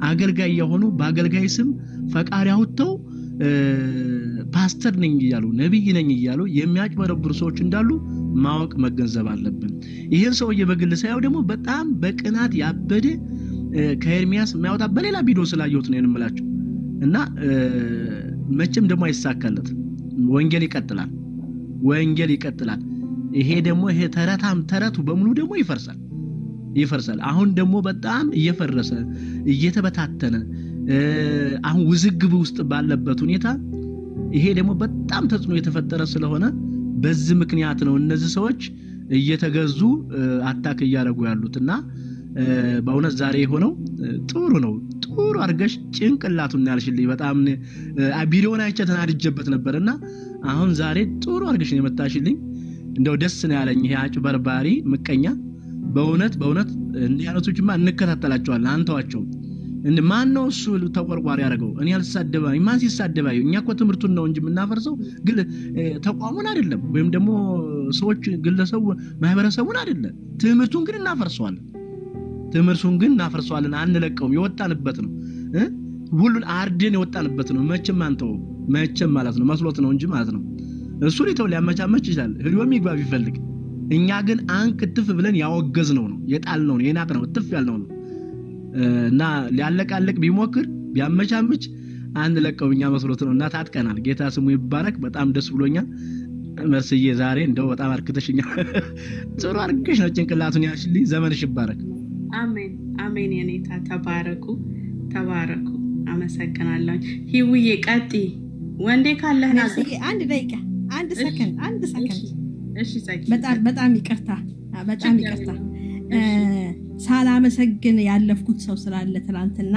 አገልጋይ የሆኑ በአገልጋይ ስም ፈቃሪ አውጥተው ፓስተር ነኝ ይያሉ ነብይ ነኝ ይያሉ የሚያጭበረብሩ ሰዎች እንዳሉ ማወቅ መገንዘብ አለብን ይሄን ሰውዬ በግል ሳይው ደግሞ በጣም በቅናት ያበደ ከኤርሚያስ የሚያወጣ በሌላ ቪዲዮ ስላየሁት ነው የምምላችሁ እና መቼም ደግሞ አይሳካለት ወንጌል ይቀጥላል ይሄ ደግሞ ይሄ ተረቱ በሙሉ ደግሞ ይፈርሳል አሁን ደግሞ በጣም እየፈረሰ እየተበታተነ አሁን ውዝግብ ውስጥ ባለበት ሁኔታ ይሄ ደግሞ በጣም ተጽዕኖ የተፈጠረ ስለሆነ በዚህ ምክንያት ነው እነዚህ ሰዎች እየተገዙ አታክ ያያረጉ ያሉትና በእውነት ዛሬ ሆነው ጥሩ አርገሽ ጭንቅላቱን ያልሽልኝ በጣም ቪዲዮውን አይቼ ተናድጄበት ነበርና አሁን ዛሬ ጥሩ አርገሽ ነው የመጣሽልኝ እንደው ደስ ነው ያለኝ ይሄ አጭበርባሪ ምቀኛ በእውነት እንዲህ አይነቶችማ እንከታተላቸዋለን አንተዋቸው እንደ ማን ነው እሱ ተቆርቋሪ ያረጋው እኔ አልሳደባይ ማን ሲሳደባይ እኛ እኮ ትምርቱን ነው እንጂ ምናፈርሰው ግን ተቋሙን አይደለም ወይም ደግሞ ሰዎች ግለሰቡ ማህበረሰቡን አይደለም ትምርቱን ግን እናፈርሰዋለን አንለቀውም የወጣንበት ነው ሁሉን አርደን የወጣንበት ነው መቼም ማለት ነው መስሎት ነው እንጂ ማለት ነው እሱ ሊተው ሊያመቻመች ይችላል ህሪውም ይግባብ ይፈልግ እኛ ግን አንክትፍ ብለን ያወገዝነው ነው የጣልነው ነው የናቅነው ትፍ ያልነው ነው እና ሊያለቃለቅ ቢሞክር ቢያመቻመች አንለቀው እኛ መስሎት ነውና ታጥቀናል ጌታ ስሙ ይባረክ በጣም ደስ ብሎኛል መስዬ ዛሬ እንደው በጣም አርክተሽኛል ጥሩ አርክሽ ነው ጭንቅላቱን ያሽልኝ ዘመንሽ ይባረክ አሜን የኔታ ተባረኩ አመሰግናለሁ ሂውዬ ቀጢ ወንዴ ካለህና አንድ ደቂቃ አንድ ሰከንድ እሺ ጻቂ በጣም ይቅርታ ሳላመሰግን ያለፍኩት ሰው ስላለ ትላንትና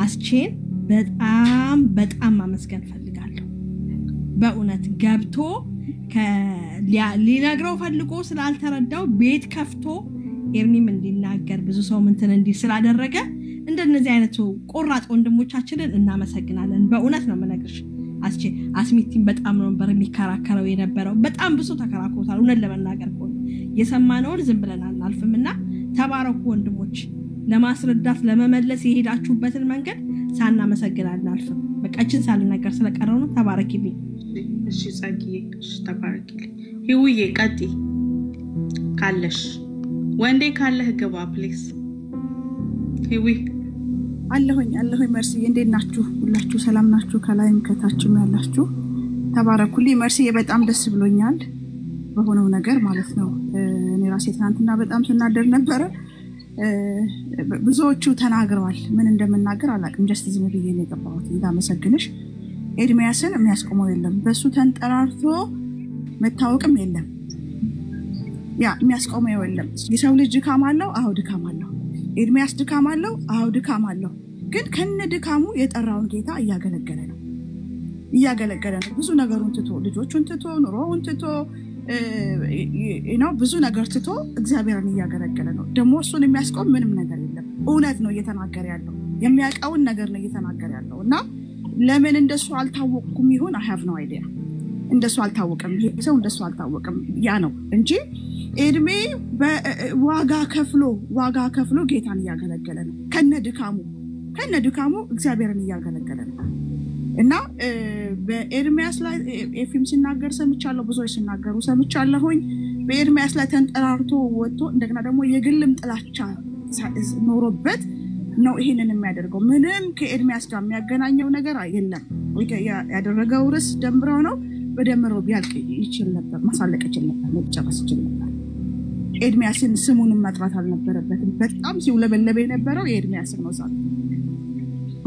አስቼን በጣም ማመስገን ፈልጋለሁ በእውነት ገብቶ ሊነግረው ፈልጎ ስላልተረዳው ቤት ከፍቶ ኤርሚም እንዲናገር ብዙ ሰው እንትን እንዲል ስላደረገ እንደነዚህ አይነቱ ቆራጥ ወንድሞቻችንን እናመሰግናለን በእውነት ነው መነግርሽ አስቼ አስሚቲን በጣም ነበር የሚከራከረው የነበረው በጣም ብዙ ተከራክሮታል እውነት ለመናገር ቆይ የሰማነውን ዝም ብለናል አልፈምና ተባረኩ ወንድሞች ለማስረዳት ለመመለስ የሄዳችሁበትን መንገድ ሳናመሰግናለን አልፈም በቃችን ሳልነገር ስለቀረው ነው ተባረኪልኝ እሺ ጻጊዬ እሺ ተባረኪልኝ ሂውዬ ቀጢ ካለሽ ወንዴ ካለህ ግባ ፕሊዝ ሂዊ አለሁኝ መርሲ እንዴት ናችሁ ሁላችሁ ሰላም ናችሁ ከላይም ከታችም ያላችሁ ተባረኩልኝ መርሲ በጣም ደስ ብሎኛል በሆነው ነገር ማለት ነው እኔ ራሴ ትናንትና በጣም ተናደር ነበር ብዙዎቹ ተናግረዋል ምን እንደምናገር አላቅም ጀስት ዝም ብዬ ነው የገባሁት እንዳመሰግንሽ ኤርሚያስን የሚያስቆመው የለም በሱ ተንጠራርቶ መታወቅም የለም ያ የሚያስቆመው የለም የሰው ልጅ ድካም አለው አው ድካም አለው ኤርሚያስ ድካም አለው አው ድካም አለው ግን ከነ ድካሙ የጠራውን ጌታ እያገለገለ ነው ብዙ ነገሩን ትቶ ልጆቹን ትቶ ኑሮውን ትቶ ብዙ ነገር ትቶ እግዚአብሔርን እያገለገለ ነው ደግሞ እሱን የሚያስቆም ምንም ነገር የለም እውነት ነው እየተናገረ ያለው የሚያውቀውን ነገር ነው እየተናገረ ያለው እና ለምን እንደሱ አልታወቅኩም ይሁን I have no idea እንደሱ አልታወቀም ሰው እንደሱ አልታወቀም ያ ነው እንጂ ኤድሜ ዋጋ ከፍሎ ጌታን እያገለገለ ነው ከነ ድካሙ እግዚአብሔርን እያገለገለ ነው እና በኤርሚያስ ላይ ኤፍኤም ሲናገር ሰምቻለሁ ብዙዎች ሲናገሩ ሰምቻለሁኝ በኤርሚያስ ላይ ተንጠራርቶ ወጥቶ እንደገና ደግሞ የግልም ጥላቻ ኖሮበት ነው ይሄንን የሚያደርገው ምንም ከኤርሚያስ ጋር የሚያገናኘው ነገር የለም ያደረገው ርስ ደምረው ነው በደምረው ቢያልቅ ይችላል ነበር ማሳለቅ ይችላል ነበር መጨረስ ይችላል ኤርሚያስን ስሙንም መጥራት አልነበረበትም በጣም ሲውለበለበ የነበረው የኤርሚያስን ነው ዛሬ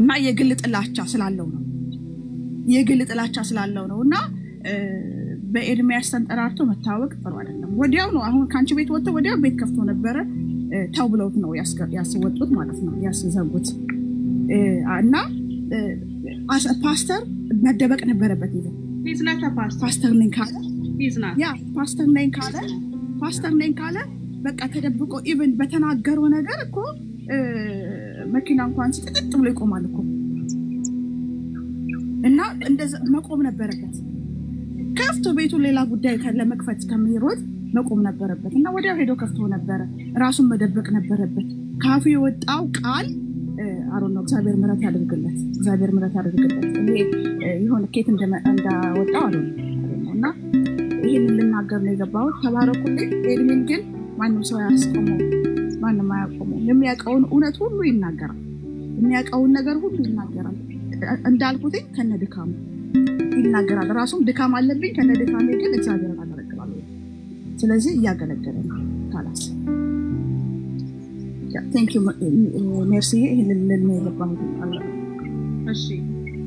እና የግል ጥላቻ ስላለው ነውና በኤርሚያስ ተንጠራርቶ መታወቅ ጥሩ አይደለም ወዲያው ነው አሁን ካንቺ ቤት ወጥቶ ወዲያው ቤት ከፍቶ ነበር ታው ብለውት ነው ያስወጡት ማለት ነው ያስዘጉት እና ፓስተር መደበቅ ነበረበት። ይዘ he's not a pastor. ፓስተር ነኝ ካለ he's not. ያ ፓስተር ነኝ ካለ በቃ ተደብቆ ኢቭን በተናገረው ነገር እኮ መኪና እንኳን ሲጥጥ ብሎ ይቆማል እኮ እና እንደዛ መቆም ነበረበት። ከፍቶ ቤቱ ሌላ ጉዳይ ለመክፈት ከሚሮጥ መቆም ነበረበት እና ወዲያው ሄዶ ከፍቶ ነበረ። ራሱን መደበቅ ነበረበት። ካፉ የወጣው ቃል አሮን ነው። እግዚአብሔር ምሕረት ያድርግለት። እኔ ይሁን ኬት እንዳወጣው አሮን እና ይሄንን ልናገር ነው የገባሁት። ተባረኩልኝ። ኤድሚን ግን ማንም ሰው ያስቆመው ማንም አያቆመው። የሚያውቀውን እውነት ሁሉ ይናገራል። የሚያውቀውን ነገር ሁሉ ይናገራል። እንዳልኩት ከነድካሙ ይናገራል። ራሱም ድካም አለብኝ ከነድካሜ ግን እግዚአብሔር አደረግላል። ስለዚህ እያገለገለ ነው ታላስ ቴንክ ዩ ሜርሲ። ይሄንን ልንል የገባሁት አለ። እሺ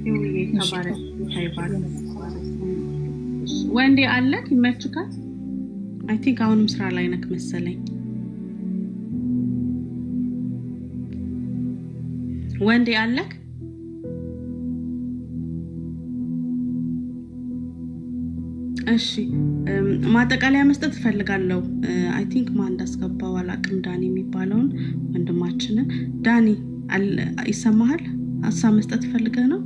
ይሁን ተባረክ ታይባለ ወንዴ አለክ ይመችካል። አይ ቲንክ አሁንም ስራ ላይ ነክ መሰለኝ። ወንዴ አለክ እሺ ማጠቃለያ መስጠት ፈልጋለሁ። አይ ቲንክ ማን እንዳስገባው አላቅም። ዳኒ የሚባለውን ወንድማችን ዳኒ ይሰማሃል? ሀሳብ መስጠት ፈልገህ ነው?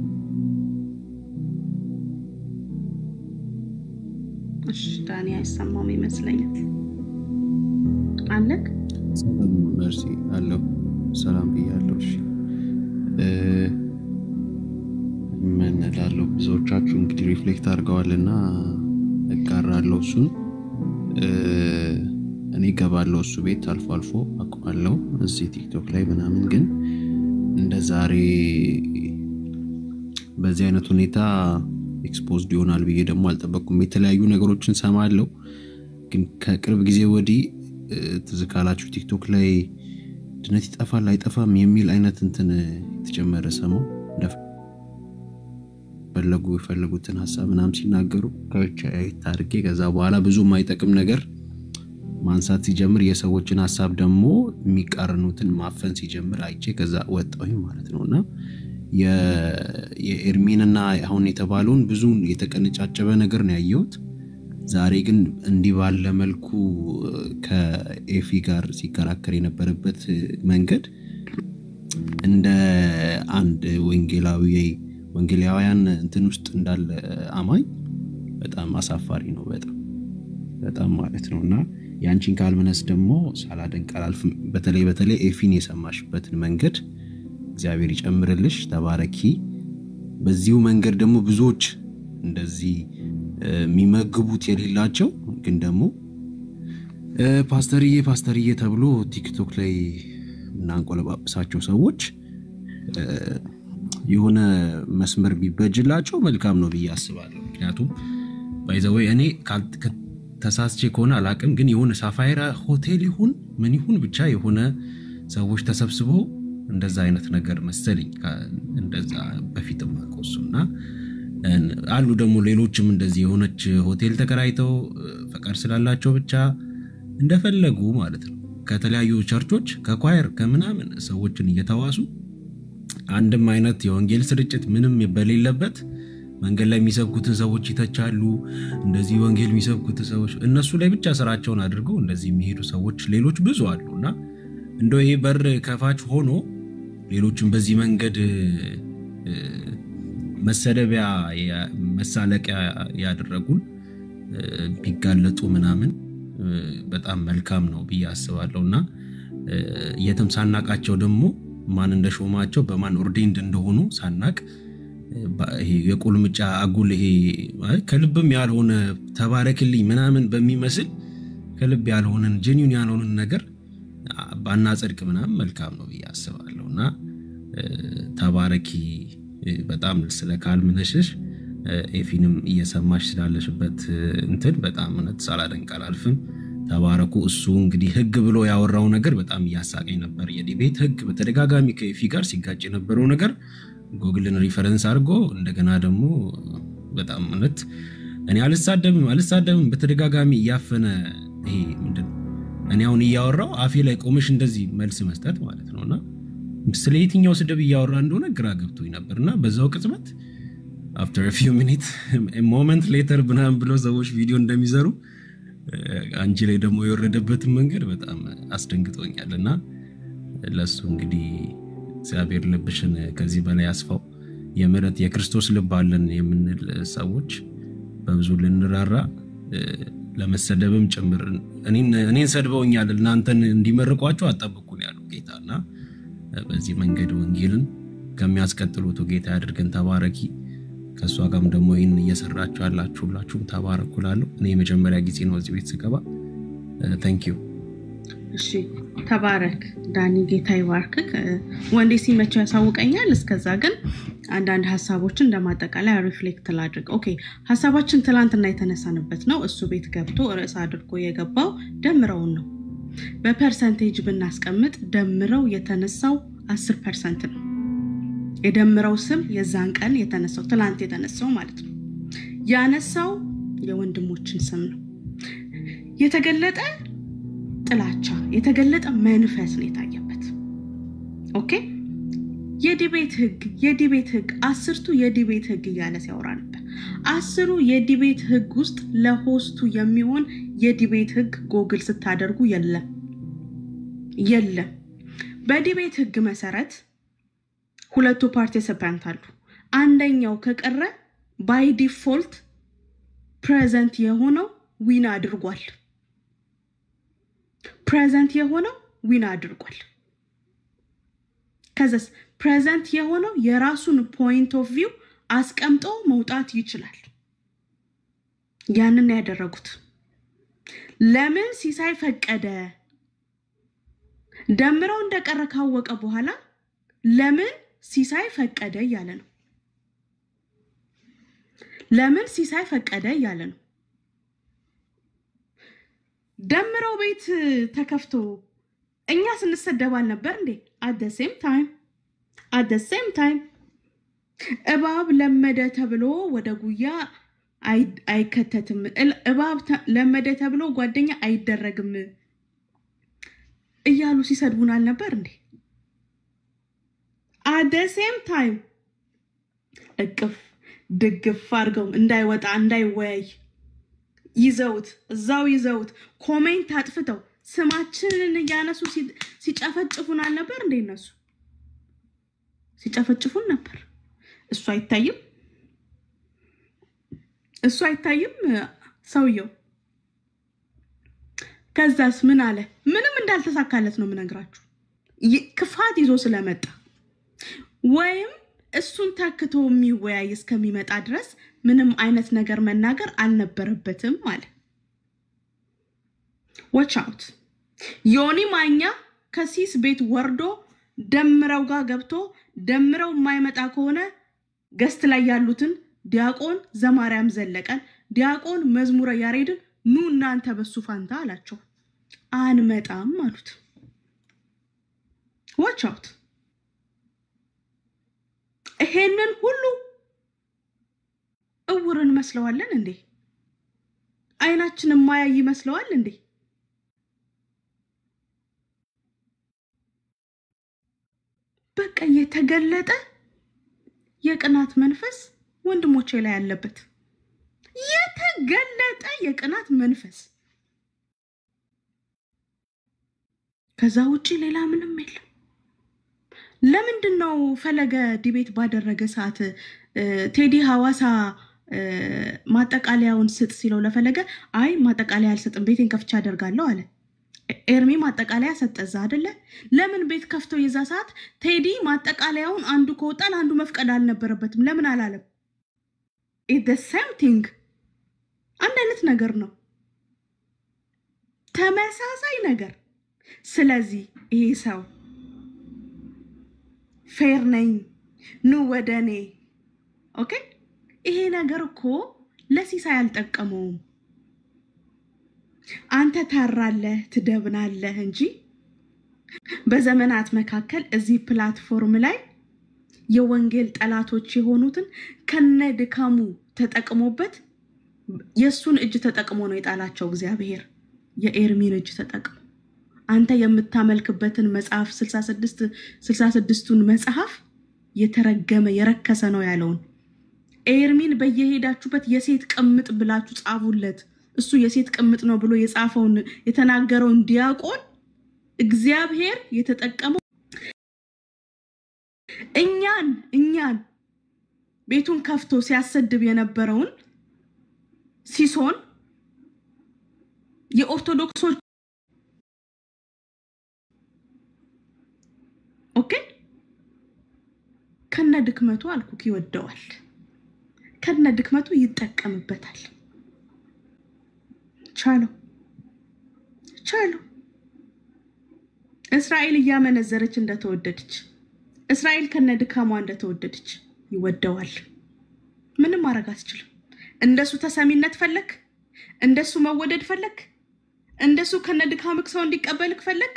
እሺ ዳኒ አይሰማም ይመስለኛል። አለክ? ሰላም መርሲ አለው። ሰላም ብያለሁ። እሺ ምን እላለሁ? ብዙዎቻችሁ እንግዲህ ሪፍሌክት አድርገዋልና እጋራለሁ። እሱን እኔ ገባለሁ እሱ ቤት አልፎ አልፎ አውቀዋለሁ እዚህ ቲክቶክ ላይ ምናምን፣ ግን እንደ ዛሬ በዚህ አይነት ሁኔታ ኤክስፖዝድ ይሆናል ብዬ ደግሞ አልጠበቅኩም። የተለያዩ ነገሮችን ሰማለሁ፣ ግን ከቅርብ ጊዜ ወዲህ ትዝ ካላችሁ ቲክቶክ ላይ ድነት ይጠፋል አይጠፋም የሚል አይነት እንትን የተጨመረ ሰሞን የፈለጉትን ሐሳብ ምናምን ሲናገሩ ከብቻ አይታርጌ ከዛ በኋላ ብዙ የማይጠቅም ነገር ማንሳት ሲጀምር የሰዎችን ሐሳብ ደግሞ የሚቃረኑትን ማፈን ሲጀምር አይቼ ከዛ ወጣሁኝ ማለት ነውና የኤርሚንና አሁን የተባለውን ብዙ የተቀነጫጨበ ነገር ነው ያየሁት። ዛሬ ግን እንዲህ ባለ መልኩ ከኤፊ ጋር ሲከራከር የነበረበት መንገድ እንደ አንድ ወንጌላውያን እንትን ውስጥ እንዳለ አማኝ በጣም አሳፋሪ ነው። በጣም ማለት ነውና ያንቺን ካልመነስ ደግሞ ሳላደንቅ አላልፍም። በተለይ ኤፊን የሰማሽበትን መንገድ እግዚአብሔር ይጨምርልሽ፣ ተባረኪ። በዚሁ መንገድ ደግሞ ብዙዎች እንደዚህ የሚመግቡት የሌላቸው ግን ደግሞ ፓስተርዬ ተብሎ ቲክቶክ ላይ እናንቆለባብሳቸው ሰዎች የሆነ መስመር ቢበጅላቸው መልካም ነው ብዬ አስባለሁ። ምክንያቱም ባይዘው እኔ ተሳስቼ ከሆነ አላቅም፣ ግን የሆነ ሳፋይራ ሆቴል ይሁን ምን ይሁን ብቻ የሆነ ሰዎች ተሰብስበው እንደዛ አይነት ነገር መሰለኝ እንደዛ በፊትም አቆሱና አሉ ደግሞ ሌሎችም እንደዚህ የሆነች ሆቴል ተከራይተው ፈቃድ ስላላቸው ብቻ እንደፈለጉ ማለት ነው ከተለያዩ ቸርቾች ከኳየር ከምናምን ሰዎችን እየተዋሱ አንድም አይነት የወንጌል ስርጭት ምንም በሌለበት መንገድ ላይ የሚሰብኩትን ሰዎች ይተቻሉ። እንደዚህ ወንጌል የሚሰብኩት ሰዎች እነሱ ላይ ብቻ ስራቸውን አድርገው እንደዚህ የሚሄዱ ሰዎች ሌሎች ብዙ አሉና እንደው ይሄ በር ከፋች ሆኖ ሌሎችን በዚህ መንገድ መሰደቢያ መሳለቂያ ያደረጉን ቢጋለጡ ምናምን በጣም መልካም ነው ብዬ አስባለሁና የትም ሳናቃቸው ደግሞ ማን እንደሾማቸው በማን ኦርዲንድ እንደሆኑ ሳናቅ ይሄ የቁልምጫ አጉል ይሄ ከልብም ያልሆነ ተባረክልኝ ምናምን በሚመስል ከልብ ያልሆነን ጄኒዩን ያልሆነን ነገር ባናጸድቅ ምናምን መልካም ነው ብዬ አስባለሁና ተባረኪ። በጣም ስለካልምነሽሽ ኤፊንም እየሰማሽ ስላለሽበት እንትን በጣም እውነት ሳላደንቅ አላልፍም። ተባረኩ። እሱ እንግዲህ ህግ ብሎ ያወራው ነገር በጣም ያሳቀኝ ነበር። የዲቤት ህግ በተደጋጋሚ ከኤፊ ጋር ሲጋጭ የነበረው ነገር ጉግልን ሪፈረንስ አድርጎ እንደገና ደግሞ በጣም እውነት እኔ አልሳደብም በተደጋጋሚ ያፈነ ይሄ ምንድነው እኔ አሁን እያወራው አፌ ላይ ቆመሽ እንደዚህ መልስ መስጠት ማለት ነውና ስለ የትኛው ስድብ እያወራ እንደሆነ ግራ ገብቶኝ ነበርና በዛው ቅጽበት after a few minutes a moment later ብናም ብሎ ሰዎች ቪዲዮ እንደሚሰሩ አንቺ ላይ ደግሞ የወረደበትን መንገድ በጣም አስደንግጦኛልና ለሱ እንግዲህ እግዚአብሔር ልብሽን ከዚህ በላይ ያስፋው የምሕረት የክርስቶስ ልብ አለን የምንል ሰዎች በብዙ ልንራራ ለመሰደብም ጭምር እኔን ሰድበውኛል እናንተን እንዲመርቋቸው አጣብቁኝ ያለው ጌታና በዚህ መንገድ ወንጌልን ከሚያስቀጥሉት ጌታ ያድርገን ተባረኪ ከሷ ጋርም ደግሞ ይሄን እየሰራችሁ ያላችሁ ሁላችሁም ተባረኩላለሁ እኔ መጀመሪያ ጊዜ ነው እዚህ ቤት ስገባ thank you እሺ ተባረክ ዳኒ ጌታ ይባርክክ ወንዴ ሲመቸው ያሳውቀኛል እስከዛ ግን አንዳንድ ሐሳቦችን እንደማጠቃላይ ሪፍሌክት ላድርግ ኦኬ ሐሳባችን ትላንትና የተነሳንበት ነው እሱ ቤት ገብቶ ርዕስ አድርጎ የገባው ደምረውን ነው በፐርሰንቴጅ ብናስቀምጥ ደምረው የተነሳው 10% ነው የደምረው ስም የዛን ቀን የተነሳው ትላንት የተነሳው ማለት ነው ያነሳው የወንድሞችን ስም ነው የተገለጠ ጥላቻ የተገለጠ መንፈስ ነው የታየበት ኦኬ የዲቤት ህግ 10ቱ የዲቤት ህግ ያለ ሲያወራ ነበር 10ሩ የዲቤት ህግ ውስጥ ለሆስቱ የሚሆን የዲቤት ህግ ጎግል ስታደርጉ የለም በዲቤት ህግ መሰረት ሁለቱ ፓርቲሲፓንት አሉ አንደኛው ከቀረ ባይ ዲፎልት ፕሬዘንት የሆነው ዊን አድርጓል ከዛስ ፕሬዘንት የሆነው የራሱን ፖይንት ኦፍ ቪው አስቀምጦ መውጣት ይችላል ያንን ያደረጉት ለምን ሲሳይ ፈቀደ ደምረው እንደቀረ ካወቀ በኋላ ለምን ሲሳይ ፈቀደ ያለ ነው ደምረው ቤት ተከፍቶ እኛ ስንሰደባል ነበር እንዴ at the same time እባብ ለመደ ተብሎ ወደ ጉያ አይከተትም እባብ ለመደ ተብሎ ጓደኛ አይደረግም እያሉ ሲሰድቡናል ነበር እንዴ at the same time እቅፍ ድግፍ አርገው እንዳይወጣ እንዳይወያይ ይዘውት ኮሜንት አጥፍተው ስማችንን ያነሱ ሲጨፈጭፉናል ነበር እንዴ እነሱ ሲጨፈጭፉን ነበር እሱ አይታይም ሰውየው ከዛስ ምን አለ ምንም እንዳልተሳካለት ነው ምነግራችሁ ክፋት ይዞ ስለመጣ ወይም እሱን ተክቶ የሚወያይ እስከሚመጣ ድረስ ምንም አይነት ነገር መናገር አልነበረበትም ማለት watch out ዮኒ ማኛ ከሲስ ቤት ወርዶ ደምረው ጋር ገብቶ ደምረው የማይመጣ ከሆነ ገስት ላይ ያሉትን ዲያቆን ዘማርያም ዘለቀን ዲያቆን መዝሙረ ያሬድን ኑ እናንተ በሱ ፋንታ አላቸው አንመጣም አሉት watch out ይሄንን ሁሉ እውርን መስለዋለን እንዴ አይናችን ማያይ መስለዋል እንዴ በቃ የተገለጠ የቅናት መንፈስ ወንድሞቼ ላይ ያለበት የተገለጠ የቅናት መንፈስ ከዛ ውጪ ሌላ ምንም የለም ለምንድነው ፈለገ ዲቤት ባደረገ ሰዓት ቴዲ ሐዋሳ ማጠቃለያውን ስጥ ሲለው ለፈለገ አይ ማጠቃለያ አልሰጥም ቤቴን ከፍቻ አደርጋለሁ አለ ኤርሚ ማጠቃለያ ሰጠዛ አይደለ ለምን ቤት ከፍተው የዛ ሰዓት ቴዲ ማጠቃለያውን አንዱ ከወጣል አንዱ መፍቀድ አልነበረበትም ለምን አላለም it's the same thing አንድ አይነት ነገር ነው ተመሳሳይ ነገር ስለዚህ ይሄ ሰው ፌር ነኝ ኑ ወደኔ ኦኬ ይሄ ነገር እኮ ለሲሳይ አልጠቀመውም አንተ ታራለህ ትደብናለህ እንጂ በዘመናት መካከል እዚህ ፕላትፎርም ላይ የወንጌል ጠላቶች የሆኑትን ከነድካሙ ተጠቅሞበት የሱን እጅ ተጠቅሞ ነው የጣላቸው እግዚአብሔር የኤርሚን እጅ ተጠቅሞ አንተ የምታመልክበትን መጽሐፍ 66ቱን መጽሐፍ የተረገመ የረከሰ ነው ያለውን ኤርሚን በየሄዳችሁበት የሴት ቅምጥ ብላችሁ ጻፉለት። እሱ የሴት ቅምጥ ነው ብሎ የጻፈውን የተናገረውን ዲያቆን እግዚአብሔር የተጠቀመው እኛን ቤቱን ከፍቶ ሲያሰድብ የነበረውን ሲሶን የኦርቶዶክሶች ኦኬ ከነ ድክመቱ አልኩክ ይወደዋል፣ ከነ ድክመቱ ይጠቀምበታል። ቻሎ እስራኤል እያመነዘረች እንደተወደደች፣ እስራኤል ከነ ድካሟ እንደተወደደች ይወደዋል። ምንም ማድረግ አትችልም። እንደሱ ተሰሚነት ፈለክ፣ እንደሱ መወደድ ፈለክ፣ እንደሱ ከነ ድካምክ ሰው እንዲቀበልክ ፈለክ፣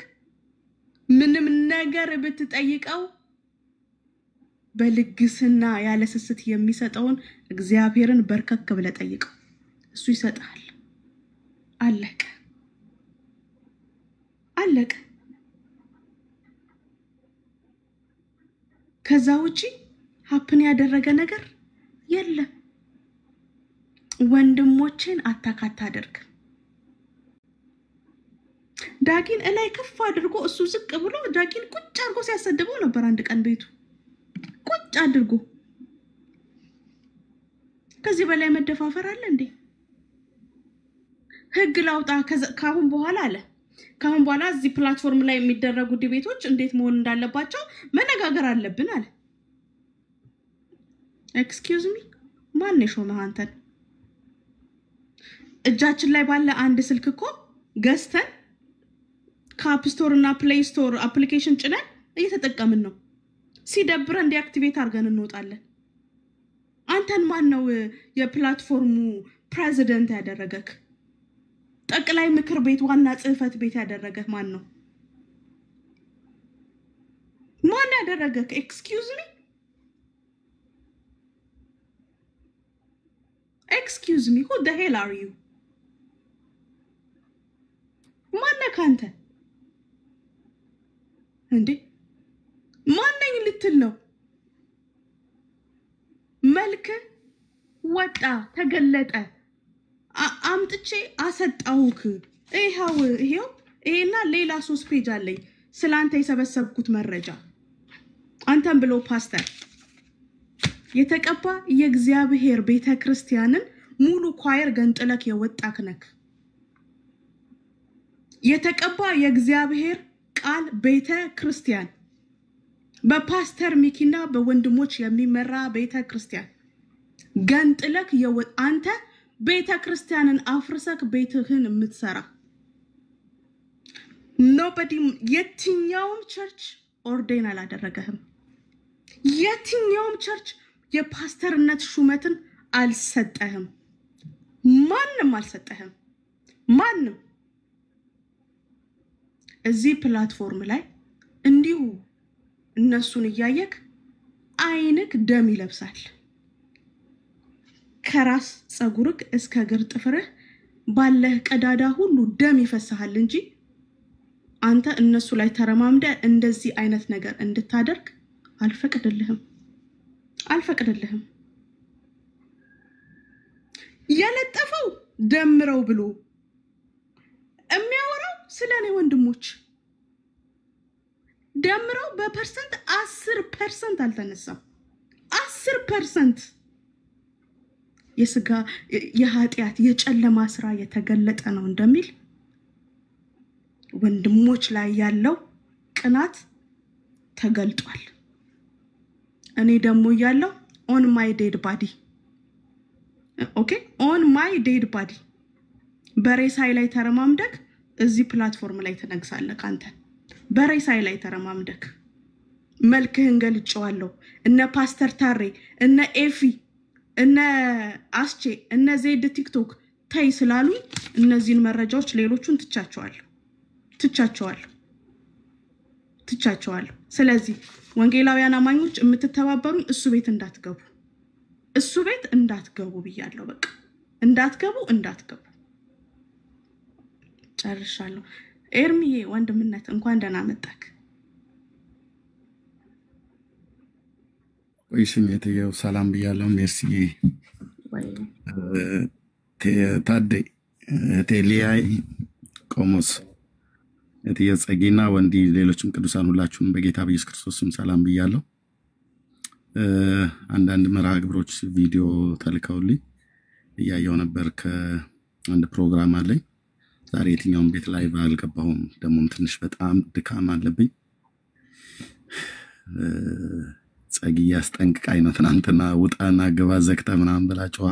ምንም ነገር ብትጠይቀው በልግስና ያለ ስስት የሚሰጠውን እግዚአብሔርን በርከክ ብለህ ጠይቀው፣ እሱ ይሰጣል። አለቀ። ከዛ ውጪ ሀፕን ያደረገ ነገር የለም። ወንድሞችን አታካታ አድርግ። ዳጊን እላይ ከፍ አድርጎ እሱ ዝቅ ብሎ ዳጊን ቁጭ አድርጎ ሲያሰድበው ነበር አንድ ቀን ቤቱ ቁጭ አድርጎ። ከዚህ በላይ መደፋፈር አለ እንዴ? ህግ ላውጣ ካሁን በኋላ አለ። ካሁን በኋላ እዚህ ፕላትፎርም ላይ የሚደረጉ ዲቤቶች እንዴት መሆን እንዳለባቸው መነጋገር አለብን አለ። ኤክስኪውዝ ሚ ማን ነው አንተን? እጃችን ላይ ባለ አንድ ስልክ እኮ ገዝተን ከአፕ ስቶር እና ፕሌይ ስቶር አፕሊኬሽን ጭነን እየተጠቀምን ነው። ሲደብረን ዲአክቲቬት አድርገን እንወጣለን። አንተን ማን ነው የፕላትፎርሙ ፕሬዚደንት ያደረገክ? ጠቅላይ ምክር ቤት ዋና ጽህፈት ቤት ያደረገህ ማን ነው? ማን ያደረገክ? ኤክስኪውዝ ሚ who the hell are you? ማነህ አንተ እንዴ? ማነኝ ልትል ነው? መልክ ወጣ ተገለጠ አምጥቼ አሰጣውክ። ይሄው ይሄና ሌላ 3 ፔጅ አለኝ ስላንተ የሰበሰብኩት መረጃ። አንተም ብሎ ፓስተር የተቀባ የእግዚአብሔር ቤተክርስቲያንን ሙሉ ኳየር ገንጥለክ የወጣክ ነክ። የተቀባ የእግዚአብሔር ቃል ቤተክርስቲያን በፓስተር ሚኪና በወንድሞች የሚመራ ቤተክርስቲያን ገንጥለክ አንተ ቤተክርስቲያንን አፍርሰክ ቤትህን የምትሰራ ኖበዲ የትኛውም ቸርች ኦርዴን አላደረገህም። የትኛውም ቸርች የፓስተርነት ሹመትን አልሰጠህም። ማንም አልሰጠህም። ማንም እዚህ ፕላትፎርም ላይ እንዲሁ እነሱን እያየክ አይንክ ደም ይለብሳል። ከራስ ጸጉርክ እስከ እግር ጥፍርህ ባለህ ቀዳዳ ሁሉ ደም ይፈሳል እንጂ አንተ እነሱ ላይ ተረማምደ እንደዚህ አይነት ነገር እንድታደርግ አልፈቅድልህም። ያለጠፈው ደምረው ብሎ የሚያወራው ስለኔ ወንድሞች ደምረው በፐርሰንት 10% አልተነሳም። 10% የስጋ የኃጢአት የጨለማ ስራ የተገለጠ ነው እንደሚል ወንድሞች ላይ ያለው ቅናት ተገልጧል። እኔ ደግሞ ያለው on my dead body on my dead body በሬሳይ ላይ ተረማምደክ እዚህ ፕላትፎርም ላይ ተነግሳለህ። አንተ በሬሳይ ላይ ተረማምደክ መልክህን ገልጬዋለሁ። እነ ፓስተር ታሬ እነ ኤፊ እነ አስቼ እነ ዜድ ቲክቶክ ታይ ስላሉ እነዚህን መረጃዎች ሌሎቹን ትቻቸዋለሁ። ስለዚህ ወንጌላውያን አማኞች የምትተባበሩኝ እሱ ቤት እንዳትገቡ ብያለሁ። በቃ እንዳትገቡ ጨርሻለሁ። ኤርሚዬ ወንድምነት እንኳን ደህና መጣክ። ቆይሽኝ እትዬው ሰላም ብያለሁ። ሜርሲ ታዴ እህቴ ሊያይ ቆሞስ እትዬ ጸጊና ወንዲ ሌሎችም ቅዱሳን ሁላችሁንም በጌታ በኢየሱስ ክርስቶስ ስም ሰላም ብያለሁ። አንዳንድ መርሃ ግብሮች ቪዲዮ ተልከውልኝ እያየው ነበር። ከአንድ ፕሮግራም አለኝ ዛሬ የትኛውን ቤት ላይ አልገባሁም። ደግሞም ትንሽ በጣም ድካም አለብኝ። ጸጊ ያስጠንቅቃኝ ነው ትናንትና ውጣና ግባ ዘግተህ ምናምን ብላ ጮኸ።